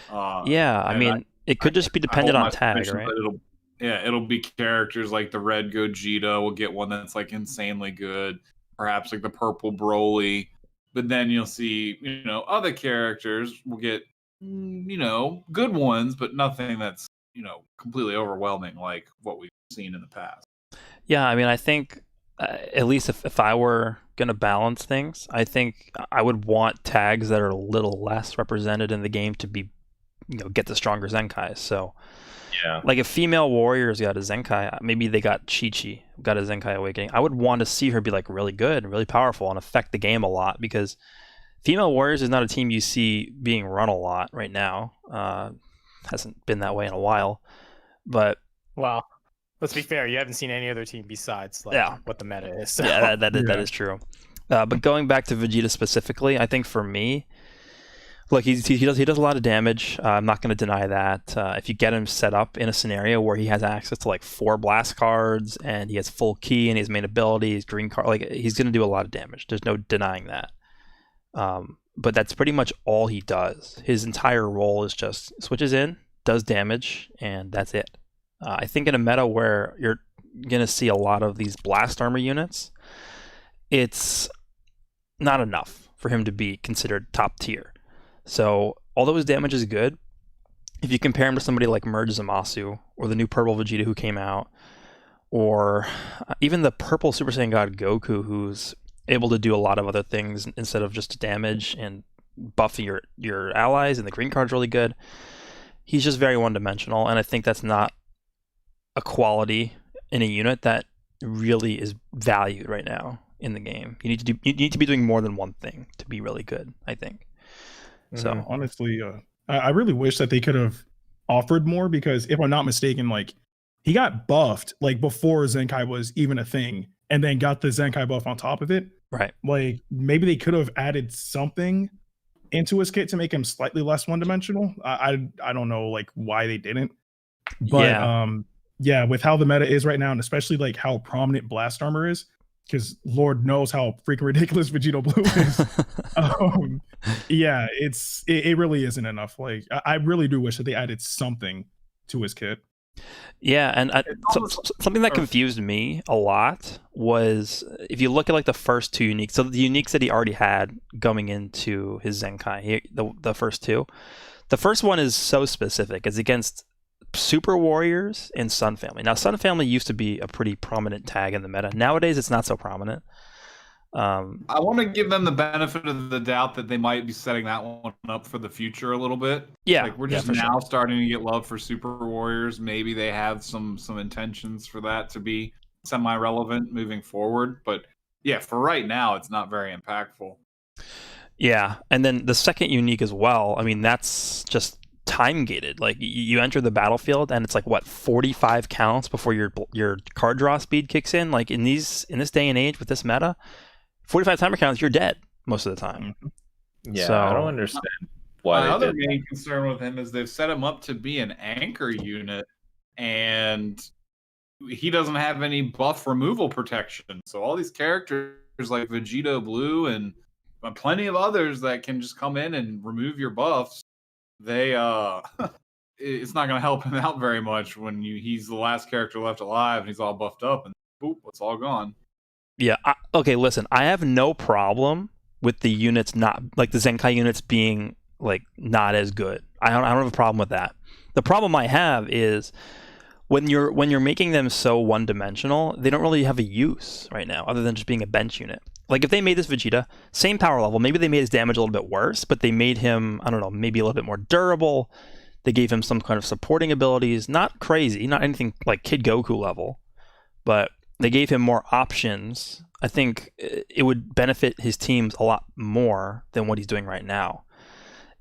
A: I mean, it could just be dependent on tag, right?
B: It'll be characters like the Red Gogeta will get one that's like insanely good, perhaps like the Purple Broly. But then you'll see, other characters will get, good ones, but nothing that's, completely overwhelming like what we've seen in the past.
A: Yeah, I mean, I think at least if I were going to balance things, I think I would want tags that are a little less represented in the game to be, get the stronger Zenkais. So,
D: yeah,
A: like if female warriors got a Zenkai, maybe they got Chi-Chi, got a Zenkai Awakening, I would want to see her be like really good and really powerful and affect the game a lot, because female warriors is not a team you see being run a lot right now. Hasn't been that way in a while. But
E: well, let's be fair, you haven't seen any other team besides what the meta is. So.
A: Yeah, that is true. But going back to Vegeta specifically, I think for me, look, he does a lot of damage. I'm not going to deny that. If you get him set up in a scenario where he has access to like 4 blast cards and he has full key and his main ability, his green card, like he's going to do a lot of damage. There's no denying that. But that's pretty much all he does. His entire role is just switches in, does damage, and that's it. I think in a meta where you're going to see a lot of these blast armor units, it's not enough for him to be considered top tier. So, although his damage is good, if you compare him to somebody like Merge Zamasu, or the new Purple Vegeta who came out, or even the Purple Super Saiyan God Goku, who's able to do a lot of other things instead of just damage and, buffing your allies, and the green card's really good. He's just very one-dimensional, and I think that's not a quality in a unit that really is valued right now in the game. You need to be doing more than one thing to be really good, I think. So
F: honestly, I really wish that they could have offered more, because if I'm not mistaken, like he got buffed like before Zenkai was even a thing, and then got the Zenkai buff on top of it.
A: Right.
F: Like maybe they could have added something into his kit to make him slightly less one-dimensional. I don't know like why they didn't. But yeah, with how the meta is right now, and especially like how prominent Blast Armor is, because Lord knows how freaking ridiculous Vegito Blue is. Yeah, it really isn't enough. Like I really do wish that they added something to his kit.
A: Yeah, and something that confused me a lot was if you look at like the first two uniques. So the uniques that he already had going into his Zenkai, the first two. The first one is so specific. It's against Super Warriors and Sun Family. Now, Sun Family used to be a pretty prominent tag in the meta. Nowadays, it's not so prominent.
B: I want to give them the benefit of the doubt that they might be setting that one up for the future a little bit.
A: Yeah,
B: like we're just now starting to get love for Super Warriors. Maybe they have some intentions for that to be semi-relevant moving forward. But yeah, for right now, it's not very impactful.
A: Yeah, and then the second unique as well. I mean, that's just time gated. Like you enter the battlefield and it's like what 45 counts before your card draw speed kicks in. Like in this day and age with this meta, 45 timer counts, you're dead most of the time.
D: Yeah, so, I don't understand why.
B: My other main concern with him is they've set him up to be an anchor unit, and he doesn't have any buff removal protection. So all these characters like Vegito Blue and plenty of others that can just come in and remove your buffs, they it's not going to help him out very much when he's the last character left alive and he's all buffed up and boop, it's all gone.
A: Yeah. Okay. Listen, I have no problem with the units not like the Zenkai units being like not as good. I don't have a problem with that. The problem I have is when you're making them so one-dimensional, they don't really have a use right now other than just being a bench unit. Like if they made this Vegeta, same power level, maybe they made his damage a little bit worse, but they made him, I don't know, maybe a little bit more durable. They gave him some kind of supporting abilities, not crazy, not anything like Kid Goku level, but they gave him more options. I think it would benefit his teams a lot more than what he's doing right now.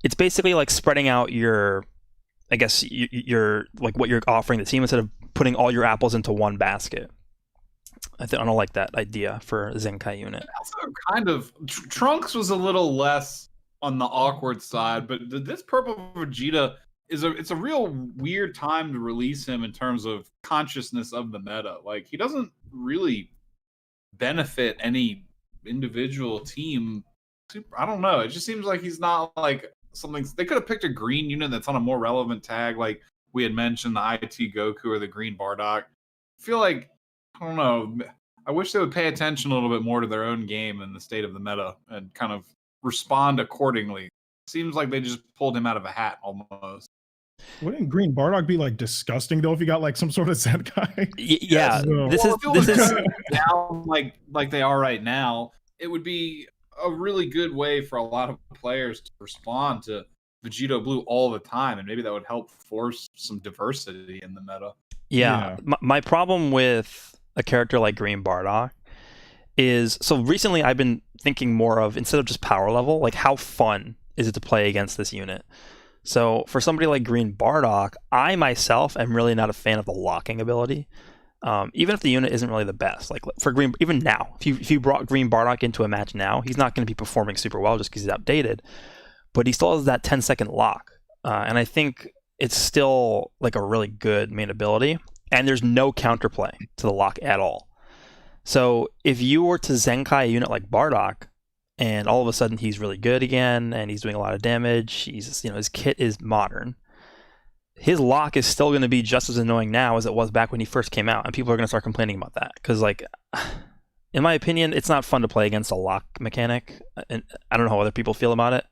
A: It's basically like spreading out your, I guess, your like what you're offering the team instead of putting all your apples into one basket. I don't like that idea for a Zenkai unit.
B: Also, kind of Trunks was a little less on the awkward side, but this Purple Vegeta it's a real weird time to release him in terms of consciousness of the meta. Like he doesn't really benefit any individual team. I don't know. It just seems like he's not like something. They could have picked a green unit that's on a more relevant tag, like we had mentioned, the IT Goku or the Green Bardock. I feel like, I don't know. I wish they would pay attention a little bit more to their own game and the state of the meta and kind of respond accordingly. Seems like they just pulled him out of a hat almost.
F: Wouldn't Green Bardock be like disgusting though if you got like some sort of Zenkai?
A: Yeah, this is
B: down like they are right now. It would be a really good way for a lot of players to respond to Vegito Blue all the time, and maybe that would help force some diversity in the meta.
A: Yeah. My problem with a character like Green Bardock is, so recently I've been thinking more of, instead of just power level, like how fun is it to play against this unit? So for somebody like Green Bardock, I myself am really not a fan of the locking ability. Even if the unit isn't really the best, like for Green, even now, if you brought Green Bardock into a match now, he's not going to be performing super well just because he's outdated, but he still has that 10-second lock. And I think it's still like a really good main ability, and there's no counterplay to the lock at all. So if you were to Zenkai a unit like Bardock, and all of a sudden he's really good again, and he's doing a lot of damage, his kit is modern, his lock is still going to be just as annoying now as it was back when he first came out, and people are going to start complaining about that. Because, like, in my opinion, it's not fun to play against a lock mechanic, and I don't know how other people feel about it.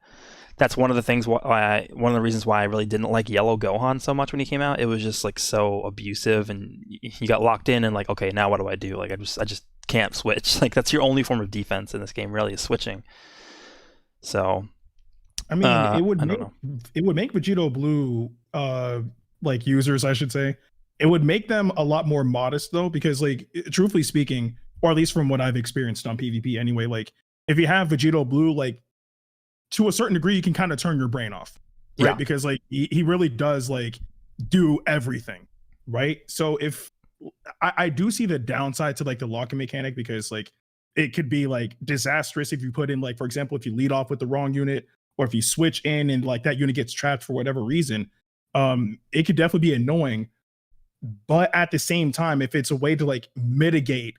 A: That's one of the things one of the reasons why I really didn't like Yellow Gohan so much when he came out. It was just like so abusive, and you got locked in, and like, okay, now what do I do? Like, I just can't switch. Like, that's your only form of defense in this game, really, is switching. So
F: I mean,
A: I don't know.
F: It would make Vegito Blue like users, I should say. It would make them a lot more modest though, because like truthfully speaking, or at least from what I've experienced on PvP anyway, like if you have Vegito Blue, like to a certain degree, you can kind of turn your brain off, right?
A: Yeah.
F: Because like he really does like do everything, right? So if I do see the downside to like the locking mechanic, because like it could be like disastrous if you put in, like, for example, if you lead off with the wrong unit, or if you switch in and like that unit gets trapped for whatever reason. It could definitely be annoying. But at the same time, if it's a way to like mitigate,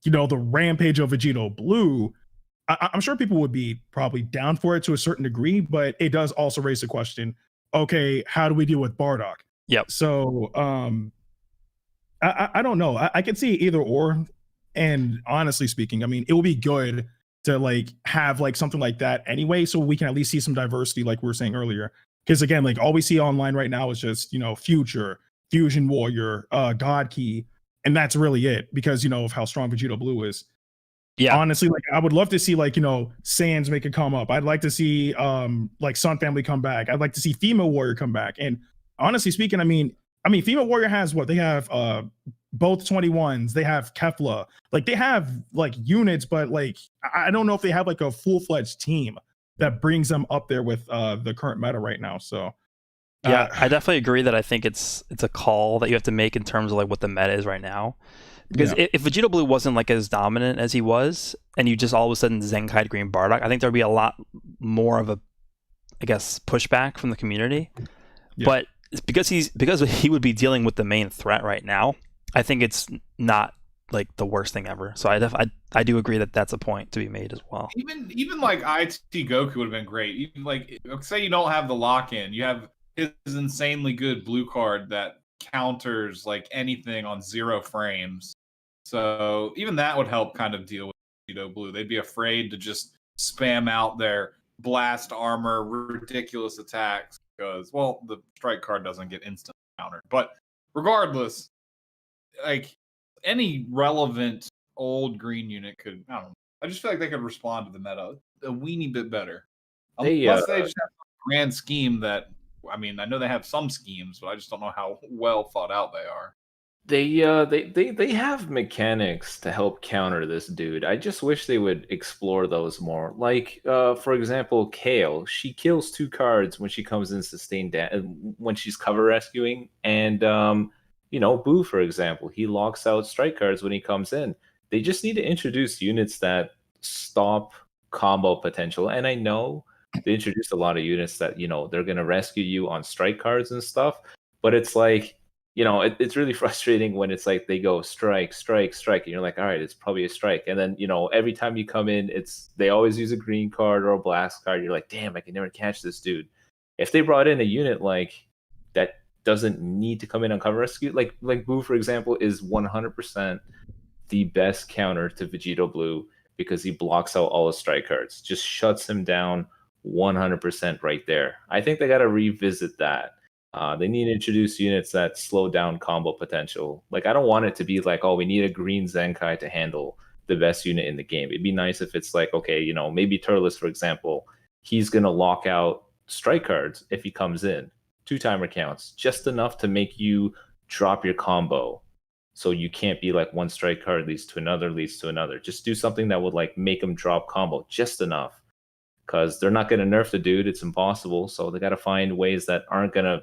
F: you know, the rampage of Vegito Blue, I'm sure people would be probably down for it to a certain degree, but it does also raise the question, okay, how do we deal with Bardock?
A: Yep.
F: So I don't know. I could see either or. And honestly speaking, I mean, it would be good to like have like something like that anyway, so we can at least see some diversity, like we were saying earlier. Because again, like all we see online right now is just, you know, Future, Fusion Warrior, God Key, and that's really it, because you know of how strong Vegito Blue is.
A: Yeah.
F: Honestly, like I would love to see like, you know, Sans make a come up. I'd like to see like Sun Family come back. I'd like to see Female Warrior come back. And honestly speaking, I mean Female Warrior has what they have both 21s, they have Kefla, like they have like units, but like I don't know if they have like a full-fledged team that brings them up there with the current meta right now. So
A: yeah, I definitely agree that I think it's a call that you have to make in terms of like what the meta is right now. Because if Vegito Blue wasn't like as dominant as he was, and you just all of a sudden Zenkai Green Bardock, I think there'd be a lot more of a, I guess, pushback from the community. Yeah. But because he would be dealing with the main threat right now, I think it's not like the worst thing ever. So I do agree that that's a point to be made as well.
B: Even like IT Goku would have been great. Even like, say you don't have the lock-in, you have his insanely good blue card that counters like anything on 0 frames. So even that would help kind of deal with Vegito Blue. They'd be afraid to just spam out their blast armor, ridiculous attacks, because, well, the strike card doesn't get instant countered. But regardless, like any relevant old green unit could, I don't know. I just feel like they could respond to the meta a weeny bit better. Unless they just have a grand scheme that, I mean, I know they have some schemes, but I just don't know how well thought out they are.
D: They have mechanics to help counter this dude. I just wish they would explore those more. Like, for example, Kale. She kills 2 cards when she comes in sustained when she's cover rescuing, and you know, Boo, for example, he locks out strike cards when he comes in. They just need to introduce units that stop combo potential. And I know they introduced a lot of units that, you know, they're gonna rescue you on strike cards and stuff, but it's like, you know, it's really frustrating when it's like they go strike, strike, strike, and you're like, all right, it's probably a strike. And then, you know, every time you come in, they always use a green card or a blast card. You're like, damn, I can never catch this dude. If they brought in a unit like that doesn't need to come in on cover rescue, like Boo, for example, is 100% the best counter to Vegito Blue, because he blocks out all his strike cards, just shuts him down 100% right there. I think they got to revisit that. They need to introduce units that slow down combo potential. Like, I don't want it to be like, oh, we need a green Zenkai to handle the best unit in the game. It'd be nice if it's like, okay, you know, maybe Turles, for example, he's going to lock out strike cards if he comes in. 2-timer counts, just enough to make you drop your combo. So you can't be like one strike card leads to another, leads to another. Just do something that would like make him drop combo just enough. Because they're not going to nerf the dude. It's impossible. So they got to find ways that aren't going to,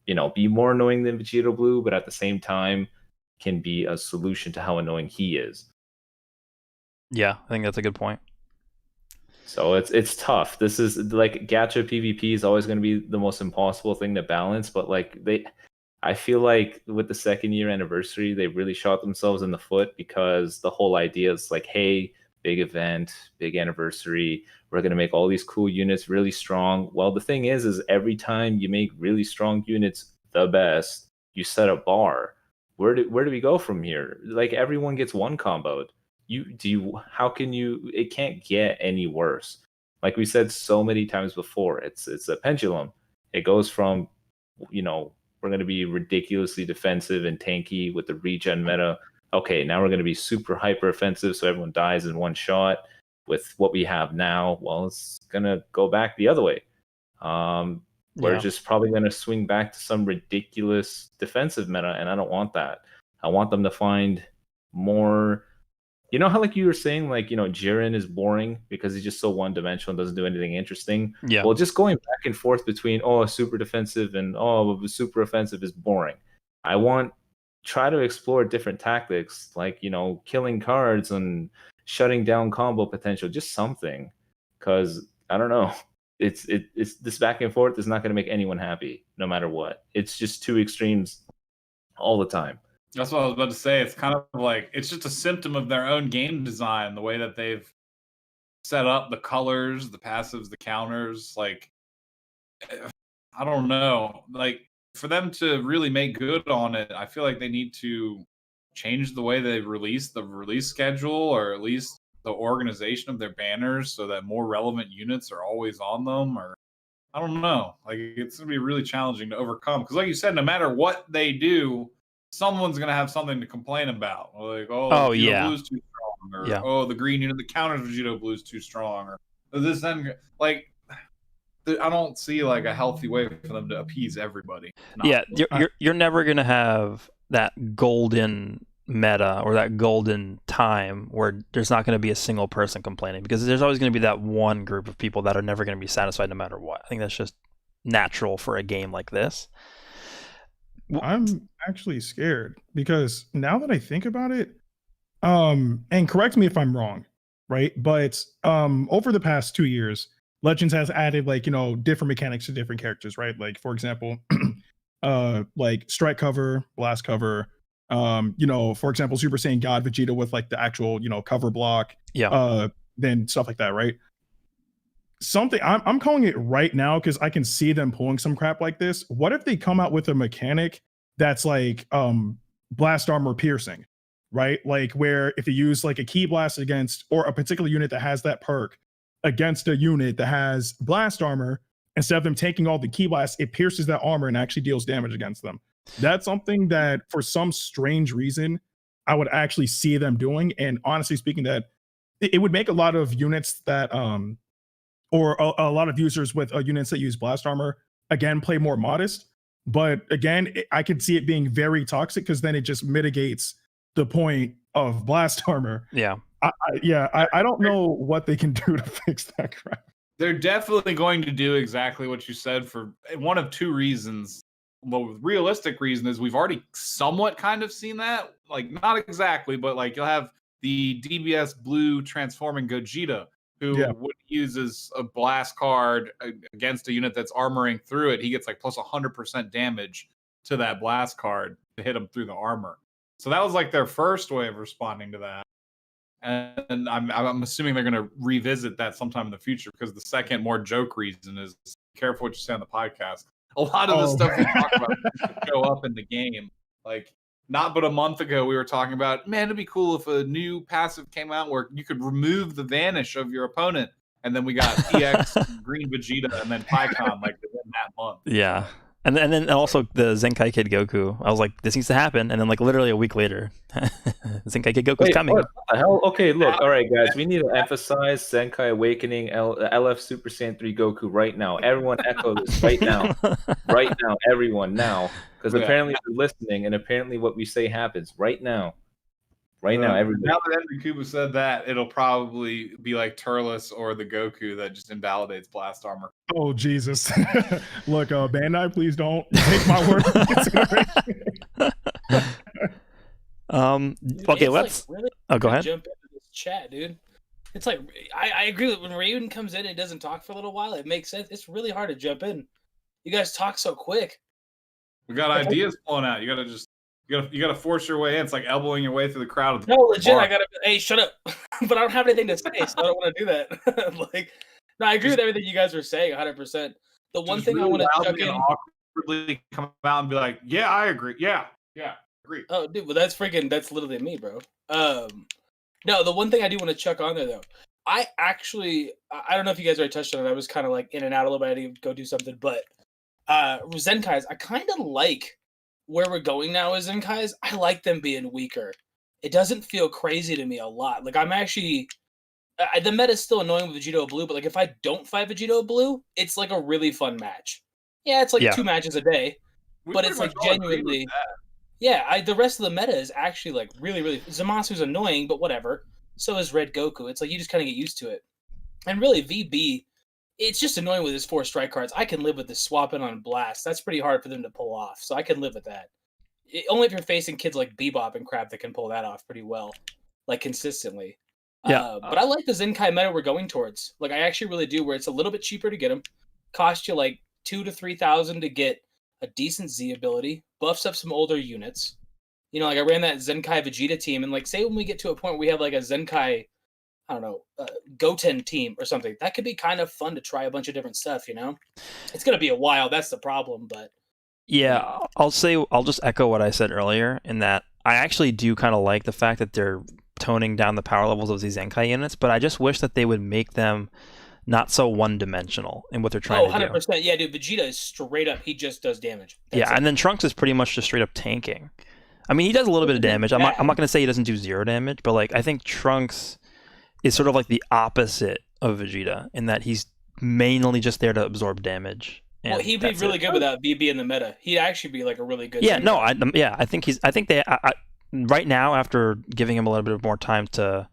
D: you know, be more annoying than Vegito Blue, but at the same time can be a solution to how annoying he is.
A: Yeah, I think that's a good point.
D: So it's tough. This is like gacha PvP is always going to be the most impossible thing to balance, but like I feel like with the 2nd year anniversary, they really shot themselves in the foot, because the whole idea is like, hey, big event, big anniversary, we're going to make all these cool units really strong. Well, the thing is every time you make really strong units the best, you set a bar. Where do we go from here? Like, everyone gets one comboed. How can you? It can't get any worse. Like we said so many times before, it's a pendulum. It goes from, you know, we're going to be ridiculously defensive and tanky with the regen meta. Okay, now we're going to be super hyper offensive, so everyone dies in one shot. With what we have now, well, it's going to go back the other way. We're just probably going to swing back to some ridiculous defensive meta, and I don't want that. I want them to find more. You know how, like you were saying, like, Jiren is boring because he's just so one-dimensional and doesn't do anything interesting?
A: Yeah.
D: Well, just going back and forth between, super defensive and, super offensive is boring. I want try to explore different tactics, like, killing cards and shutting down combo potential, just something. Because, I don't know, it's this back and forth is not going to make anyone happy, no matter what. It's just two extremes all the time.
B: That's what I was about to say. It's kind of like, it's just a symptom of their own game design, the way that they've set up the colors, the passives, the counters. Like, I don't know. Like, for them to really make good on it, I feel like they need to change the way they release the release schedule, or at least the organization of their banners, so that more relevant units are always on them. Or I don't know. Like, it's going to be really challenging to overcome. Because like you said, no matter what they do, someone's going to have something to complain about. Like, Vegito Blue's too strong. Or, the green unit that counters Vegito Blue's too strong. Or this then, like, I don't see like a healthy way for them to appease everybody.
A: You're never going to have that golden meta or that golden time where there's not going to be a single person complaining, because there's always going to be that one group of people that are never going to be satisfied no matter what. I think that's just natural for a game like this.
F: I'm actually scared, because now that I think about it, and correct me if I'm wrong, right? But over the past 2 years, Legends has added different mechanics to different characters, right? Like, for example, like strike cover, blast cover, for example, Super Saiyan God Vegeta with like the actual, cover block, then stuff like that, right? Something I'm calling it right now, because I can see them pulling some crap like this. What if they come out with a mechanic that's like blast armor piercing, right? Like, where if you use like a key blast against, or a particular unit that has that perk against a unit that has blast armor, instead of them taking all the key blasts, it pierces that armor and actually deals damage against them. That's something that, for some strange reason, I would actually see them doing. And honestly speaking, that it would make a lot of units that or a lot of users with units that use blast armor, again, play more modest. But again, I could see it being very toxic, because then it just mitigates the point of blast armor. I don't know what they can do to fix that crap.
B: They're definitely going to do exactly what you said, for one of two reasons. Well, the realistic reason is we've already somewhat kind of seen that. Like, not exactly, but like, you'll have the DBS Blue transforming Gogeta, who uses a blast card against a unit that's armoring through it. He gets like plus 100% damage to that blast card to hit him through the armor. So that was like their first way of responding to that. And I'm assuming they're going to revisit that sometime in the future, because the second, more joke reason is, careful what you say on the podcast. A lot of the stuff we talk about show up in the game. Like, not but a month ago, we were talking about, man, it'd be cool if a new passive came out where you could remove the vanish of your opponent. And then we got EX, Green Vegeta, and then PyCon like within that month.
A: Yeah. And then also the Zenkai Kid Goku. I was like, this needs to happen. And then like literally a week later, Zenkai Kid Goku's coming.
D: What the hell? Okay, look. All right, guys. We need to emphasize Zenkai Awakening LF Super Saiyan 3 Goku right now. Everyone echo this right now. Right now, everyone now. Because apparently they're listening, and apparently what we say happens right now. Right now, everybody.
B: Now that Henry Kuba said that, it'll probably be like Turles or the Goku that just invalidates blast armor.
F: Oh, Jesus. Look, Bandai, please don't take my word into consideration.
A: Okay, let's...
G: Like, really
A: go ahead.
G: Jump into this chat, dude. It's like, I agree that when Raven comes in and doesn't talk for a little while, it makes sense. It's really hard to jump in. You guys talk so quick.
B: We got ideas flowing out. You gotta just... You gotta force your way in. It's like elbowing your way through the crowd.
G: No, legit. Bar. I gotta. Hey, shut up! But I don't have anything to say, so I don't want to do that. No, I agree with everything you guys are saying, 100%. The one thing really I want to chuck in,
B: awkwardly come out and be like, "Yeah, I agree. Yeah, agree."
G: Oh, dude, well, that's literally me, bro. No, the one thing I do want to chuck on there though, I don't know if you guys already touched on it. I was kind of like in and out a little bit. I need to go do something, but Zenkai's, I kind of like where we're going now is Zenkai's. I like them being weaker. It doesn't feel crazy to me a lot. Like, I'm actually the meta is still annoying with Vegito Blue, but like if I don't fight Vegito Blue, it's like a really fun match. Yeah, it's like 2 matches a day, but it's like genuinely. Yeah, the rest of the meta is actually like really, really. Zamasu's annoying, but whatever. So is Red Goku. It's like you just kind of get used to it. And really, VB, it's just annoying with his 4 strike cards. I can live with this swapping on Blast. That's pretty hard for them to pull off, so I can live with that. Only if you're facing kids like Bebop and crap that can pull that off pretty well, like consistently.
A: Yeah.
G: But I like the Zenkai meta we're going towards. Like I actually really do, where it's a little bit cheaper to get them, cost you like 2,000 to 3,000 to get a decent Z ability, buffs up some older units. You know, like I ran that Zenkai Vegeta team, and like say when we get to a point where we have like a Zenkai, I don't know, Goten team or something, that could be kind of fun to try a bunch of different stuff. You know, it's gonna be a while. That's the problem, but.
A: Yeah, I'll just echo what I said earlier in that I actually do kind of like the fact that they're toning down the power levels of these Zenkai units, but I just wish that they would make them not so one-dimensional in what they're trying to do.
G: 100%. Yeah, dude, Vegeta is straight up. He just does damage.
A: That's it. And then Trunks is pretty much just straight up tanking. I mean, he does a little bit of damage. I'm not going to say he doesn't do 0 damage, but like I think Trunks is sort of like the opposite of Vegeta in that he's mainly just there to absorb damage.
G: Well, he'd be really good without VB in the meta. He'd actually be like a really good.
A: Yeah, no, I think they right now, after giving him a little bit more time to,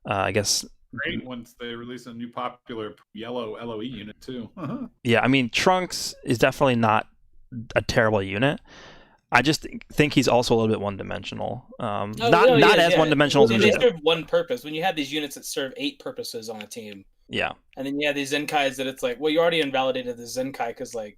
A: I guess.
B: Great once they release a new popular yellow LOE unit too.
A: Yeah, I mean Trunks is definitely not a terrible unit. I just think he's also a little bit one-dimensional. Not as one-dimensional as
G: Vegeta. They serve one purpose. When you have these units that serve 8 purposes on a team.
A: Yeah.
G: And then you have these Zenkais that it's like, well, you already invalidated the Zenkai because like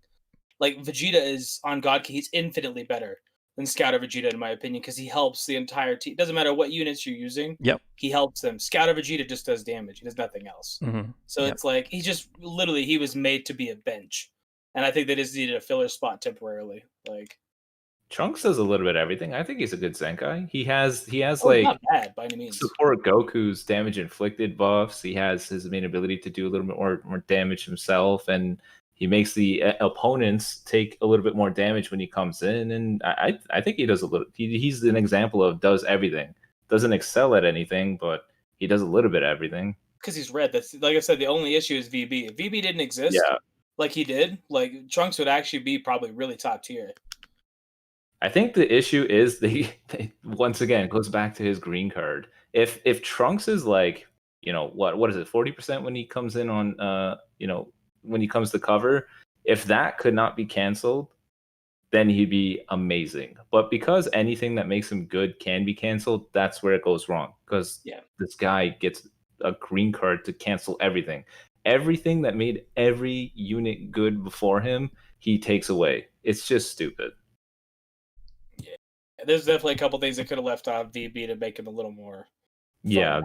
G: Vegeta is on God Key. He's infinitely better than Scouter Vegeta in my opinion because he helps the entire team. It doesn't matter what units you're using.
A: Yep.
G: He helps them. Scouter Vegeta just does damage. He does nothing else.
A: Mm-hmm.
G: So it's like he just literally he was made to be a bench, and I think they just needed a filler spot temporarily. Like
D: Trunks does a little bit of everything. I think he's a good Zenkai. He has
G: like not bad by any means.
D: Support Goku's damage inflicted buffs. He has his main ability to do a little bit more damage himself, and he makes the opponents take a little bit more damage when he comes in. And I think he does a little. He's an example of does everything. Doesn't excel at anything, but he does a little bit of everything.
G: Because he's red. That's like I said. The only issue is VB. If VB didn't exist, like he did, like Trunks would actually be probably really top tier.
D: I think the issue is they once again it goes back to his green card. If Trunks is like, you know, what is it, 40% when he comes in on when he comes to cover, if that could not be canceled, then he'd be amazing. But because anything that makes him good can be canceled, that's where it goes wrong. Because this guy gets a green card to cancel everything. Everything that made every unit good before him, he takes away. It's just stupid.
G: There's definitely a couple things that could have left off VB to make him a little more.
D: Yeah,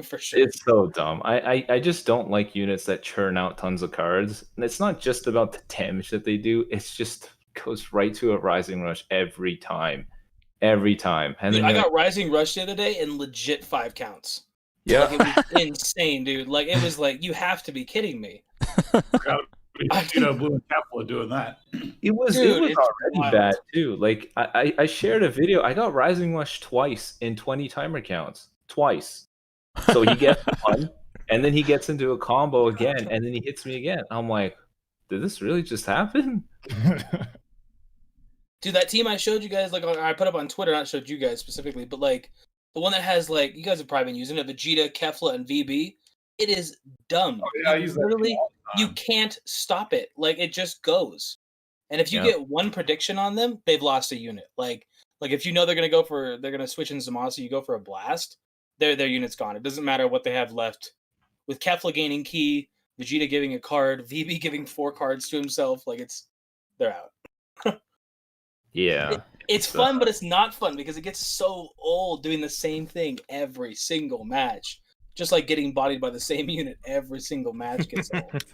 G: for sure.
D: It's so dumb. I just don't like units that churn out tons of cards. And it's not just about the damage that they do. It's just goes right to a Rising Rush every time. And
G: dude, I got Rising Rush the other day in legit 5 counts.
D: Yeah,
G: like, it was insane, dude. Like it was like you have to be kidding me.
B: Blue and Kefla doing that.
D: It was already bad too. Like I shared a video. I got Rising Rush twice in 20 timer counts. Twice. So he gets one, and then he gets into a combo again, and then he hits me again. I'm like, did this really just happen?
G: Dude, that team I showed you guys, like I put up on Twitter, not showed you guys specifically, but like the one that has like you guys have probably been using it, Vegeta, Kefla, and VB. It is dumb.
B: Oh, yeah,
G: you can't stop it. Like it just goes. And if you get one prediction on them, they've lost a unit. Like if you know they're gonna switch in Zamasu, you go for a blast, their unit's gone. It doesn't matter what they have left. With Kefla gaining key, Vegeta giving a card, VB giving 4 cards to himself, like they're out.
D: Yeah.
G: It's fun, but it's not fun because it gets so old doing the same thing every single match. Just like getting bodied by the same unit every single match gets old.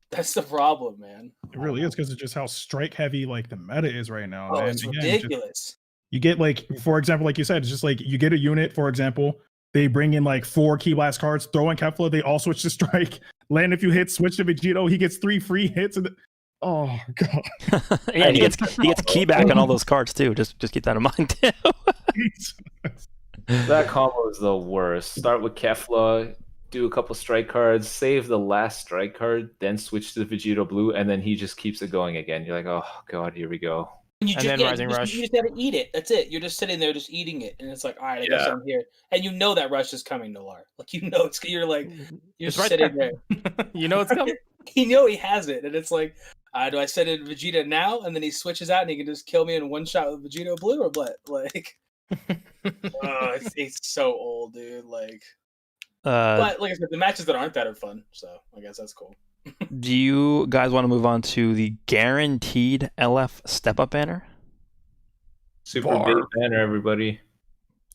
G: That's the problem, man.
F: It really is because it's just how strike heavy like the meta is right now.
G: Oh,
F: man.
G: it's ridiculous.
F: You get like, for example, like you said, it's just like you get a unit, for example, they bring in like 4 key blast cards, throw in Kefla, they all switch to strike, land a few hits, switch to Vegito, he gets 3 free hits, and oh god.
A: Yeah, he gets key back on all those cards too. Just keep that in mind too.
D: That combo is the worst. Start with Kefla, do a couple strike cards, save the last strike card, then switch to Vegito Blue, and then he just keeps it going again. You're like, oh god, here we go.
G: And
E: then Rising Rush.
G: You just have to eat it. That's it. You're just sitting there, just eating it, and it's like, all right, I guess I'm here. And you know that rush is coming, Nolar. Like you're like, you're
E: It's right
G: sitting there.
E: You know it's coming.
G: You know he has it, and it's like, do I send in Vegeta now, and then he switches out, and he can just kill me in one shot with Vegito Blue, or what? Like, it's so old, dude. Like, but like I said, the matches that aren't that are fun, so I guess that's cool.
A: Do you guys want to move on to the guaranteed LF step up banner?
D: Super big banner, everybody.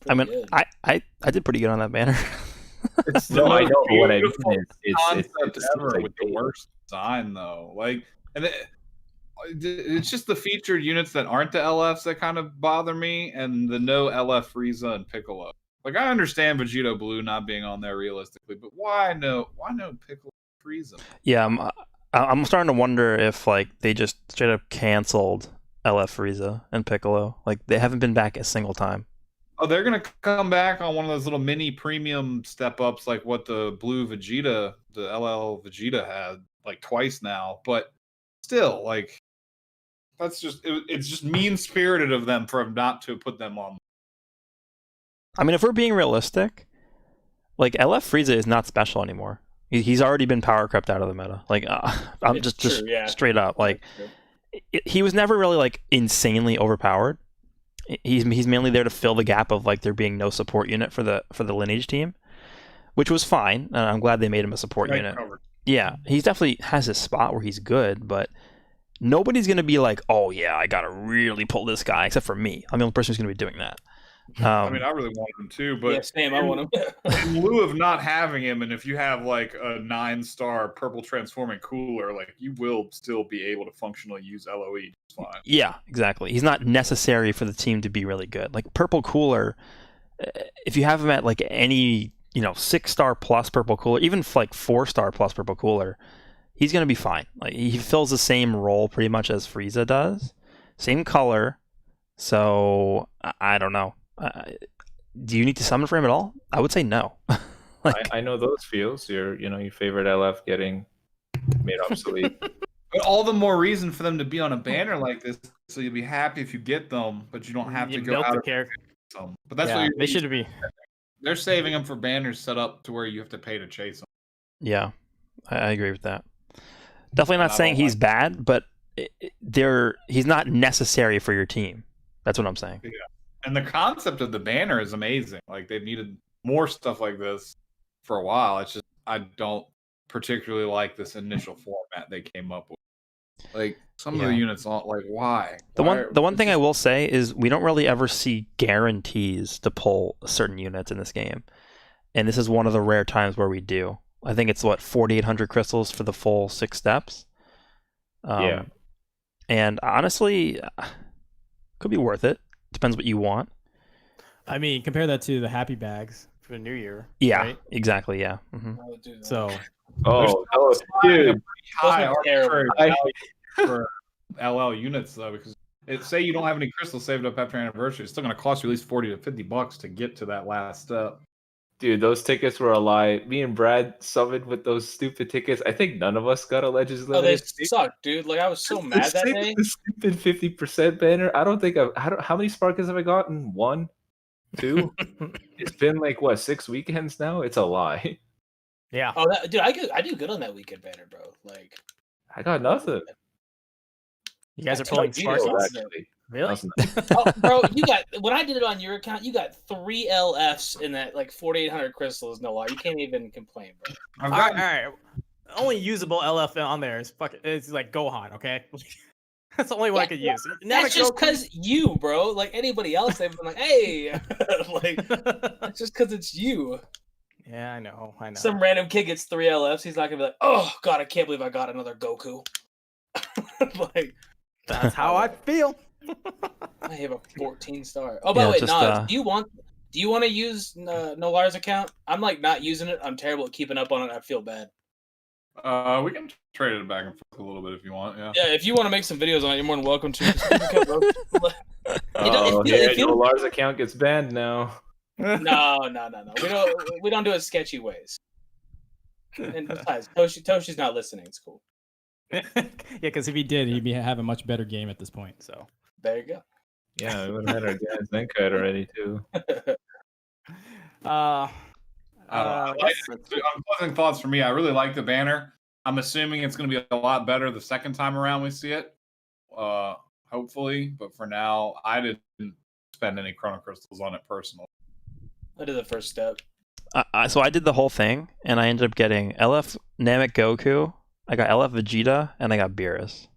A: I mean, I did pretty good on that banner.
B: It's
D: no, I know what I mean.
B: It's ever like with the worst design though. Like, and it's just the featured units that aren't the LFs that kind of bother me, and the no LF Frieza and Piccolo. Like, I understand Vegito Blue not being on there realistically, but why no Piccolo and Frieza?
A: Yeah, I'm starting to wonder if like they just straight up canceled LF Frieza and Piccolo. Like they haven't been back a single time.
B: Oh, they're gonna come back on one of those little mini premium step ups, like what the Blue Vegeta, the LL Vegeta had, like twice now. But still, like that's just it's just mean spirited of them for not to put them on.
A: I mean, if we're being realistic, like LF Frieza is not special anymore. He's already been power crept out of the meta. Like I'm just straight up. Like he was never really like insanely overpowered. He's mainly there to fill the gap of like there being no support unit for the lineage team, which was fine. And I'm glad they made him a support unit.
B: Covered.
A: Yeah, he definitely has his spot where he's good, but nobody's gonna be like, oh yeah, I gotta really pull this guy, except for me. I'm the only person who's gonna be doing that.
B: I mean, I really wanted him too, but
G: yeah, same. I want him.
B: In lieu of not having him, and if you have like a 9-star purple transforming cooler, like you will still be able to functionally use LOE just fine.
A: Yeah, exactly. He's not necessary for the team to be really good. Like purple cooler, if you have him at like any 6-star plus purple cooler, even like 4-star plus purple cooler, he's gonna be fine. Like he fills the same role pretty much as Frieza does, same color. So I don't know. Do you need to summon for him at all? I would say no.
D: I know those feels. Your favorite LF getting made obsolete.
B: But all the more reason for them to be on a banner like this, so you'll be happy if you get them, but you don't have to go out. But that's what
E: they should be.
B: They're saving them for banners set up to where you have to pay to chase them.
A: Yeah, I agree with that. Definitely not saying he's bad, but he's not necessary for your team. That's what I'm saying.
B: Yeah. And the concept of the banner is amazing. Like they've needed more stuff like this for a while. It's just I don't particularly like this initial format they came up with. Like some of the units aren't like why?
A: The one thing I will say is we don't really ever see guarantees to pull certain units in this game. And this is one of the rare times where we do. I think it's 4,800 crystals for the full 6 steps.
D: Yeah.
A: And honestly, could be worth it. Depends what you want.
E: I mean, compare that to the happy bags for the new year.
A: Yeah,
E: right?
A: Exactly. Yeah.
G: Mm-hmm.
E: So.
D: Dude.
B: High arbitrary value for LL units though, because say you don't have any crystals saved up after anniversary, it's still going to cost you at least $40 to $50 to get to that last step.
D: Dude, those tickets were a lie. Me and Brad summoned with those stupid tickets. I think none of us got a Legends Limited.
G: Oh, they suck, dude. Like I was so mad that day.
D: The stupid 50% banner. I don't think how many Sparkers have I gotten? 1, 2. It's been like 6 weekends now. It's a lie.
E: Yeah.
G: Oh, dude, I do good on that weekend banner, bro. Like
D: I got nothing.
E: You guys are pulling Sparkers,
D: actually.
E: Really?
G: Oh, bro, when I did it on your account, you got 3 LFs in that like 4,800 crystals. No lie, you can't even complain, bro.
E: All right. Only usable LF on there is it's like Gohan. Okay, that's the only one I could use.
G: That's just because you, bro. Like anybody else, they've been like, hey, like that's just because it's you.
E: Yeah, I know.
G: Some random kid gets 3 LFs. He's not gonna be like, oh god, I can't believe I got another Goku. Like
E: that's how I feel.
G: I have a 14-star. Oh, by the way, Nas, do you want to use Nolar's account? I'm like not using it. I'm terrible at keeping up on it. I feel bad.
B: We can trade it back and forth a little bit if you want. Yeah.
G: Yeah, if you want to make some videos on it, you're more than welcome to.
D: Nolar's account gets banned now.
G: No. We don't do it sketchy ways. And besides, Toshi's not listening. It's cool.
H: Yeah, because if he did, he'd have a much better game at this point. So
G: there you go.
D: Yeah, we would have had our guys Zenkite already too.
B: Unpleasant thoughts for me. I really like the banner. I'm assuming it's going to be a lot better the second time around we see it. Hopefully, but for now, I didn't spend any Chrono Crystals on it personally.
G: I did the first step.
A: So I did the whole thing, and I ended up getting LF Namek Goku, I got LF Vegeta, and I got Beerus.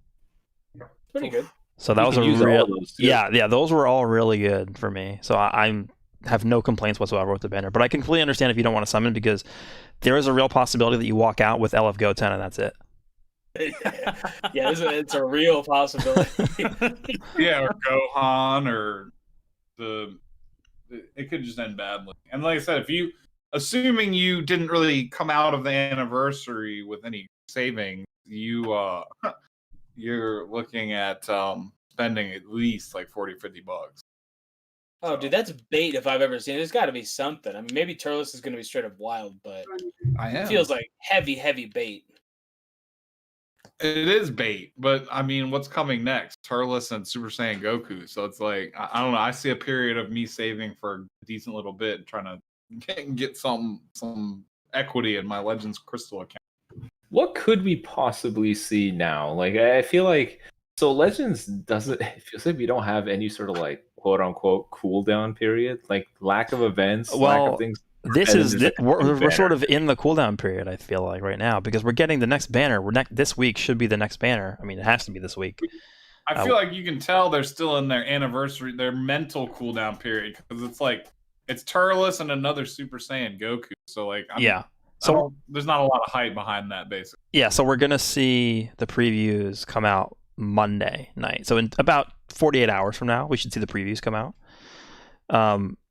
G: Pretty good.
A: So that was a real... Yeah, those were all really good for me. So I have no complaints whatsoever with the banner. But I can completely understand if you don't want to summon, because there is a real possibility that you walk out with LF Goten and that's it.
G: Yeah, it's a real possibility.
B: Yeah, or Gohan, or it could just end badly. And like I said, assuming you didn't really come out of the anniversary with any savings, you're looking at spending at least like $40-$50.
G: Oh, dude, that's bait if I've ever seen it. There's got to be something. I mean, maybe Turles is going to be straight up wild, but it feels like heavy bait.
B: It is bait, but I mean, what's coming next? Turles and Super Saiyan Goku. So it's like, I don't know. I see a period of me saving for a decent little bit and trying to get some equity in my Legends Crystal account.
D: What could we possibly see now? Like, I feel like Legends it feels like we don't have any sort of like quote unquote cooldown period, like lack of events, lack of things.
A: We're sort of in the cooldown period, I feel like, right now, because we're getting the next banner. This week should be the next banner. I mean, it has to be this week.
B: I feel like you can tell they're still in their anniversary, their mental cooldown period, because it's like it's Turles and another Super Saiyan Goku. So like, so there's not a lot of hype behind that, basically. Yeah,
A: so we're gonna see the previews come out Monday night. So in about 48 hours from now, we should see the previews come out.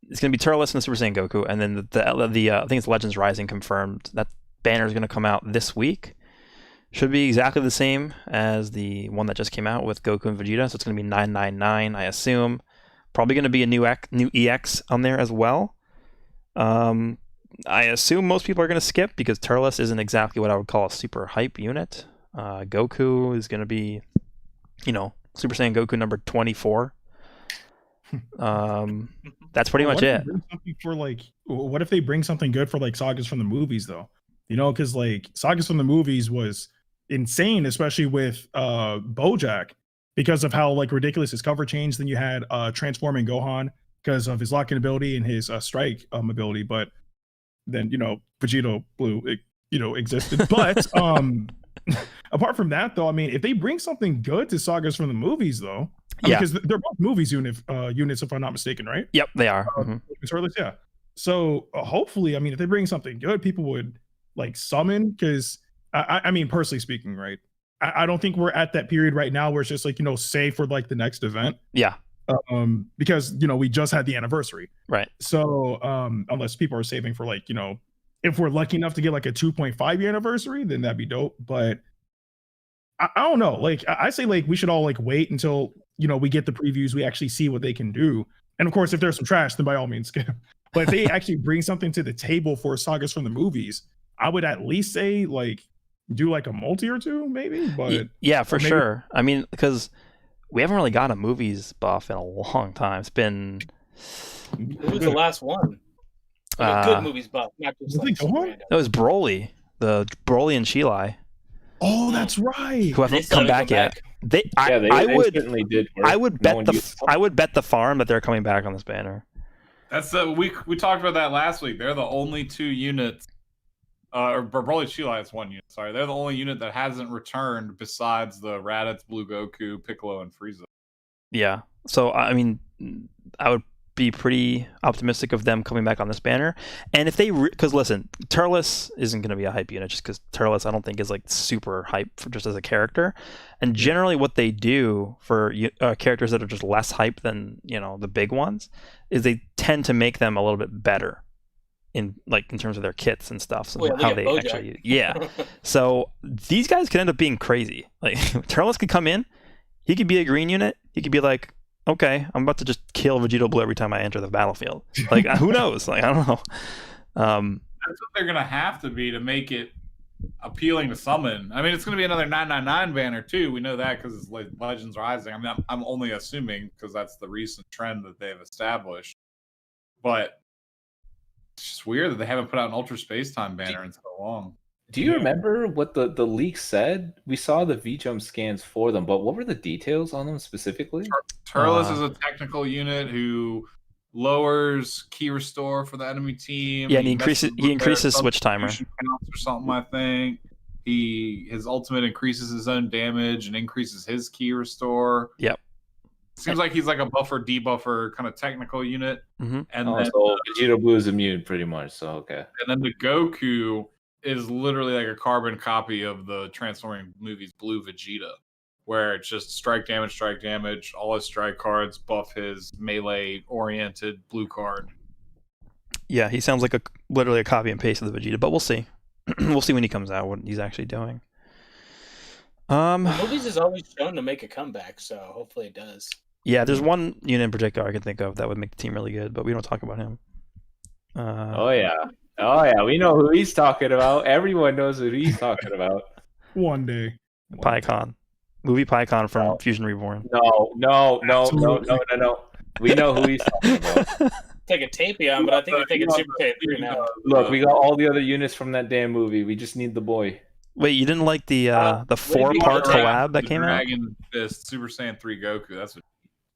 A: It's going to be Turles and the Super Saiyan Goku, and then the I think it's Legends Rising confirmed. That banner is going to come out this week. Should be exactly the same as the one that just came out with Goku and Vegeta, so it's going to be 999, I assume. Probably going to be a new EX on there as well. I assume most people are going to skip, because Turles isn't exactly what I would call a super hype unit. Goku is going to be, Super Saiyan Goku number 24. That's pretty much it.
F: What if they bring something good for like sagas from the movies, though? Because like sagas from the movies was insane, especially with Bojack, because of how like ridiculous his cover changed. Then you had transforming Gohan because of his locking ability and his strike ability, but then Vegito Blue existed. But apart from that, though, I mean, if they bring something good to sagas from the movies, though, because they're both movies units, if I'm not mistaken, right?
A: Yep, they are.
F: Yeah. So hopefully, I mean, if they bring something good, people would like summon. Because I mean, personally speaking, right? I don't think we're at that period right now where it's just like save for like the next event.
A: Yeah.
F: Because we just had the anniversary,
A: right?
F: So unless people are saving for like if we're lucky enough to get like a 2.5 year anniversary, then that'd be dope. But I don't know. Like I say, like we should all like wait until we get the previews, we actually see what they can do. And of course, if there's some trash, then by all means skip. But if they actually bring something to the table for sagas from the movies, I would at least say like do like a multi or two, maybe. But
A: yeah, for sure. I mean, because we haven't really got a movies buff in a long time. It's been.
G: Who was the last one? Good movies buff, not just like
A: it was Broly, the Broly and Sheila.
F: Oh, that's right.
A: Who haven't come back yet? I would certainly did. I would bet the farm that they're coming back on this banner.
B: That's we talked about that last week. They're the only two units, or Broly Sheila is one unit. Sorry, they're the only unit that hasn't returned besides the Raditz, Blue Goku, Piccolo, and Frieza.
A: Yeah. So I mean, I would be pretty optimistic of them coming back on this banner. And if they, because listen, Turles isn't going to be a hype unit, just because Turles I don't think is like super hype just as a character. And generally what they do for characters that are just less hype than the big ones is they tend to make them a little bit better in terms of their kits and stuff. So how they actually so these guys can end up being crazy. Like Turles could come in, he could be a green unit, he could be like okay, I'm about to just kill Vegeta Blue every time I enter the battlefield. Like, who knows? Like, I don't know.
B: That's what they're gonna have to be to make it appealing to summon. I mean, it's gonna be another 999 banner too. We know that because it's like Legends Rising. I mean, I'm only assuming because that's the recent trend that they've established. But it's just weird that they haven't put out an Ultra Space Time banner in so long.
D: Do you remember what the leak said? We saw the V-Jump scans for them, but what were the details on them specifically?
B: Turles is a technical unit who lowers key restore for the enemy team.
A: Yeah, and he increases switch timer
B: or something. I think his ultimate increases his own damage and increases his key restore.
A: Yep.
B: Seems like he's like a buffer debuffer kind of technical unit.
A: Mm-hmm.
B: And
D: so Vegeta Blue is immune pretty much. So okay.
B: And then the Goku is literally like a carbon copy of the Transforming movies Blue Vegeta, where it's just strike damage, all his strike cards buff his melee-oriented blue card.
A: Yeah, he sounds like literally a copy and paste of the Vegeta, but we'll see. We'll see when he comes out what he's actually doing.
G: Movies is always shown to make a comeback, so hopefully it does.
A: Yeah, there's one unit in particular I can think of that would make the team really good, but we don't talk about him.
D: Oh yeah, we know who he's talking about. Everyone knows who he's talking about.
F: One day.
A: PyCon. Movie PyCon from Fusion Reborn.
D: No. We know who he's talking about.
G: Take a Tapion, but I think you're thinking Super Saiyan now.
D: Look, we got all the other units from that damn movie. We just need the boy.
A: Wait, you didn't like the 4-part collab that came out?
B: Dragon Fist, Super Saiyan 3 Goku.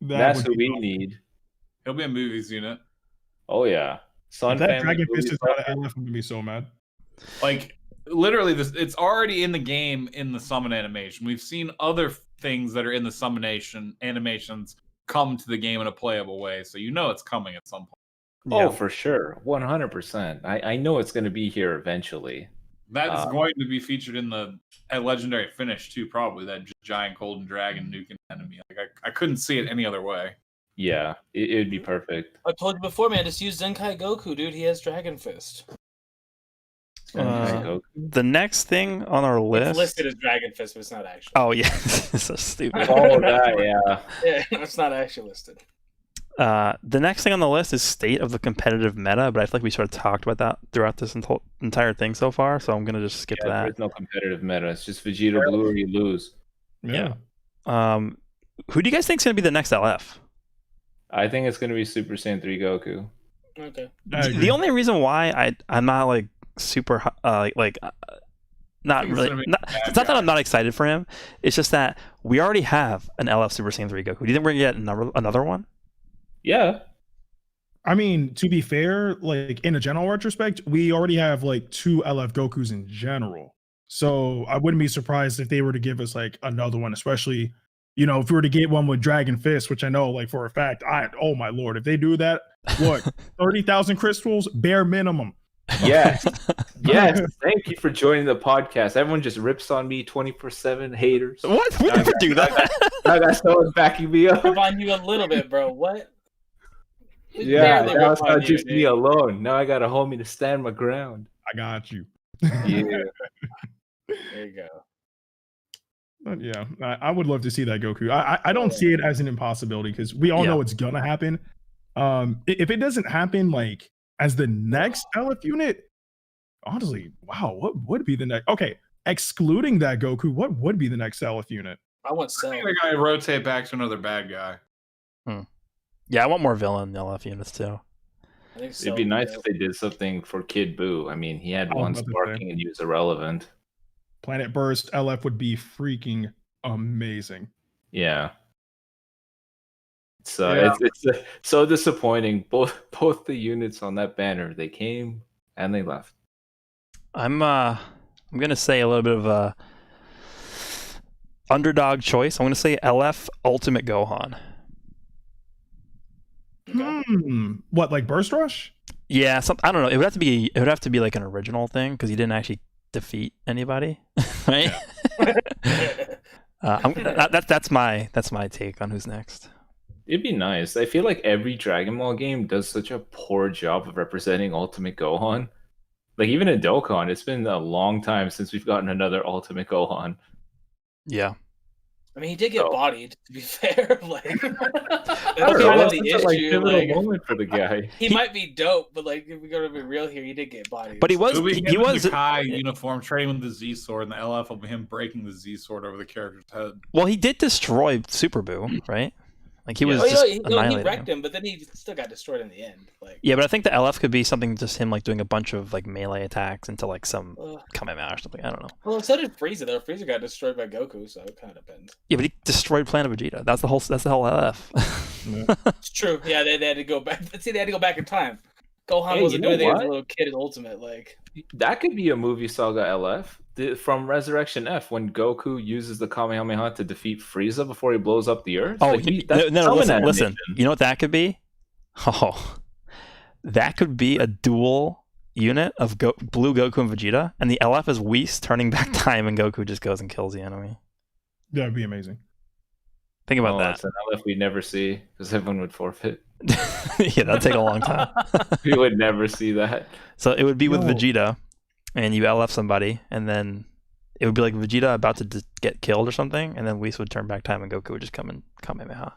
D: That's who we need.
B: He'll be a movies unit.
D: Oh yeah.
F: If that Dragon Fist is not an LF, I'm gonna be so mad.
B: Like literally, it's already in the game in the summon animation. We've seen other things that are in the summon animations come to the game in a playable way, so you know it's coming at some point.
D: Oh, yeah. For sure, 100%. I know it's going to be here eventually.
B: That is going to be featured in at Legendary Finish too, probably that giant golden dragon nuking enemy. Like I couldn't see it any other way.
D: Yeah, it would be perfect.
G: I told you before, man. Just use Zenkai Goku, dude. He has Dragon Fist.
A: The next thing on our list.
G: It's listed as Dragon Fist, but it's not actually.
A: Oh yeah, so stupid.
D: Oh that, yeah.
G: Yeah, it's not actually listed.
A: The next thing on the list is state of the competitive meta, but I feel like we sort of talked about that throughout this entire thing so far, so I'm gonna just skip that.
D: There's no competitive meta. It's just Vegeta Blue or you lose.
A: Yeah. Who do you guys think is gonna be the next LF?
D: I think it's gonna be Super Saiyan 3 Goku.
G: Okay.
A: The only reason why I'm not like super not really. It's not that I'm not excited for him. It's just that we already have an LF Super Saiyan 3 Goku. Do you think we're gonna get another one?
D: Yeah.
F: I mean, to be fair, like in a general retrospect, we already have like 2 LF Gokus in general. So I wouldn't be surprised if they were to give us like another one, especially, if we were to get one with Dragon Fist, which I know like for a fact, oh my lord, if they do that, what, 30,000 crystals, bare minimum.
D: Yes. Yes. Thank you for joining the podcast. Everyone just rips on me 24/7. Haters.
A: What? We never do that.
D: I got someone backing me up.
G: Rip on you a little bit, bro. What?
D: Yeah, now it's not just me alone. Now I got a homie to stand my ground.
F: I got you.
D: Yeah.
G: There you go.
F: But yeah, I would love to see that Goku. I don't see it as an impossibility because we all know it's gonna happen. If it doesn't happen like as the next LF unit, honestly, wow, what would be the next? Okay, excluding that Goku, what would be the next LF unit?
G: I want Cell.
B: I think they're gonna rotate back to another bad guy.
A: Yeah, I want more villain LF units too.
G: I think so.
D: It'd be nice if they did something for Kid Buu. I mean, he had one sparking and he was irrelevant.
F: Planet Burst LF would be freaking amazing.
D: Yeah. So it's so disappointing. Both the units on that banner, they came and they left.
A: I'm gonna say a little bit of a underdog choice. I'm gonna say LF Ultimate Gohan.
F: What, like Burst Rush?
A: Yeah, I don't know. It would have to be like an original thing because he didn't actually defeat anybody, right? That's my take on who's next.
D: It'd be nice. I feel like every Dragon Ball game does such a poor job of representing Ultimate Gohan. Like even in Dokkan, it's been a long time since we've gotten another Ultimate Gohan.
A: Yeah.
G: I mean, he did get bodied. To be fair, like that's
D: I don't
G: kind
D: know.
G: of the
D: That's like
G: issue.
D: pivotal
G: Like,
D: moment for the guy.
G: he might be dope, but like if we gotta be real here, he did get bodied.
A: But he was
B: It'll be
A: he
B: him in
A: was
B: the Kai uniform trading with the Z sword, and the LF will be him breaking the Z sword over the character's head.
A: well, he did destroy Super Boo, right? Like he was
G: Oh,
A: just
G: he
A: annihilating
G: wrecked him, but then he still got destroyed in the end. Like,
A: Yeah, but I think the LF could be something just him like doing a bunch of like melee attacks into like some Kamehameha or something. I don't know.
G: well, so did Frieza though. Frieza got destroyed by Goku, so it kind of depends.
A: Yeah, but he destroyed Planet Vegeta. That's the whole LF.
G: It's true. Yeah, they had to go back. See, they had to go back in time. Gohan
D: Hey,
G: wasn't
D: you know
G: doing anything as
D: what?
G: a little kid in Ultimate. Like,
D: That could be a movie saga LF from Resurrection F when Goku uses the Kamehameha to defeat Frieza before he blows up the Earth.
A: Oh,
D: Like,
A: no, listen.
D: animation.
A: You know what that could be? Oh, that could be a dual unit of Blue Goku and Vegeta, and the LF is Whis turning back time, and Goku just goes and kills the enemy.
F: That'd be amazing.
A: Think about
D: That's an LF we'd never see because everyone would forfeit.
A: that. Yeah, that'd take a long time.
D: We would never see that.
A: So it would be with
F: No.
A: Vegeta, and you LF somebody, and then it would be like Vegeta about to get killed or something, and then Whis would turn back time, and Goku would just come and Kamehameha.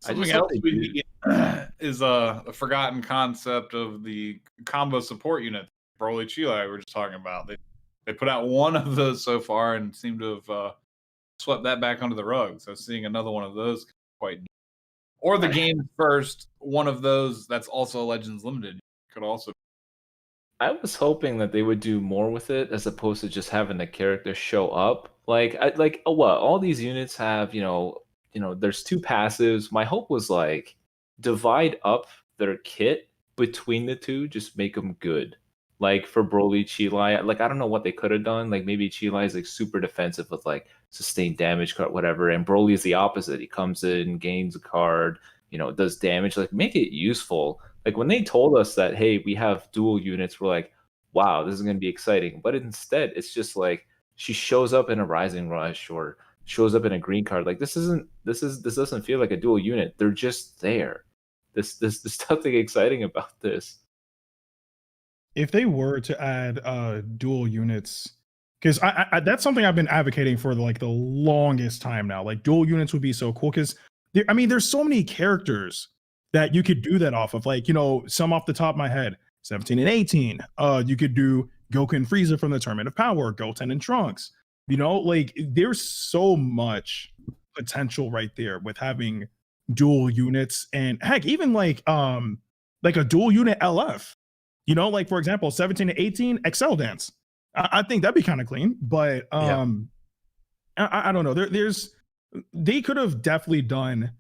B: Something
D: just
B: else
D: hope they
B: we need is a forgotten concept of the combo support unit, Broly Chile we were just talking about. They put out one of those so far and seem to have swept that back under the rug. So seeing another one of those quite neat. Or the game's first one of those that's also Legends Limited could also.
D: I was hoping that they would do more with it as opposed to just having the character show up. All these units have, there's two passives. My hope was like divide up their kit between the two, just make them good. Like for Broly, Chile, like I don't know what they could have done. Like maybe Chile is like super defensive with like sustained damage card, whatever, and Broly is the opposite. He comes in, gains a card, does damage. Like make it useful. Like when they told us that, hey, we have dual units, we're like, wow, this is gonna be exciting. But instead, it's just like she shows up in a Rising Rush or shows up in a green card. Like this doesn't feel like a dual unit. They're just there. There's nothing exciting about this.
F: If they were to add dual units, because I that's something I've been advocating for the longest time now. Like dual units would be so cool because there's so many characters that you could do that off of. Like some off the top of my head, 17 and 18. You could do Goku and Frieza from the Tournament of Power, Goten and Trunks. There's so much potential right there with having dual units, and heck, even like a dual unit LF. For example, 17 to 18 Excel Dance. I think that'd be kind of clean, but I don't know. They could have definitely done,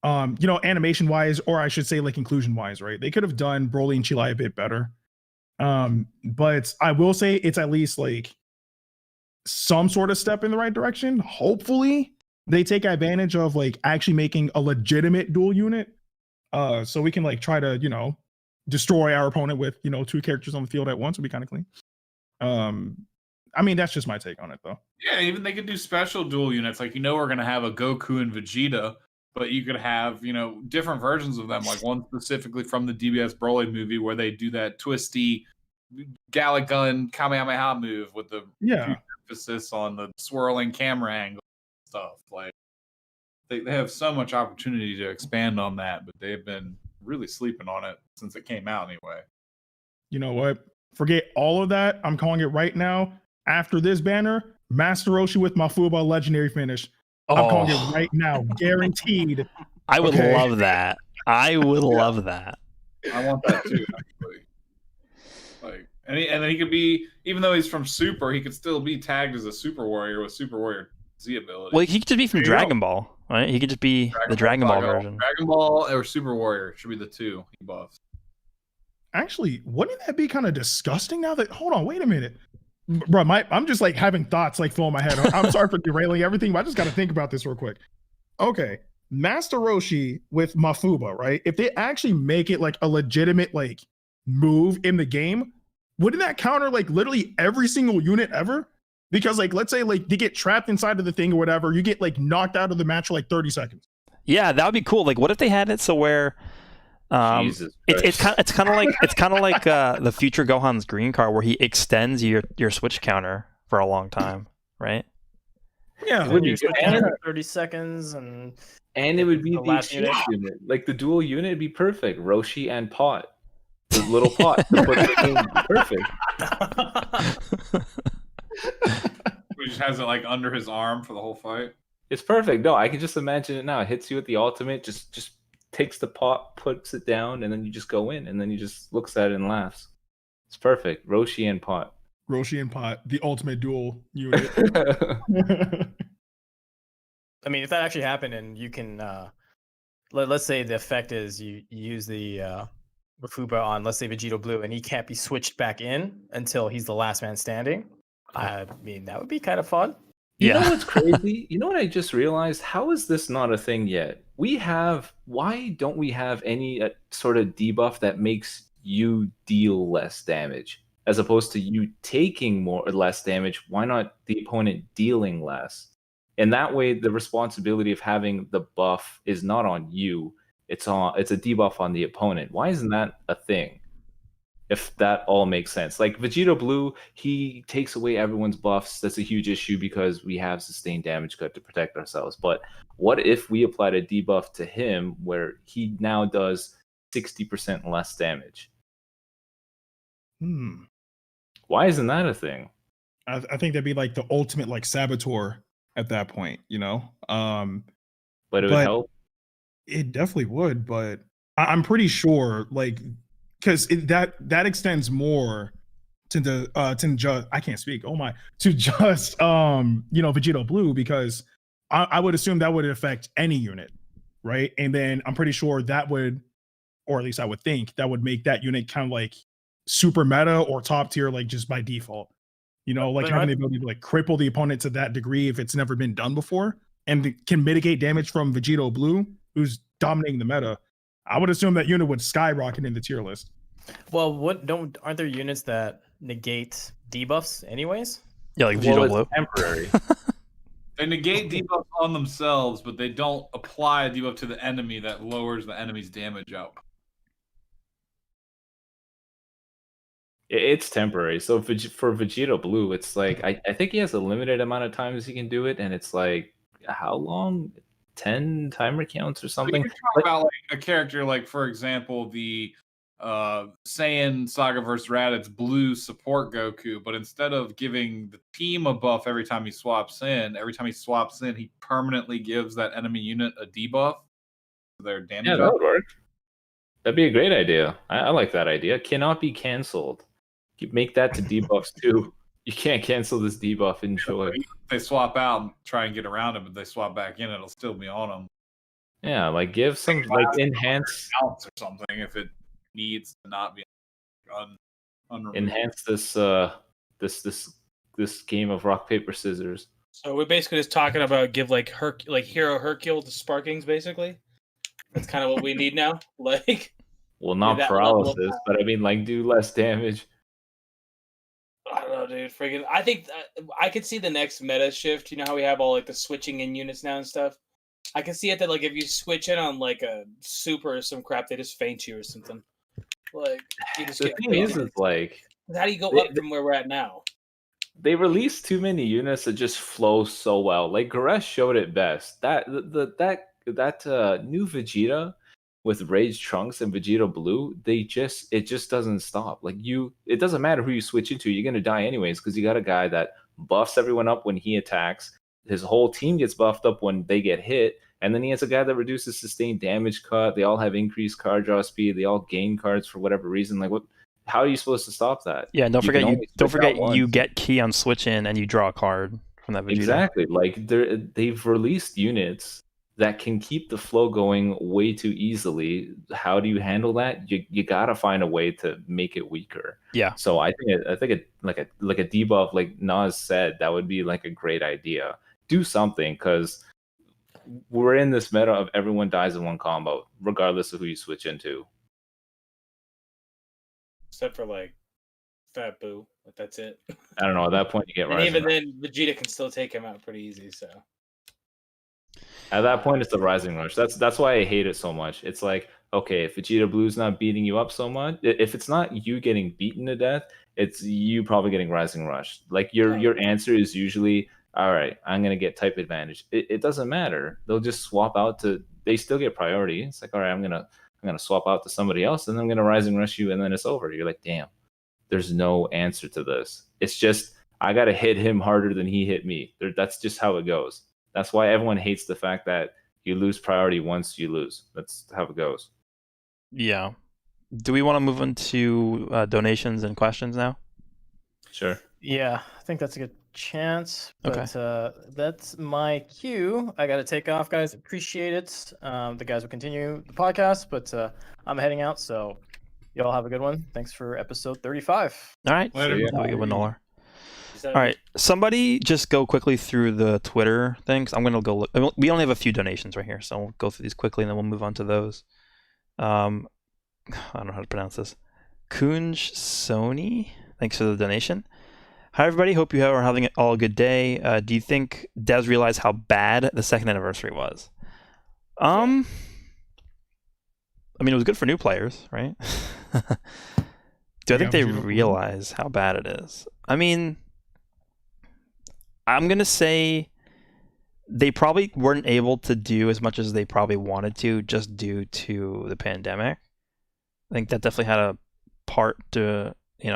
F: animation wise, or I should say like inclusion wise, right? They could have done Broly and Chile a bit better. But I will say it's at least like some sort of step in the right direction. Hopefully they take advantage of like actually making a legitimate dual unit. So we can like try to, destroy our opponent with two characters on the field at once would be kind of clean. I mean that's just my take on it though.
B: Yeah, even they could do special dual units. Like we're gonna have a Goku and Vegeta, but you could have different versions of them. Like one specifically from the DBS Broly movie where they do that twisty Gallic Gun Kamehameha move with the huge emphasis on the swirling camera angle and stuff. Like they have so much opportunity to expand on that, but they've been really sleeping on it since it came out anyway.
F: You know what? Forget all of that. I'm calling it right now. After this banner, Master Roshi with Mafuba legendary finish. I'm calling it right now. Guaranteed.
A: I would love that. I would love that.
B: I want that too, actually. And then he could be, even though he's from Super, he could still be tagged as a Super Warrior with Super Warrior Z ability.
A: Well, he could just be from Dragon Ball, right? He could just be the Dragon Ball version.
B: Dragon Ball or Super Warrior should be the two he buffs.
F: Actually, wouldn't that be kind of disgusting now that, hold on, wait a minute. Bro, I'm just like having thoughts like filling my head. I'm sorry for derailing everything, but I just got to think about this real quick. Okay, Master Roshi with Mafuba, right? If they actually make it like a legitimate like move in the game, wouldn't that counter like literally every single unit ever? Because like, let's say like they get trapped inside of the thing or whatever, you get like knocked out of the match for like 30 seconds.
A: Yeah, that would be cool. Like, what if they had it so where it's kind of like the future Gohan's green card where he extends your switch counter for a long time, right?
F: Yeah,
D: It would
E: You're
D: be good.
E: switching every 30 seconds, and
D: it would be
E: the
D: the
E: last
D: exchange unit. Like the dual unit would be perfect. Roshi and Pot. The little pot to put the game perfect.
B: He just has it like under his arm for the whole fight.
D: It's perfect. No, I can just imagine it now. It hits you with the ultimate, just takes the pot, puts it down, and then you just go in, and then he just looks at it and laughs. It's perfect. Roshi and Pot.
F: Roshi and Pot, the ultimate dual unit.
E: I mean, if that actually happened, and you can, let's say the effect is you use the Refuba on, let's say, Vegito Blue, and he can't be switched back in until he's the last man standing. I mean, that would be kind of fun.
D: You know what's crazy? You know what I just realized? How is this not a thing yet? Why don't we have any sort of debuff that makes you deal less damage? As opposed to you taking more or less damage, why not the opponent dealing less? And that way, the responsibility of having the buff is not on you. It's a debuff on the opponent. Why isn't that a thing? If that all makes sense. Like Vegito Blue, he takes away everyone's buffs. That's a huge issue because we have sustained damage cut to protect ourselves. But what if we applied a debuff to him where he now does 60% less damage? Why isn't that a thing?
F: I think that'd be like the ultimate like saboteur at that point, you know?
D: But it would help.
F: It definitely would, but I'm pretty sure like because that extends more to the to just I can't speak. Oh my, to just Vegito Blue, because I would assume that would affect any unit, right? And then I'm pretty sure that would, or at least I would think that would make that unit kind of like super meta or top tier, like just by default. You know, like having the ability to like cripple the opponent to that degree if it's never been done before, and can mitigate damage from Vegito Blue, who's dominating the meta. I would assume that unit would skyrocket in the tier list.
E: Well, aren't there units that negate debuffs anyways?
A: Yeah, like Vegito Blue.
D: Temporary.
B: They negate debuffs on themselves, but they don't apply a debuff to the enemy that lowers the enemy's damage up.
D: It's temporary. So for Vegito Blue, it's like I think he has a limited amount of times he can do it, and it's like how long? 10 timer counts or something.
B: You talk about like a character like, for example, the Saiyan Saga vs. Raditz Blue support Goku, but instead of giving the team a buff every time he swaps in, he permanently gives that enemy unit a debuff to their damage.
D: Yeah, that would work. That'd be a great idea. I like that idea. Cannot be canceled. You make that to debuffs too. You can't cancel this debuff. Enjoy.
B: If they swap out and try and get around it, but they swap back in, it'll still be on them.
D: Yeah, like give some like enhance
B: or something if it needs to not be unremoved.
D: Enhance this game of rock paper scissors.
G: So we're basically just talking about give like Hero Hercule to Sparkings, basically. That's kind of what we need now. Like,
D: well, not paralysis, but I mean, like, do less damage.
G: I don't know, dude. Friggin', I think I could see the next meta shift. You know how we have all like the switching in units now and stuff. I can see it that like if you switch in on like a super or some crap, they just feint you or something. Like you just
D: the thing is, it's like
G: how do you go up from where we're at now?
D: They released too many units that just flow so well. Like Goresh showed it best. That new Vegeta with Rage Trunks and Vegeta Blue, it just doesn't stop. Like it doesn't matter who you switch into, you're gonna die anyways because you got a guy that buffs everyone up when he attacks. His whole team gets buffed up when they get hit, and then he has a guy that reduces sustained damage cut. They all have increased card draw speed. They all gain cards for whatever reason. Like what? How are you supposed to stop that?
A: Yeah, and don't forget you get key on switch in and you draw a card from that Vegeta.
D: Exactly. Like they've released units that can keep the flow going way too easily. How do you handle that? You gotta find a way to make it weaker.
A: Yeah.
D: So I think it like a debuff, like Nas said, that would be like a great idea. Do something, because we're in this meta of everyone dies in one combo, regardless of who you switch into.
G: Except for like Fat Boo, but that's it.
D: I don't know. At that point, you get
G: and even then, Vegeta can still take him out pretty easy. So
D: at that point, it's the Rising Rush. That's why I hate it so much. It's like, okay, if Vegeta Blue's not beating you up so much, if it's not you getting beaten to death, it's you probably getting Rising Rush. Like your answer is usually all right, I'm gonna get type advantage. It doesn't matter. They'll just swap out to. They still get priority. It's like, all right, I'm gonna swap out to somebody else, and I'm gonna rise and rush you, and then it's over. You're like, damn, there's no answer to this. It's just I gotta hit him harder than he hit me. That's just how it goes. That's why everyone hates the fact that you lose priority once you lose. That's how it goes.
A: Yeah. Do we want to move into donations and questions now?
D: Sure.
H: Yeah, I think that's a good chance. But
A: Okay.
H: that's my cue. I got to take off, guys. Appreciate it. The guys will continue the podcast, but I'm heading out. So y'all have a good one. Thanks for episode 35.
A: All right.
B: Later.
A: Have a good one, Nolar. All right. Somebody just go quickly through the Twitter things. I'm going to go look. We only have a few donations right here, so we'll go through these quickly and then we'll move on to those. I don't know how to pronounce this. Kunj Sony, thanks for the donation. Hi, everybody. Hope you are having all a good day. Do you think devs realize how bad the second anniversary was? I mean, it was good for new players, right? Do I think they realize how bad it is? I mean, I'm going to say they probably weren't able to do as much as they probably wanted to just due to the pandemic. I think that definitely had a part to, it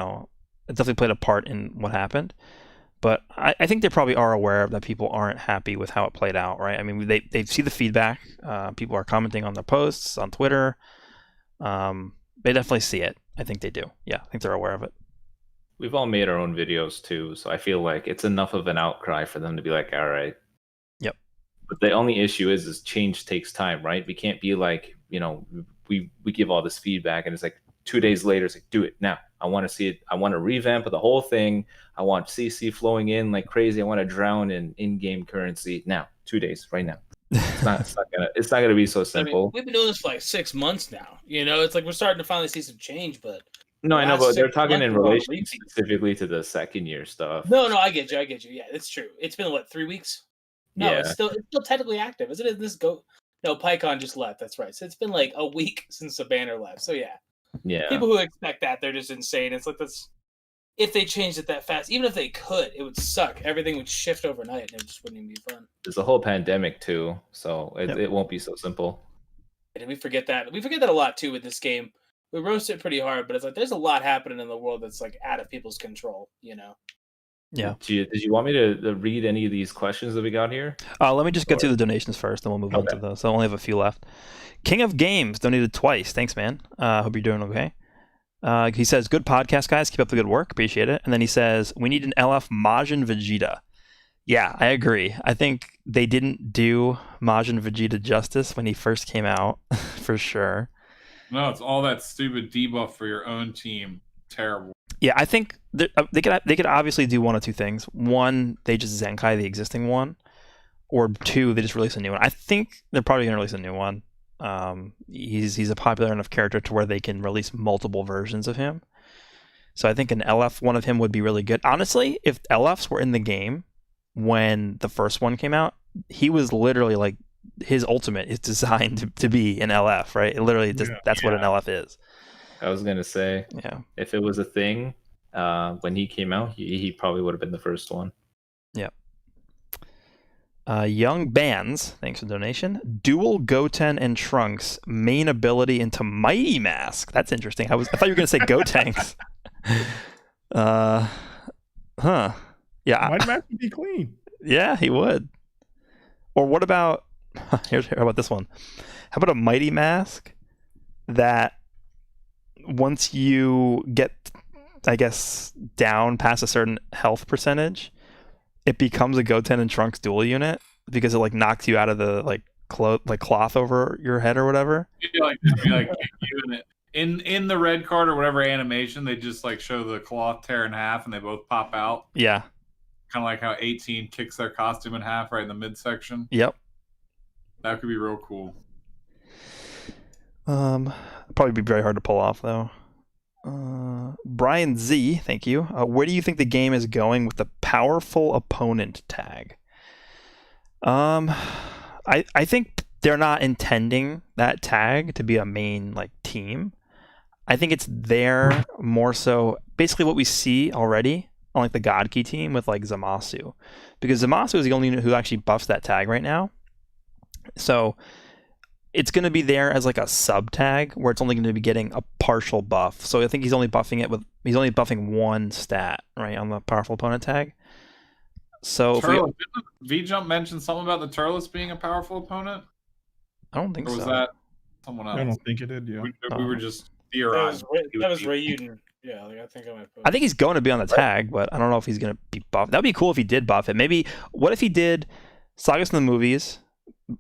A: definitely played a part in what happened. But I think they probably are aware that people aren't happy with how it played out, right? I mean, they see the feedback. People are commenting on their posts on Twitter. They definitely see it. I think they do. Yeah, I think they're aware of it.
D: We've all made our own videos too, so I feel like it's enough of an outcry for them to be like, all right.
A: Yep.
D: But the only issue is change takes time, right? We can't be like, we give all this feedback and it's like 2 days later, it's like, do it now. I want to see it. I want to revamp the whole thing. I want CC flowing in like crazy. I want to drown in in-game currency now. 2 days, right now. It's not gonna be so simple.
G: I mean, we've been doing this for like 6 months now. It's like we're starting to finally see some change, but
D: no, I know, but they're talking in relation specifically to the second year stuff.
G: No, I get you. Yeah, it's true. It's been what, 3 weeks? No,
D: yeah.
G: it's still technically active, isn't it? No, PyCon just left. That's right. So it's been like a week since the banner left. So yeah. People who expect that, they're just insane. It's like this. If they changed it that fast, even if they could, it would suck. Everything would shift overnight, and it just wouldn't even be fun.
D: There's a whole pandemic too, so it won't be so simple.
G: And we forget that. We forget that a lot too with this game. We roast it pretty hard, but it's like there's a lot happening in the world that's like out of people's control.
A: Yeah.
D: Did you want me to read any of these questions that we got here?
A: Let me just get through the donations first, then we'll move on to those. So I only have a few left. King of Games donated twice. Thanks, man. Hope you're doing okay. He says, good podcast, guys. Keep up the good work. Appreciate it. And then he says, we need an LF Majin Vegeta. Yeah, I agree. I think they didn't do Majin Vegeta justice when he first came out, for sure.
B: No, it's all that stupid debuff for your own team. Terrible.
A: Yeah, I think they could obviously do one of two things. One, they just Zenkai the existing one, or two, they just release a new one. I think they're probably going to release a new one. He's a popular enough character to where they can release multiple versions of him. So I think an LF one of him would be really good. Honestly, if LFs were in the game when the first one came out, he was literally like his ultimate is designed to be an LF, right? It literally that's what an LF is.
D: I was gonna say, if it was a thing when he came out, he probably would have been the first one.
A: Yeah. Young Bands, thanks for the donation. Dual Goten and Trunks main ability into Mighty Mask. That's interesting. I thought you were gonna say Gotenks. Yeah.
F: Mighty Mask would be clean.
A: Yeah, he would. Or what about how about this one? How about a Mighty Mask that once you get, I guess, down past a certain health percentage, it becomes a Goten and Trunks dual unit because it like knocks you out of the cloth over your head or whatever.
B: In the red card or whatever animation, they just like show the cloth tear in half and they both pop out.
A: Yeah.
B: Kind of like how 18 kicks their costume in half right in the midsection.
A: Yep.
B: That could be real cool.
A: Probably be very hard to pull off though. Brian Z, thank you. Where do you think the game is going with the powerful opponent tag? I think they're not intending that tag to be a main team. I think it's there more so basically what we see already on like the God Key team with like Zamasu, because Zamasu is the only unit who actually buffs that tag right now. So it's going to be there as like a sub tag where it's only going to be getting a partial buff. So I think he's only buffing one stat, right, on the powerful opponent tag. So
B: didn't V-Jump mention something about the Turles being a powerful opponent?
A: I don't think
B: or was
A: so.
B: that someone else?
F: I don't think it did. Yeah,
B: we were just theorizing.
G: That was Ray Uden. Yeah, like, I think I might.
A: I think he's going to be on the tag, but I don't know if he's going to be buffed. That'd be cool if he did buff it. Maybe what if he did Sagas in the movies,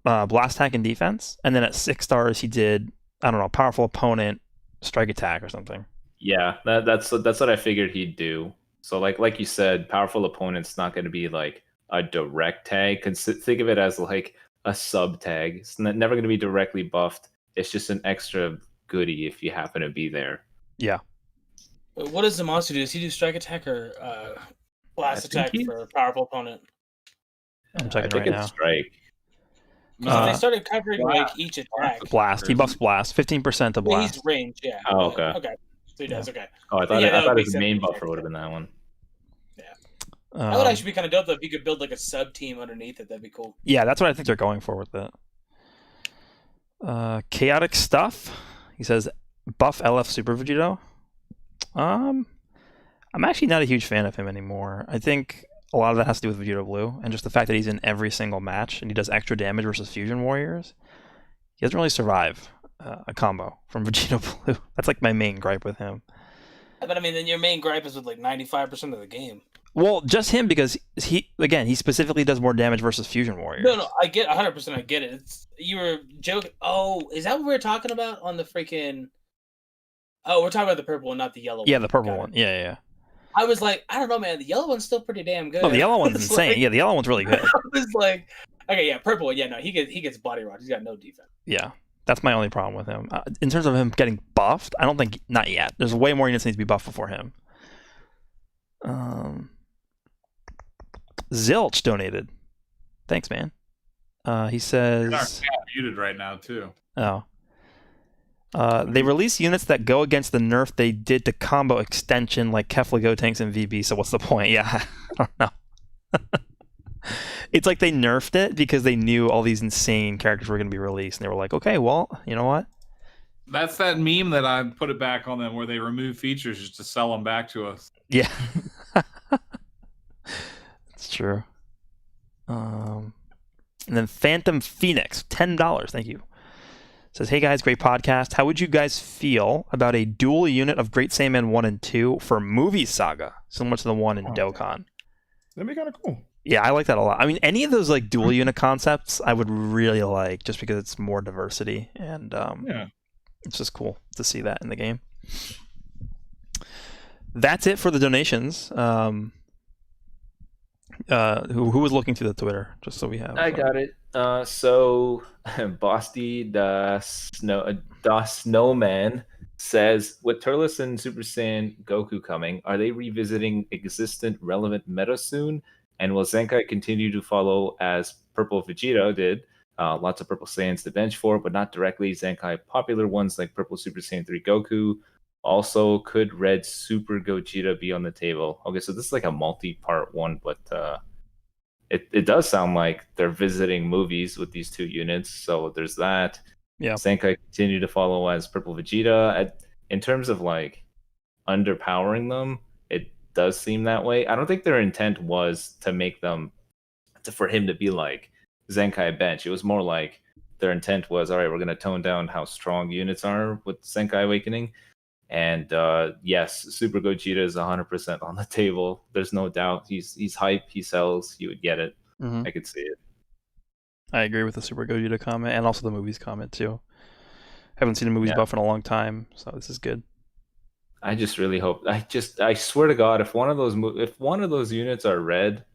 A: blast attack and defense, and then at 6 stars he did, I don't know, powerful opponent, strike attack or something.
D: Yeah, that's what I figured he'd do. So like you said, powerful opponent's not going to be like a direct tag. Think of it as like a sub tag. It's never going to be directly buffed. It's just an extra goodie if you happen to be there.
A: Yeah.
G: What does Zamasu do? Does he do strike attack or blast attack for a powerful opponent?
A: I'm checking right now.
D: Strike.
G: Because if they started covering like each attack.
A: Blast. He buffs blast. 15% to blast.
G: He's range, yeah.
D: Oh, okay.
G: Okay. So he does, okay.
D: Oh, I thought his main buffer would have been that one.
G: Yeah. That would actually be kind of dope though if you could build like a sub team underneath it. That'd be cool.
A: Yeah, that's what I think they're going for with it. Chaotic stuff. He says buff LF Super Vegito. I'm actually not a huge fan of him anymore. I think a lot of that has to do with Vegito Blue and just the fact that he's in every single match and he does extra damage versus Fusion Warriors. He doesn't really survive a combo from Vegito Blue. That's like my main gripe with him.
G: But I mean, then your main gripe is with like 95% of the game.
A: Well, just him because he specifically does more damage versus Fusion Warriors.
G: No, I get 100%. I get it. You were joking. Oh, is that what we were talking about on the freaking? Oh, we're talking about the purple one, not the yellow one.
A: Yeah, the purple one. Yeah.
G: I was like, I don't know, man. The yellow one's still pretty damn good.
A: Oh, the yellow one's insane.
G: Like,
A: yeah, the yellow one's really good.
G: I was like, okay, yeah, purple. Yeah, no, he gets body rocked. He's got no defense.
A: Yeah, that's my only problem with him. In terms of him getting buffed, I don't think not yet. There's way more units that need to be buffed before him. Zilch donated. Thanks, man. He says
B: muted right now too.
A: Oh. They release units that go against the nerf they did to combo extension like Kefla Go tanks and VB, so what's the point? Yeah, I don't know. It's like they nerfed it because they knew all these insane characters were going to be released, and they were like, okay, well, you know what?
B: That's that meme that I put it back on them where they remove features just to sell them back to us.
A: Yeah. It's true. And then Phantom Phoenix, $10, thank you. Says, hey guys, great podcast. How would you guys feel about a dual unit of Great Saiyaman 1 and 2 for Movie Saga, similar to the one in Dokkan?
F: That'd be kind of cool.
A: Yeah, I like that a lot. I mean, any of those like dual unit concepts, I would really like, just because it's more diversity, and it's just cool to see that in the game. That's it for the donations. Who was looking through the Twitter, just so we have?
D: I got it. So Bosty the Snowman says, with Turles and Super Saiyan Goku coming, are they revisiting existent relevant meta soon? And will Zenkai continue to follow as Purple Vegito did? Lots of Purple Saiyans to bench for, but not directly Zenkai popular ones like Purple Super Saiyan 3 Goku. Also, could Red Super Gogeta be on the table? Okay, so this is like a multi-part one, but it does sound like they're visiting movies with these two units, so there's that.
A: Yeah.
D: Zenkai continue to follow as Purple Vegeta. In terms of like underpowering them, it does seem that way. I don't think their intent was to make them for him to be like Zenkai bench. It was more like their intent was, all right, we're going to tone down how strong units are with Zenkai Awakening. And yes, Super Gogeta is 100% on the table. There's no doubt. He's hype. He sells. You would get it.
A: Mm-hmm.
D: I could see it.
A: I agree with the Super Gogeta comment and also the movies comment too. Haven't seen a movies buff in a long time, so this is good.
D: I just really hope. I swear to God, if one of those units are red,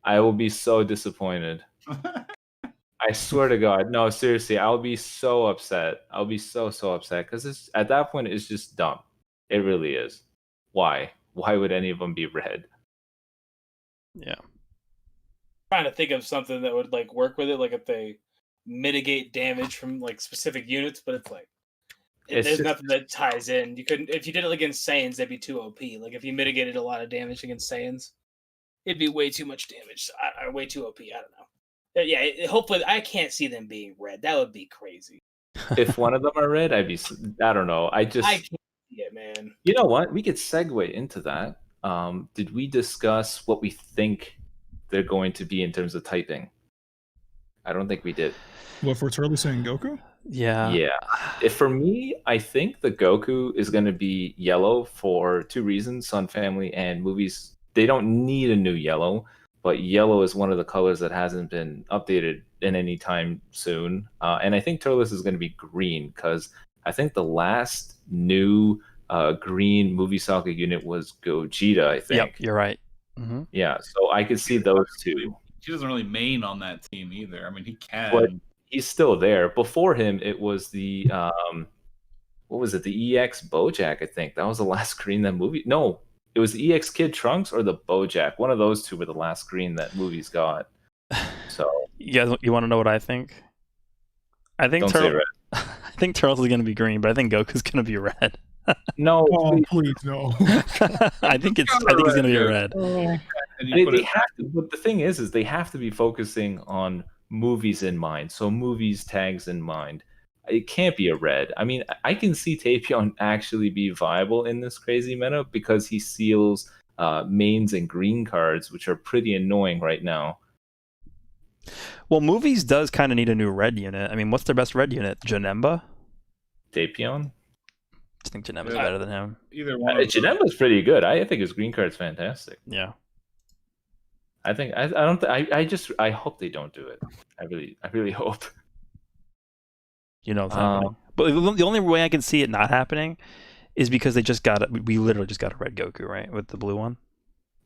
D: I will be so disappointed. I swear to God. No, seriously, I'll be so upset. I'll be so upset because at that point, it's just dumb. It really is. Why? Why would any of them be red?
A: Yeah.
G: Trying to think of something that would like work with it, like if they mitigate damage from like specific units, but it's like There's nothing that ties in. You couldn't if you did it against Saiyans, they'd be too OP. Like if you mitigated a lot of damage against Saiyans, it'd be way too much damage. Way too OP. I don't know. Yeah, hopefully I can't see them being red. That would be crazy.
D: If one of them are red, I don't know. I can't
G: see it, man.
D: You know what? We could segue into that. Did we discuss what we think they're going to be in terms of typing? I don't think we did.
F: What, for Turles and Goku?
D: Yeah. For me, I think the Goku is going to be yellow for two reasons: Sun Family and movies. They don't need a new yellow, but yellow is one of the colors that hasn't been updated in any time soon. And I think Turles is going to be green because I think the last new green movie Saga unit was Gogeta, I think.
A: Yep, you're right. Mm-hmm.
D: Yeah, so I could see those two.
B: He doesn't really main on that team either. I mean, he can.
D: But he's still there. Before him, it was the what was it? The EX Bojack, I think. That was the last green that movie. No, it was the EX Kid Trunks or the Bojack. One of those two were the last green that movies got. So
A: you want to know what I think? I think I think Turles is going to be green, but I think Goku's going to be red.
D: No,
F: please no.
A: I think he's going to be red.
D: They have to, but the thing is they have to be focusing on movies in mind. So movies tags in mind. It can't be a red. I mean, I can see Tapion actually be viable in this crazy meta because he seals mains and green cards, which are pretty annoying right now.
A: Well, movies does kind of need a new red unit. I mean, what's their best red unit? Janemba?
D: Tapion?
A: I think Janemba's better than him.
B: Either one.
D: Janemba's pretty good. I think his green card's fantastic.
A: Yeah.
D: I think I hope they don't do it. I really hope.
A: You know what's happening. But the only way I can see it not happening is because we literally just got a red Goku, right? With the blue one.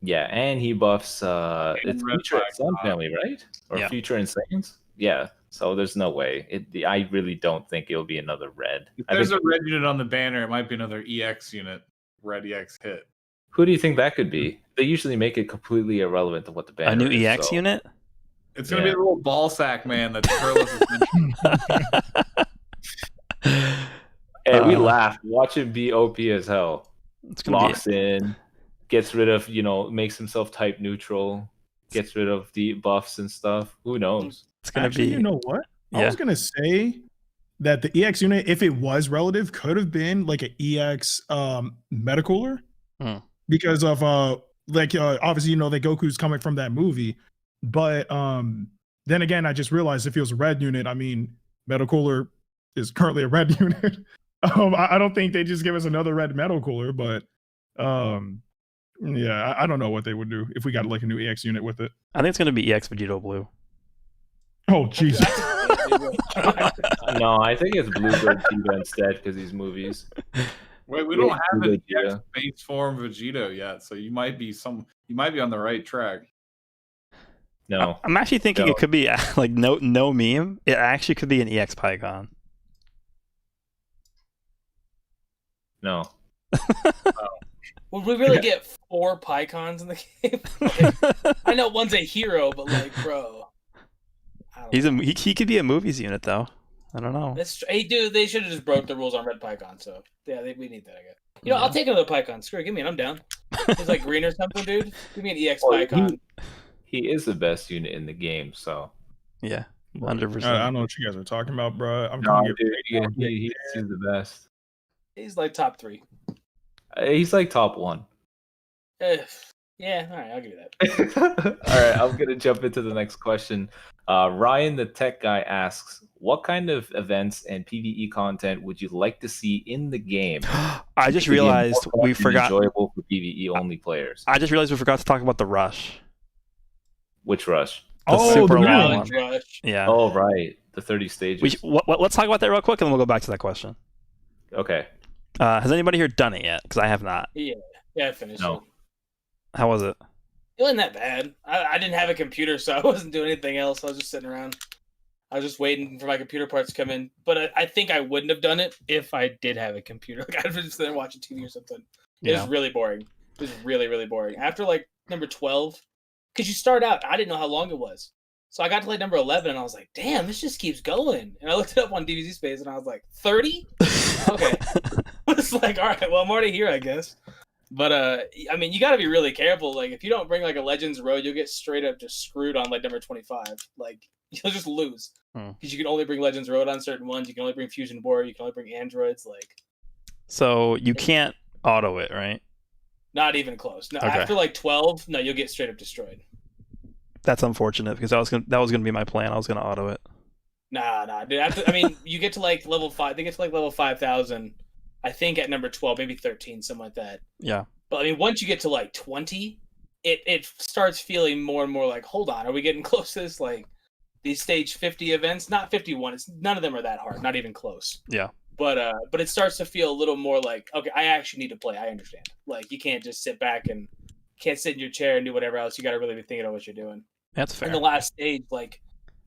D: Yeah, and he buffs it's Future and Sun Family, right? Or Future and Saiyans? Yeah. So there's no way. I really don't think it'll be another red.
B: If there's a red unit on the banner, it might be another EX unit, red EX hit.
D: Who do you think that could be? They usually make it completely irrelevant to what the banner is.
A: A new EX unit?
B: It's going to be the little ball sack man that Turles is
D: And we laughed. Watch him be OP as hell. Locks in, gets rid of, makes himself type neutral, gets rid of the buffs and stuff. Who knows?
A: It's going to be.
F: You know what? I was going to say that the EX unit, if it was relative, could have been like an EX Metacooler. Because of obviously that Goku's coming from that movie, but then again I just realized if it was a red unit, I mean Metacooler is currently a red unit. I don't think they just give us another red Metacooler, but yeah, I don't know what they would do if we got like a new EX unit with it.
A: I think it's gonna be EX Vegito Blue.
F: Oh Jesus.
D: No, I think it's Bluebird Vegeta instead because these movies.
B: Wait, we don't have an EX base form Vegito yet, so you might be on the right track.
D: No,
A: I'm actually thinking it could be like no meme. It actually could be an EX Pycon.
D: No.
G: Would we really get 4 Pycons in the game? I know one's a hero, but bro,
A: he could be a movies unit though. I don't know.
G: Hey, dude, they should have just broke the rules on red Pycon. So yeah, we need that. I guess. I'll take another Pycon. Screw it, give me it. I'm down. He's like green or something, dude. Give me an EX Pycon.
D: He is the best unit in the game. So
A: yeah, 100%.
F: I don't know what you guys are talking about, bro.
D: He's the best.
G: He's like top 3.
D: He's like top 1.
G: Yeah, all right, I'll give you that.
D: All right, I'm gonna jump into the next question. Ryan, the tech guy, asks, "What kind of events and PvE content would you like to see in the game?"
A: I just realized we forgot.
D: Enjoyable for PvE only players.
A: I just realized we forgot to talk about the rush.
D: Which rush?
A: The super long one.
G: Rush.
A: Yeah.
D: Oh right, the 30 stages.
A: Let's talk about that real quick, and then we'll go back to that question.
D: Okay.
A: Has anybody here done it yet? Because I have not.
G: Yeah, I finished it.
A: How was it?
G: It wasn't that bad. I didn't have a computer, so I wasn't doing anything else. I was just sitting around. I was just waiting for my computer parts to come in. But I think I wouldn't have done it if I did have a computer. I'd have just there watching TV or something. It was really boring. It was really, really boring. After number 12, because you start out, I didn't know how long it was. So I got to number 11, and I was like, damn, this just keeps going. And I looked it up on DBZ Space, and I was like, 30? Okay. It's like, all right, well, I'm already here, I guess. But I mean, you got to be really careful. Like, if you don't bring like a Legends Road, you'll get straight up just screwed on like number 25. Like, you'll just lose because you can only bring Legends Road on certain ones. You can only bring Fusion Board. You can only bring androids. Like,
A: so you can't auto it, right?
G: Not even close. No,
A: Okay.
G: after like 12, no, you'll get straight up destroyed.
A: That's unfortunate because that was gonna be my plan. I was gonna auto it.
G: Nah, dude. I mean, you get to like level 5. They get to like level 5,000. I think at number 12, maybe 13, something like that.
A: Yeah.
G: But I mean, once you get to like 20, it starts feeling more and more like, hold on, are we getting close to this? Like these stage 50 events, not 51. None of them are that hard, not even close.
A: Yeah.
G: But it starts to feel a little more like, okay, I actually need to play. I understand. Like you can't just sit back and can't sit in your chair and do whatever else. You got to really be thinking of what you're doing.
A: That's fair.
G: In the last stage, like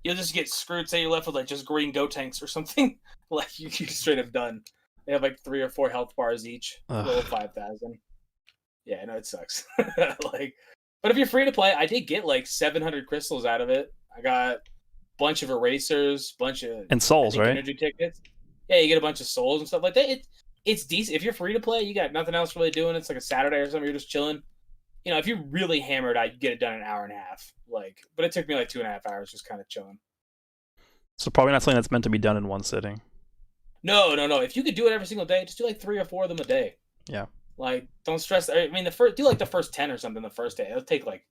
G: you'll just get screwed. Say you're left with like just green Go tanks or something. Like you're straight up done. They have like 3 or 4 health bars each. Level 5,000. Yeah, no, it sucks. Like, but if you're free to play, I did get like 700 crystals out of it. I got a bunch of erasers, bunch of
A: and souls, right?
G: Energy tickets. Yeah, you get a bunch of souls and stuff like that. It's decent. If you're free to play, you got nothing else really doing. It's like a Saturday or something. You're just chilling. You know, if you're really hammered, I get it done in an hour and a half. Like, but it took me like 2.5 hours just kind of chilling.
A: So probably not something that's meant to be done in one sitting.
G: No. If you could do it every single day, just do like 3 or 4 of them a day.
A: Yeah.
G: Like, don't stress. I mean, do like the first 10 or something the first day. It'll take like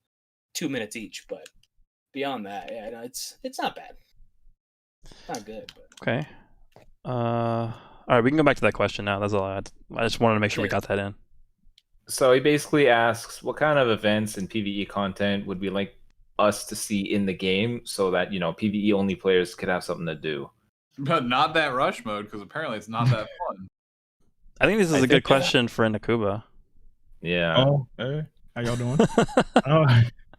G: 2 minutes each, but beyond that, yeah, no, it's not bad. It's not good. But...
A: Okay. All right, we can go back to that question now. That's all I had. I just wanted to make sure we got that in.
D: So he basically asks, what kind of events and PvE content would we like us to see in the game so that, you know, PvE only players could have something to do?
B: But not that rush mode, because apparently it's not that fun.
A: I think this is a good question for Nakuba.
D: Yeah.
F: Oh, hey, how y'all doing?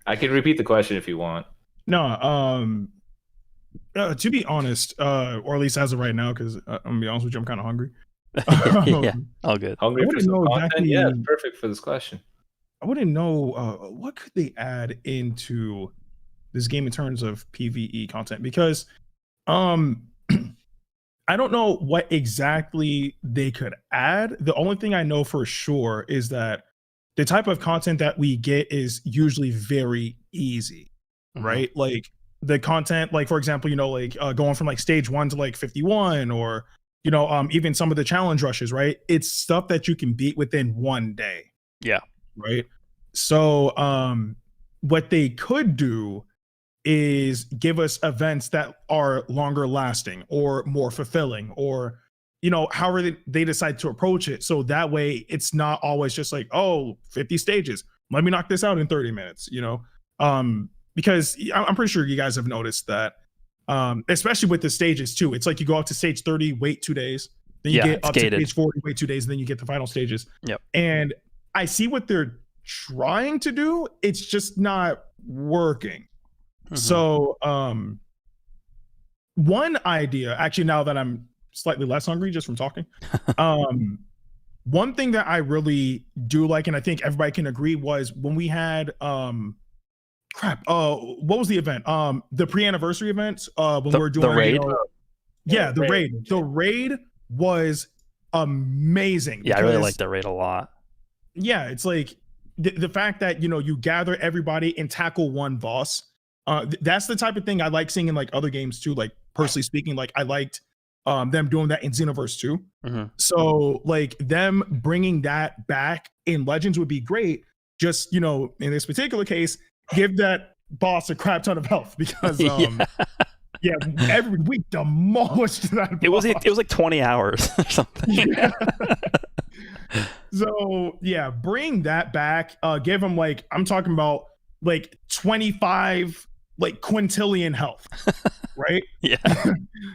D: I can repeat the question if you want.
F: No, to be honest, or at least as of right now, because I'm gonna be honest with you, I'm kind of hungry.
A: Yeah, all good.
D: Hungry for some content? Exactly, yeah, it's perfect for this question.
F: I wouldn't know what could they add into this game in terms of PvE content, because I don't know what exactly they could add. The only thing I know for sure is that the type of content that we get is usually very easy, right? Like the content, like for example, you know, like going from like stage 1 to like 51, or you know, even some of the challenge rushes, right? It's stuff that you can beat within one day.
A: Yeah.
F: Right. So what they could do is give us events that are longer lasting or more fulfilling, or you know, however they decide to approach it. So that way it's not always just like, oh, 50 stages, let me knock this out in 30 minutes, you know? Because I'm pretty sure you guys have noticed that, especially with the stages too. It's like you go up to stage 30, wait 2 days, then you get up to stage 40, wait 2 days, and then you get the final stages.
A: Yep.
F: And I see what they're trying to do. It's just not working. So one idea, actually, now that I'm slightly less hungry just from talking, one thing that I really do like, and I think everybody can agree, was when we had what was the event? The pre-anniversary event, when we were doing
A: the raid.
F: The raid. The raid was amazing.
A: Yeah, I really like the raid a lot.
F: Yeah, it's like the fact that, you know, you gather everybody and tackle one boss. That's the type of thing I like seeing in like other games too. Like personally speaking, like I liked them doing that in Xenoverse 2. So like them bringing that back in Legends would be great. Just, you know, in this particular case, give that boss a crap ton of health, because we demolished that boss.
A: It was like 20 hours or something.
F: Yeah. So yeah, bring that back. Give them like, I'm talking about like 25 like quintillion health, right?
A: Yeah.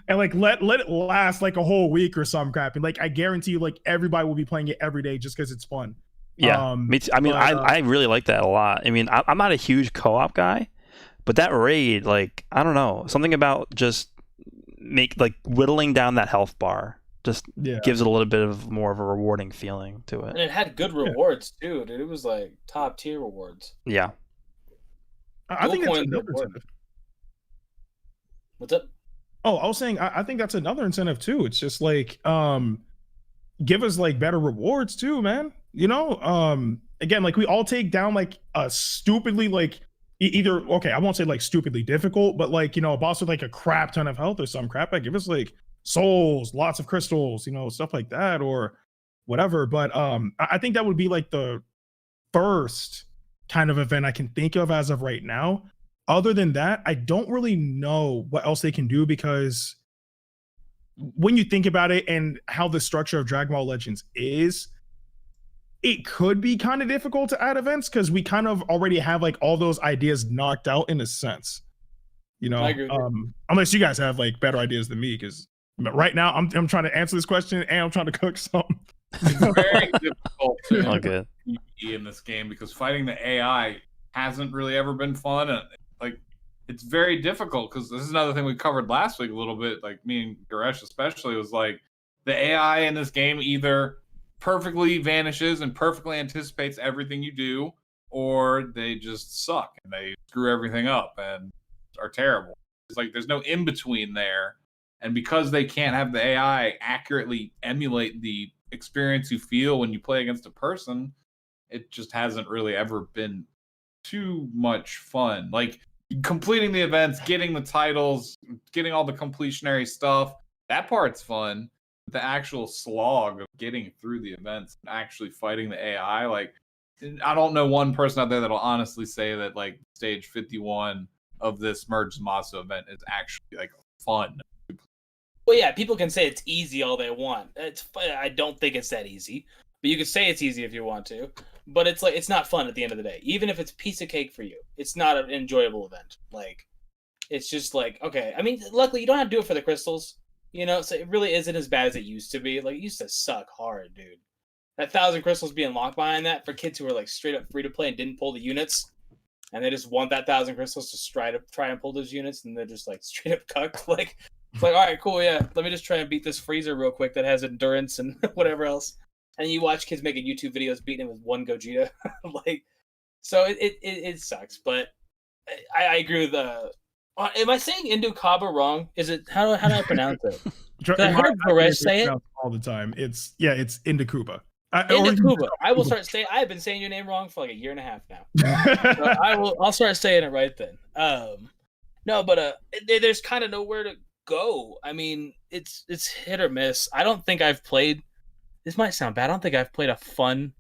F: And like let it last like a whole week or some crap. And like I guarantee you, like everybody will be playing it every day just because it's fun.
A: Yeah, me too. I mean, I really like that a lot. I mean, I'm not a huge co-op guy, but that raid, like, I don't know, something about just whittling down that health bar just gives it a little bit of more of a rewarding feeling to it.
G: And it had good rewards too, dude. It was like top tier rewards.
A: Yeah.
F: I think it's another incentive.
G: What's up?
F: Oh, I was saying I think that's another incentive too. It's just like give us like better rewards too, man. You know, again, like we all take down like a stupidly like either okay, I won't say like stupidly difficult, but like, you know, a boss with like a crap ton of health or some crap. Like give us like souls, lots of crystals, you know, stuff like that or whatever. But I think that would be like the first kind of event I can think of as of right now. Other than that, I don't really know what else they can do because when you think about it and how the structure of Dragon Ball Legends is, it could be kind of difficult to add events because we kind of already have like all those ideas knocked out in a sense. You know, unless you guys have like better ideas than me, because right now I'm trying to answer this question and I'm trying to cook something.
B: It's very difficult to in this game because fighting the AI hasn't really ever been fun, and like it's very difficult because this is another thing we covered last week a little bit. Like me and Garesh especially was like the AI in this game either perfectly vanishes and perfectly anticipates everything you do, or they just suck and they screw everything up and are terrible. It's like there's no in between there, and because they can't have the AI accurately emulate the experience you feel when you play against a person, it just hasn't really ever been too much fun. Like completing the events, getting the titles, getting all the completionary stuff, that part's fun. The actual slog of getting through the events and actually fighting the AI, like I don't know one person out there that'll honestly say that like stage 51 of this Merge Zamasu event is actually like fun.
G: Well, yeah, people can say it's easy all they want. I don't think it's that easy, but you can say it's easy if you want to. But it's like it's not fun at the end of the day. Even if it's piece of cake for you, it's not an enjoyable event. Like, it's just like okay. I mean, luckily you don't have to do it for the crystals, you know. So it really isn't as bad as it used to be. Like, it used to suck hard, dude. That 1,000 crystals being locked behind that for kids who are like straight up free to play and didn't pull the units, and they just want that 1,000 crystals to try and pull those units, and they're just like straight up cucked. Like. It's like, all right, cool, yeah. Let me just try and beat this freezer real quick that has endurance and whatever else. And you watch kids making YouTube videos beating him with one Gogeta, like, so it sucks. But I agree with am I saying Indukaba wrong? Is it how do I pronounce it? I heard Goresh say it
F: all the time. It's Indukuba.
G: Indukuba. I will start saying. I've been saying your name wrong for like a year and a half now. So I'll start saying it right then. No, but there's kind of nowhere to go. I mean, it's hit or miss. I don't think I've played. This might sound bad. I don't think I've played a fun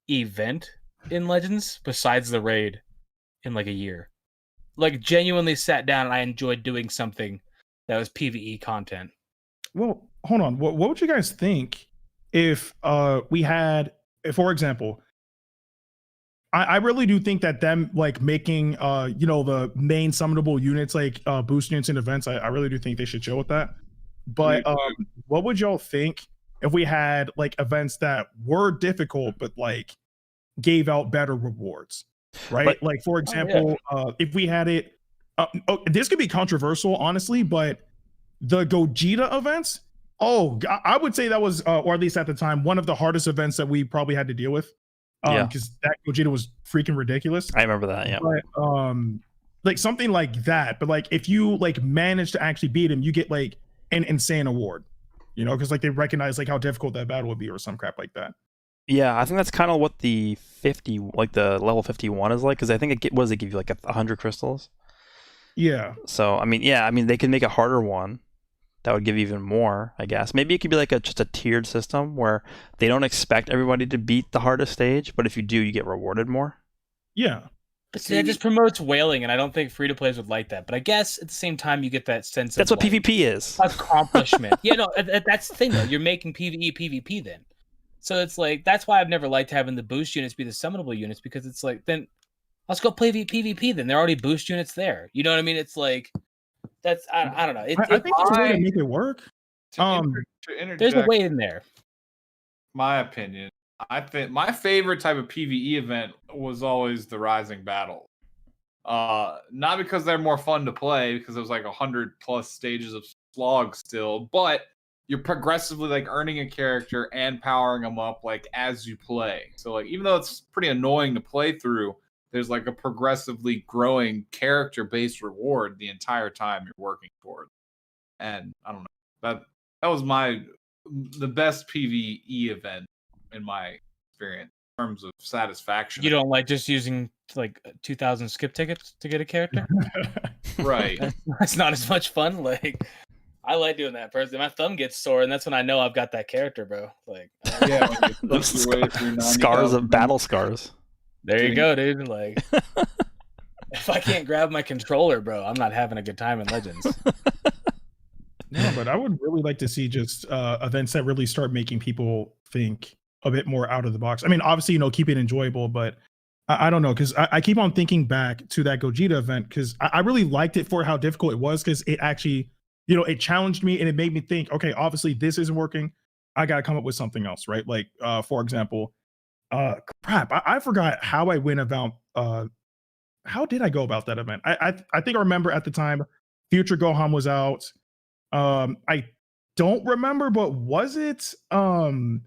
G: event in Legends besides the raid in like a year. Like genuinely sat down and I enjoyed doing something that was PvE content.
F: Well, hold on. What would you guys think if we had, for example, I really do think that them like making you know, the main summonable units like boost units in events, I really do think they should chill with that. But what would y'all think if we had like events that were difficult but like gave out better rewards, right? But, like for example, if we had it, this could be controversial, honestly, but the Gogeta events, I would say that was, or at least at the time, one of the hardest events that we probably had to deal with. Because that Gogeta was freaking ridiculous.
A: I remember that, yeah.
F: But like something like that. But like if you like manage to actually beat him, you get like an insane award. You know, because like they recognize like how difficult that battle would be or some crap like that.
A: Yeah, I think that's kind of what the 50, like the level 51 is like, because I think it what does it give you, like 100 crystals?
F: Yeah.
A: So I mean, they could make a harder one that would give even more, I guess. Maybe it could be like just a tiered system where they don't expect everybody to beat the hardest stage, but if you do, you get rewarded more.
F: Yeah.
G: But see, that just promotes whaling, and I don't think free-to-players would like that. But I guess at the same time, you get that sense
A: that's
G: of
A: what like, PvP is.
G: Accomplishment. Yeah, no, that's the thing, though. You're making PvE PvP then. So it's like, that's why I've never liked having the boost units be the summonable units, because it's like, then let's go play PvP then. There are already boost units there. You know what I mean? It's like, that's, I don't know.
F: I think it's a way to make it work.
G: There's a way in there.
B: My opinion. I think my favorite type of PvE event was always the Rising Battle. Not because they're more fun to play, because it was like 100+ stages of slog still, but you're progressively like earning a character and powering them up like as you play. So like even though it's pretty annoying to play through, there's like a progressively growing character-based reward the entire time you're working toward. And I don't know. That was my the best PvE event in my experience in terms of satisfaction.
G: You don't like just using like 2,000 skip tickets to get a character?
B: Right.
G: That's not as much fun. Like, I like doing that personally. My thumb gets sore, and that's when I know I've got that character, bro. Like,
B: Yeah,
A: scars of battle scars.
G: There you go, dude. Like, if I can't grab my controller, bro, I'm not having a good time in Legends.
F: No, but I would really like to see just events that really start making people think a bit more out of the box. I mean, obviously, keep it enjoyable, but I don't know, because I keep on thinking back to that Gogeta event, because I really liked it for how difficult it was, because it actually, it challenged me and it made me think, okay, obviously this isn't working. I got to come up with something else, right? Like, for example, I forgot how I went about, how did I go about that event? I think I remember at the time, Future Gohan was out. I don't remember, but was it some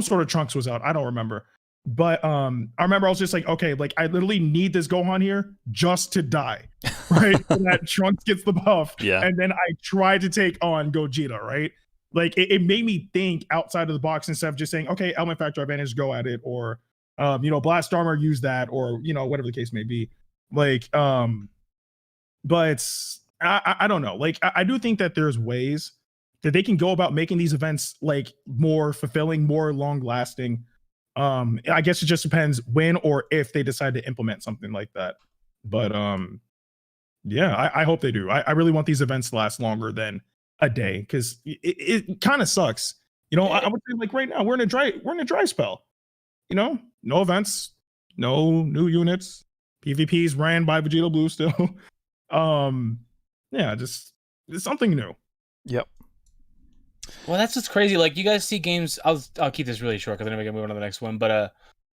F: sort of Trunks was out? I don't remember. But I remember I was just like, okay, like I literally need this Gohan here just to die, right? So that Trunks gets the buff.
A: Yeah.
F: And then I try to take on Gogeta, right? Like it made me think outside of the box instead of just saying, okay, element factor advantage, go at it, or blast armor, use that, or whatever the case may be. Like, but I don't know. Like, I do think that there's ways that they can go about making these events like more fulfilling, more long lasting. I guess it just depends when or if they decide to implement something like that. But yeah, I hope they do. I really want these events to last longer than a day, because it kind of sucks. I would say like right now we're in a dry spell. No events, no new units. PvPs ran by Vegeta Blue still. Yeah, just it's something new.
A: Yep.
G: Well, that's what's crazy. Like, you guys see games. I'll keep this really short because I know we can move on to the next one. But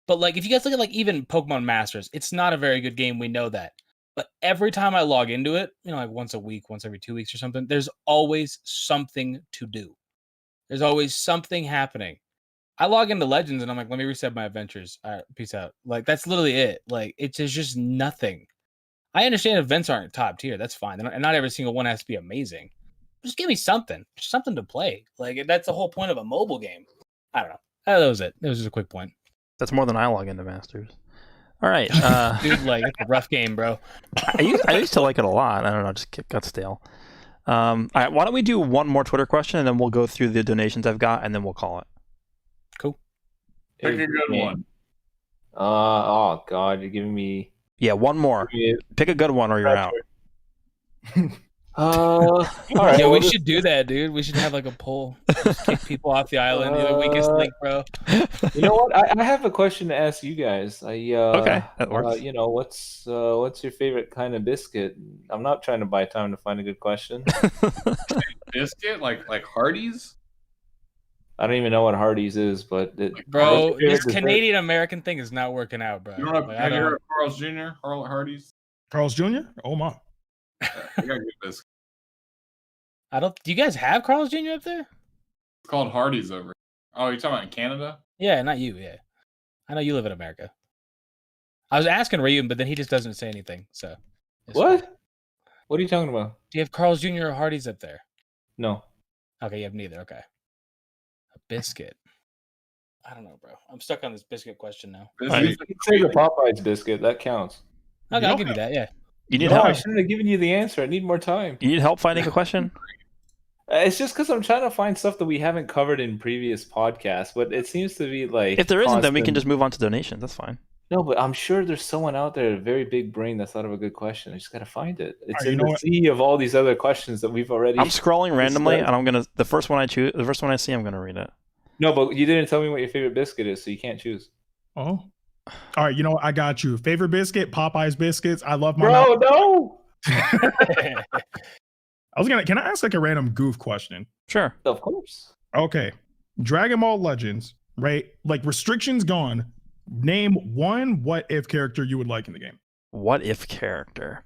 G: like if you guys look at like even Pokemon Masters, it's not a very good game. We know that. But every time I log into it, like once a week, once every 2 weeks or something, there's always something to do. There's always something happening. I log into Legends and I'm like, let me reset my adventures. All right, peace out. Like, that's literally it. Like, there's just nothing. I understand events aren't top tier. That's fine. And not every single one has to be amazing. Just give me something to play. Like, that's the whole point of a mobile game. I don't know. That was it. It was just a quick point.
A: That's more than I log into Masters. All right.
G: Dude, like, it's a rough game, bro.
A: I used to like it a lot. I don't know. Just got stale. All right. Why don't we do one more Twitter question, and then we'll go through the donations I've got, and then we'll call it.
G: Cool.
B: Pick a good one.
D: Oh, God. You're giving me...
A: Yeah, one more. Pick a good one or you're out.
D: All right.
G: Yeah, we should do that, dude. We should have like a poll. Just kick people off the island. You're the weakest link, bro.
D: You know what? I have a question to ask you guys.
A: Okay, that works.
D: What's your favorite kind of biscuit? I'm not trying to buy time to find a good question.
B: Biscuit? Like Hardee's?
D: I don't even know what Hardee's is, but
G: bro, this Canadian American thing is not working out, bro.
B: You don't have Carl's Jr. Hardee's?
F: Carl's Jr.? Oh my.
B: I gotta get this.
G: Do you guys have Carl's Jr. up there?
B: It's called Hardee's over. Oh, you're talking about in Canada?
G: Yeah, not you. Yeah, I know you live in America. I was asking Ryu, but then he just doesn't say anything. So
D: what?
G: Fine.
D: What are you talking about?
G: Do you have Carl's Jr. or Hardee's up there?
D: No.
G: Okay, you have neither. Okay. A biscuit. I don't know, bro. I'm stuck on this biscuit question now.
D: You can say the Popeyes biscuit. That counts.
G: Okay, I'll give you that. Yeah.
A: You need help?
D: I shouldn't have given you the answer. I need more time.
A: You need help finding a question?
D: It's just because I'm trying to find stuff that we haven't covered in previous podcasts, but it seems to be like...
A: If there isn't, then we can just move on to donations. That's fine.
D: No, but I'm sure there's someone out there, a very big brain, that's thought of a good question. I just got to find it. It's in the sea of all these other questions that we've already...
A: I'm scrolling randomly, and I'm going to... The first one I see, I'm going to read it.
D: No, but you didn't tell me what your favorite biscuit is, so you can't choose.
F: Oh. All right, I got you. Favorite biscuit? Popeyes biscuits. I love my...
D: Bro, no!
F: Can I ask like a random goof question?
A: Sure.
D: Of course.
F: Okay. Dragon Ball Legends, right? Like restrictions gone. Name one what if character you would like in the game.
A: What if character?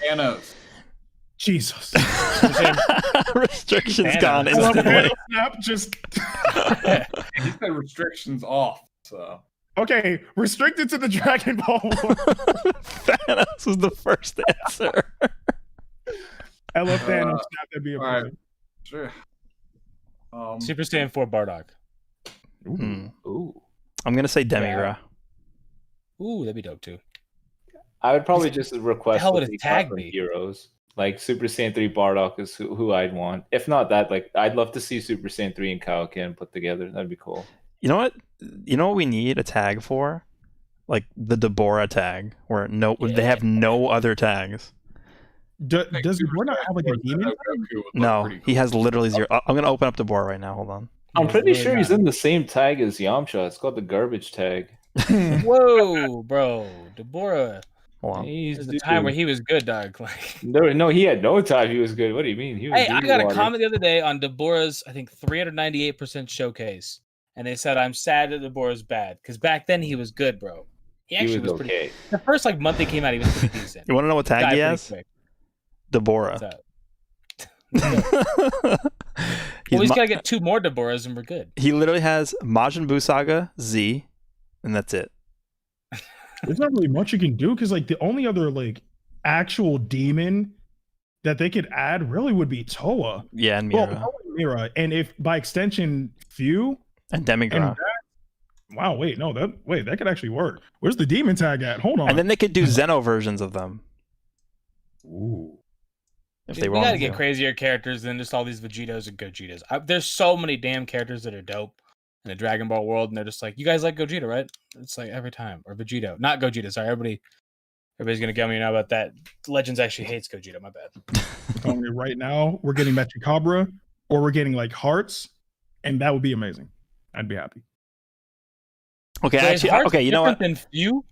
B: Thanos.
F: Jesus.
A: Restrictions gone instantly.
F: Snap, just
B: He said restrictions off, so.
F: Okay, restricted to the Dragon Ball War.
A: Thanos was the first answer.
F: I love Thanos. That'd be a
B: right. Sure.
I: Super Saiyan 4 Bardock.
D: Ooh.
A: I'm gonna say Demigra.
I: Ooh, that'd be dope too.
D: I would probably just request
I: the hell would
D: what
I: his
D: they
I: tag
D: got from
I: be?
D: Heroes. Like Super Saiyan 3 Bardock is who I'd want. If not that, like I'd love to see Super Saiyan 3 and Kaioken put together. That'd be cool.
A: You know what? You know what we need a tag for? Like the Deborah tag, where they have no other tags.
F: Does Deborah not have like a demon?
A: No, he has literally zero. I'm gonna open up Deborah right now. Hold on.
D: I'm pretty sure he's in the same tag as Yamcha. It's called the garbage tag.
I: Whoa, bro, Deborah.
A: Hold on.
I: There's a time where he was good, dog. Like,
D: no, he had no time. He was good. What do you mean? He was
I: I got a comment the other day on Deborah's, I think 398% showcase, and they said I'm sad that Deborah's bad because back then he was good, bro. He actually was
D: okay.
I: Pretty. The first month he came out, he was pretty decent.
A: You want to know what tag he has? Deborah.
I: He's got to get 2 more Deborahs and we're good.
A: He literally has Majin Buu Saga Z, and that's it.
F: There's not really much you can do because like the only other like actual demon that they could add really would be Toa.
A: Yeah, and Mira.
F: Well, Mira, and if by extension Few
A: and Demigra.
F: Wow, that could actually work. Where's the demon tag at? Hold on.
A: And then they could do Zeno versions of them.
F: Ooh.
A: If they
I: we gotta get crazier characters than just all these Vegetos and Gojitas. There's so many damn characters that are dope in the Dragon Ball world, and they're just like, you guys like Gogeta, right? It's like every time. Or Vegito. Not Gogeta, sorry. Everybody's gonna get me now about that. Legends actually hates Gogeta, my bad.
F: Telling you right now, we're getting Mechikabra, or we're getting like Hearts, and that would be amazing. I'd be happy.
A: Okay, so actually, okay, you know what?
I: Than Few?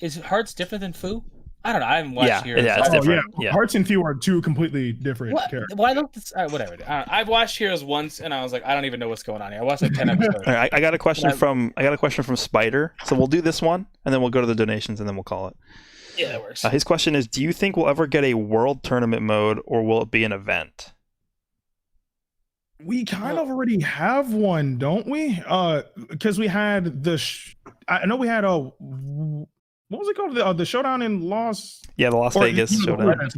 I: Is Hearts different than Fu? I don't know. I haven't watched Heroes.
A: Yeah, it's different. Yeah.
F: Hearts and Few are 2 completely different characters.
I: Why don't this? Whatever. I've watched Heroes once, and I was like, I don't even know what's going on here. I watched like 10 episodes.
A: All right, I got a question from Spider. So we'll do this one, and then we'll go to the donations, and then we'll call it.
I: Yeah, that works.
A: His question is: do you think we'll ever get a world tournament mode, or will it be an event?
F: We kind of already have one, don't we? Because we had I know we had what was it called? The showdown in Las.
A: Yeah, the Las Vegas showdown.
F: Whatever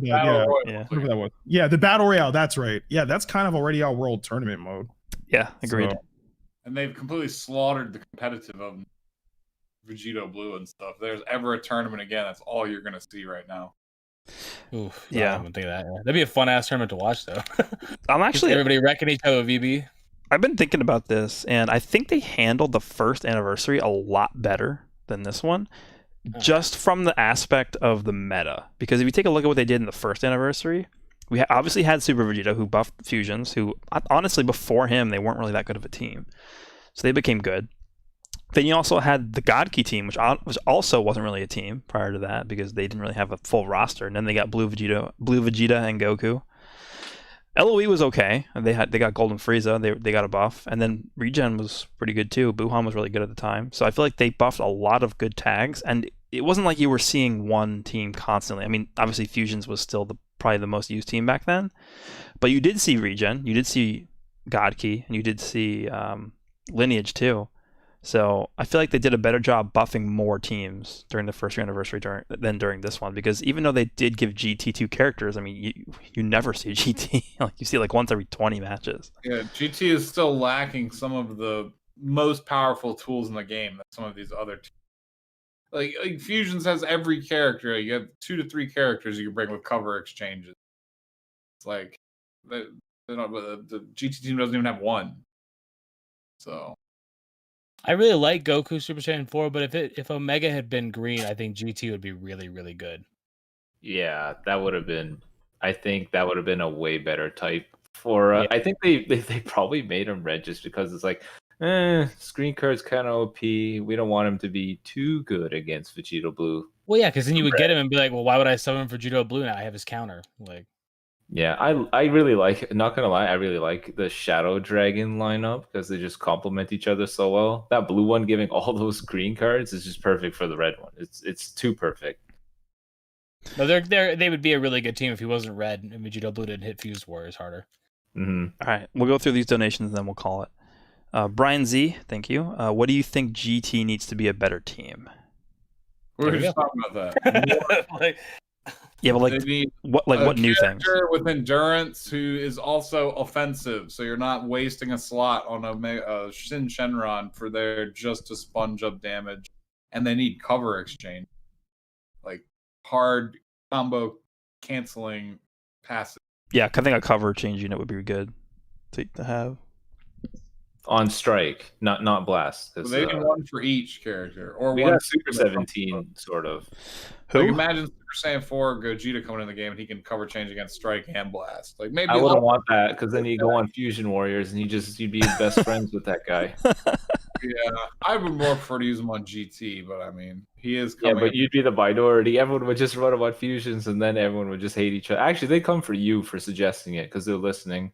F: that was. Yeah, the Battle Royale. That's right. Yeah, that's kind of already our world tournament mode.
A: Yeah, agreed.
B: And they've completely slaughtered the competitive of Vegito Blue and stuff. If there's ever a tournament again, that's all you're gonna see right now.
I: Oof, yeah, I don't think of that. That'd be a fun ass tournament to watch, though.
A: I'm actually
I: everybody wrecking each other with VB.
A: I've been thinking about this, and I think they handled the first anniversary a lot better than this one, just from the aspect of the meta. Because if you take a look at what they did in the first anniversary, we obviously had Super Vegeta, who buffed fusions, who honestly before him they weren't really that good of a team, so they became good. Then you also had the God Key team, which also wasn't really a team prior to that because they didn't really have a full roster. And then they got Blue Vegeta, and Goku. LOE was okay. They got Golden Frieza. They got a buff, and then Regen was pretty good too. Buhan was really good at the time. So I feel like they buffed a lot of good tags, and it wasn't like you were seeing one team constantly. I mean, obviously Fusions was still probably the most used team back then, but you did see Regen, you did see God Key, and you did see Lineage too. So I feel like they did a better job buffing more teams during the first year anniversary than during this one, because even though they did give GT 2 characters, I mean, you never see GT. Like you see like once every 20 matches.
B: Yeah, GT is still lacking some of the most powerful tools in the game that some of these other teams. Like Fusions has every character. You have 2 to 3 characters you can bring with cover exchanges. It's like the GT team doesn't even have one. So
I: I really like Goku Super Saiyan 4, but if Omega had been green, I think GT would be really, really good.
D: Yeah, that would have been. I think that would have been a way better type for. I think they probably made him red just because it's like, screen card's kind of OP. We don't want him to be too good against Vegito Blue.
I: Well, yeah, because then you would get him and be like, well, why would I summon for Vegito Blue now? I have his counter. Like.
D: Yeah, I really like, not gonna lie, I really like the Shadow Dragon lineup because they just complement each other so well. That blue one giving all those green cards is just perfect for the red one. It's too perfect.
I: No, they would be a really good team if he wasn't red and Vegito Blue didn't hit Fused Warriors harder.
D: Mm-hmm.
A: All right, we'll go through these donations and then we'll call it. Brian Z, thank you. What do you think GT needs to be a better team?
B: We were just talking about that.
A: Yeah, but like, what new things?
B: With endurance who is also offensive, so you're not wasting a slot on a Shin Shenron for there just to sponge up damage, and they need cover exchange, like hard combo canceling passes.
A: Yeah, I think a cover change unit would be good to have
D: on strike, not blast.
B: So they need one for each character, or
D: we
B: one
D: got Super 17 sort of.
A: Who?
B: Like imagine Super Saiyan 4 Gogeta coming in the game and he can cover change against strike and blast. Like maybe
D: I wouldn't want that because then you go on Fusion Warriors and you'd be best friends with that guy.
B: Yeah, I would more prefer to use him on GT, but I mean he is coming.
D: Yeah, but you'd be the minority. Everyone would just run him on fusions, and then everyone would just hate each other. Actually, they come for you for suggesting it because they're listening.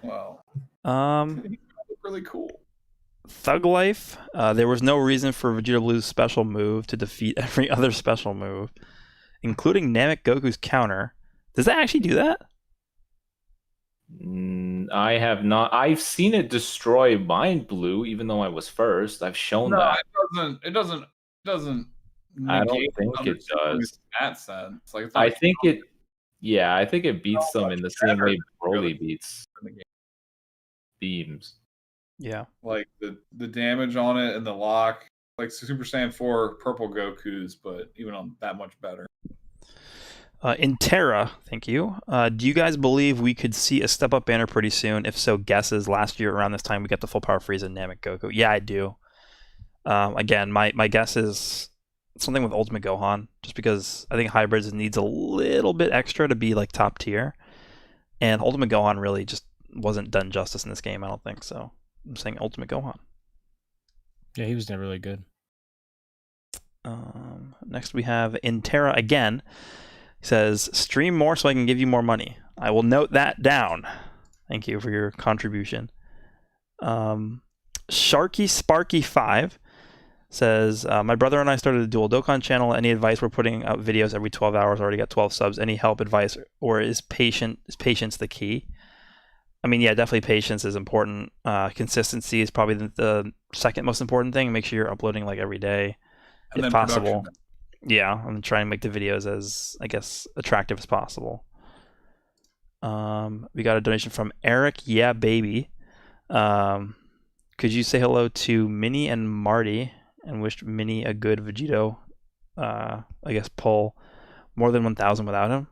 B: Well, really cool.
A: Thug Life. There was no reason for Vegeta Blue's special move to defeat every other special move, including Namek Goku's counter. Does that actually do that?
D: I have not. I've seen it destroy Mind Blue, even though I was first. I've shown that.
B: It doesn't.
D: I don't think it does.
B: In that sense, like
D: I think it. Yeah, I think it beats them in the same way Broly beats Beams.
A: Yeah,
B: like the damage on it and the lock, like Super Saiyan 4 Purple Goku's, but even on that much better.
A: In Terra, thank you. Do you guys believe we could see a step up banner pretty soon? If so, guesses. Last year around this time, we got the full power Frieza and Namek Goku. Yeah, I do. Again, my guess is something with Ultimate Gohan, just because I think Hybrids needs a little bit extra to be like top tier, and Ultimate Gohan really just wasn't done justice in this game. I don't think so. I'm saying Ultimate Gohan.
I: Yeah, he was never really good.
A: Next we have in Terra again. He says, stream more so I can give you more money. I will note that down. Thank you for your contribution. Sharky Sparky 5 says, my brother and I started a dual Dokkan channel. Any advice? We're putting out videos every 12 hours. Already got 12 subs. Any help, advice, or is patience the key? I mean, yeah, definitely patience is important. Consistency is probably the second most important thing. Make sure you're uploading like every day, if possible. Production. Yeah, I'm trying to make the videos as, I guess, attractive as possible. We got a donation from Eric. Yeah, baby. Could you say hello to Minnie and Marty and wish Minnie a good Vegito, I guess, pull more than 1,000 without him?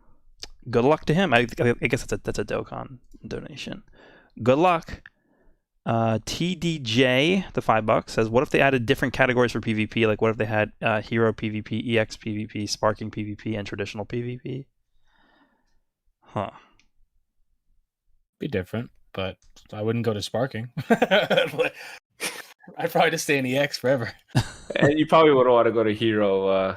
A: Good luck to him. I guess that's a Dokkan donation. Good luck. TDJ, the $5 says, what if they added different categories for PvP? Like, what if they had hero PvP, EX PvP, sparking PvP, and traditional PvP? Huh.
I: Be different, but I wouldn't go to sparking. I'd probably just stay in EX forever.
D: And you probably wouldn't want to go to hero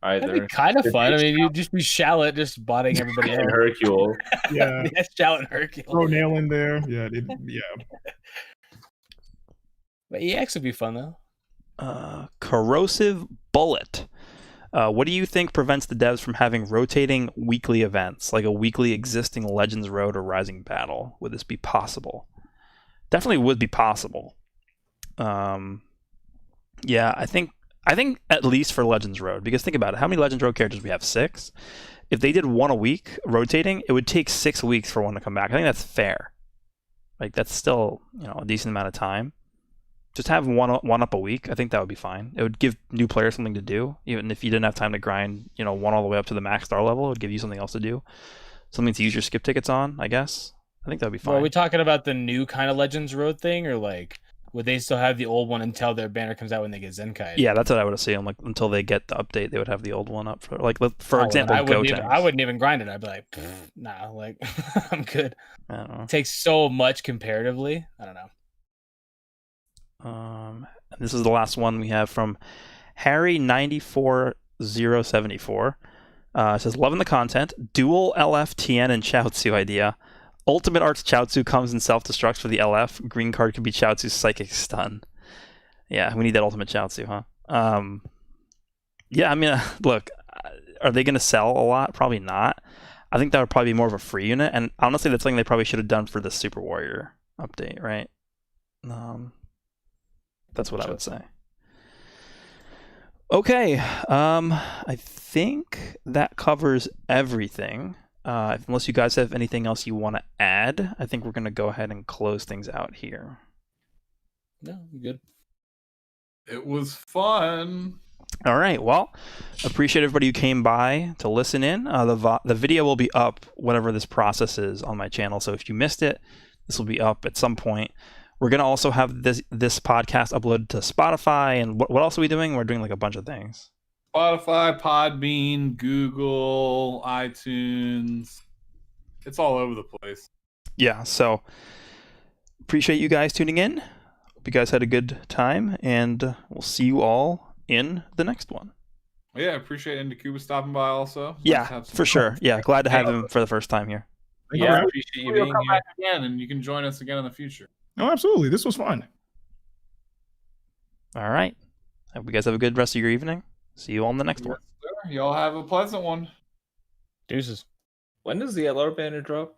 D: either.
I: That'd be kind of fun. I mean, you'd just be Shallot, just botting everybody
D: and Hercule.
F: Yeah.
I: Yeah, Shallot and Hercule.
F: Throw nail in there. Yeah. Yeah.
I: But EX would be fun, though.
A: Corrosive Bullet. What do you think prevents the devs from having rotating weekly events, like a weekly existing Legends Road or Rising Battle? Would this be possible? Definitely would be possible. Yeah, I think at least for Legends Road, because think about it. How many Legends Road characters we have? 6? If they did one a week rotating, it would take 6 weeks for one to come back. I think that's fair. Like, that's still, a decent amount of time. Just have one up a week. I think that would be fine. It would give new players something to do, even if you didn't have time to grind, one all the way up to the max star level. It would give you something else to do, something to use your skip tickets on. I guess. I think that would be fine.
I: Well, are we talking about the new kind of Legends Road thing, or like, would they still have the old one until their banner comes out when they get Zenkai?
A: Yeah, that's what I would assume. Like, until they get the update, they would have the old one up for, like, for example,
I: I wouldn't even grind it. I'd be like, nah, like, I'm good.
A: I don't know.
I: It takes so much comparatively. I don't know.
A: This is the last one we have from Harry94074. It says, loving the content. Dual LF, TN, and Chaozu idea. Ultimate Arts Chaozu comes and self-destructs for the LF. Green card could be Chaozu's psychic stun. Yeah, we need that Ultimate Chaozu, huh? Yeah, I mean, look, are they going to sell a lot? Probably not. I think that would probably be more of a free unit, and honestly, that's something they probably should have done for the Super Warrior update, right? That's what I would say. Okay, I think that covers everything. Unless you guys have anything else you want to add, I think we're going to go ahead and close things out here.
I: No, good.
B: It was fun.
A: All right. Well, appreciate everybody who came by to listen in. The video will be up whenever this process is on my channel. So if you missed it, this will be up at some point. We're going to also have this podcast uploaded to Spotify. And what else are we doing? We're doing like a bunch of things.
B: Spotify, Podbean, Google, iTunes. It's all over the place.
A: Yeah. So appreciate you guys tuning in. Hope you guys had a good time. And we'll see you all in the next one.
B: Yeah, appreciate Indacuba stopping by also.
A: Yeah, for sure. Yeah, glad to have him for the first time here.
B: Yeah, I appreciate you being here. Back again, and you can join us again in the future.
F: Oh, absolutely. This was fun.
A: All right. Hope you guys have a good rest of your evening. See you all in the next one.
B: Sir. Y'all have a pleasant one.
I: Deuces.
D: When does the LR banner drop?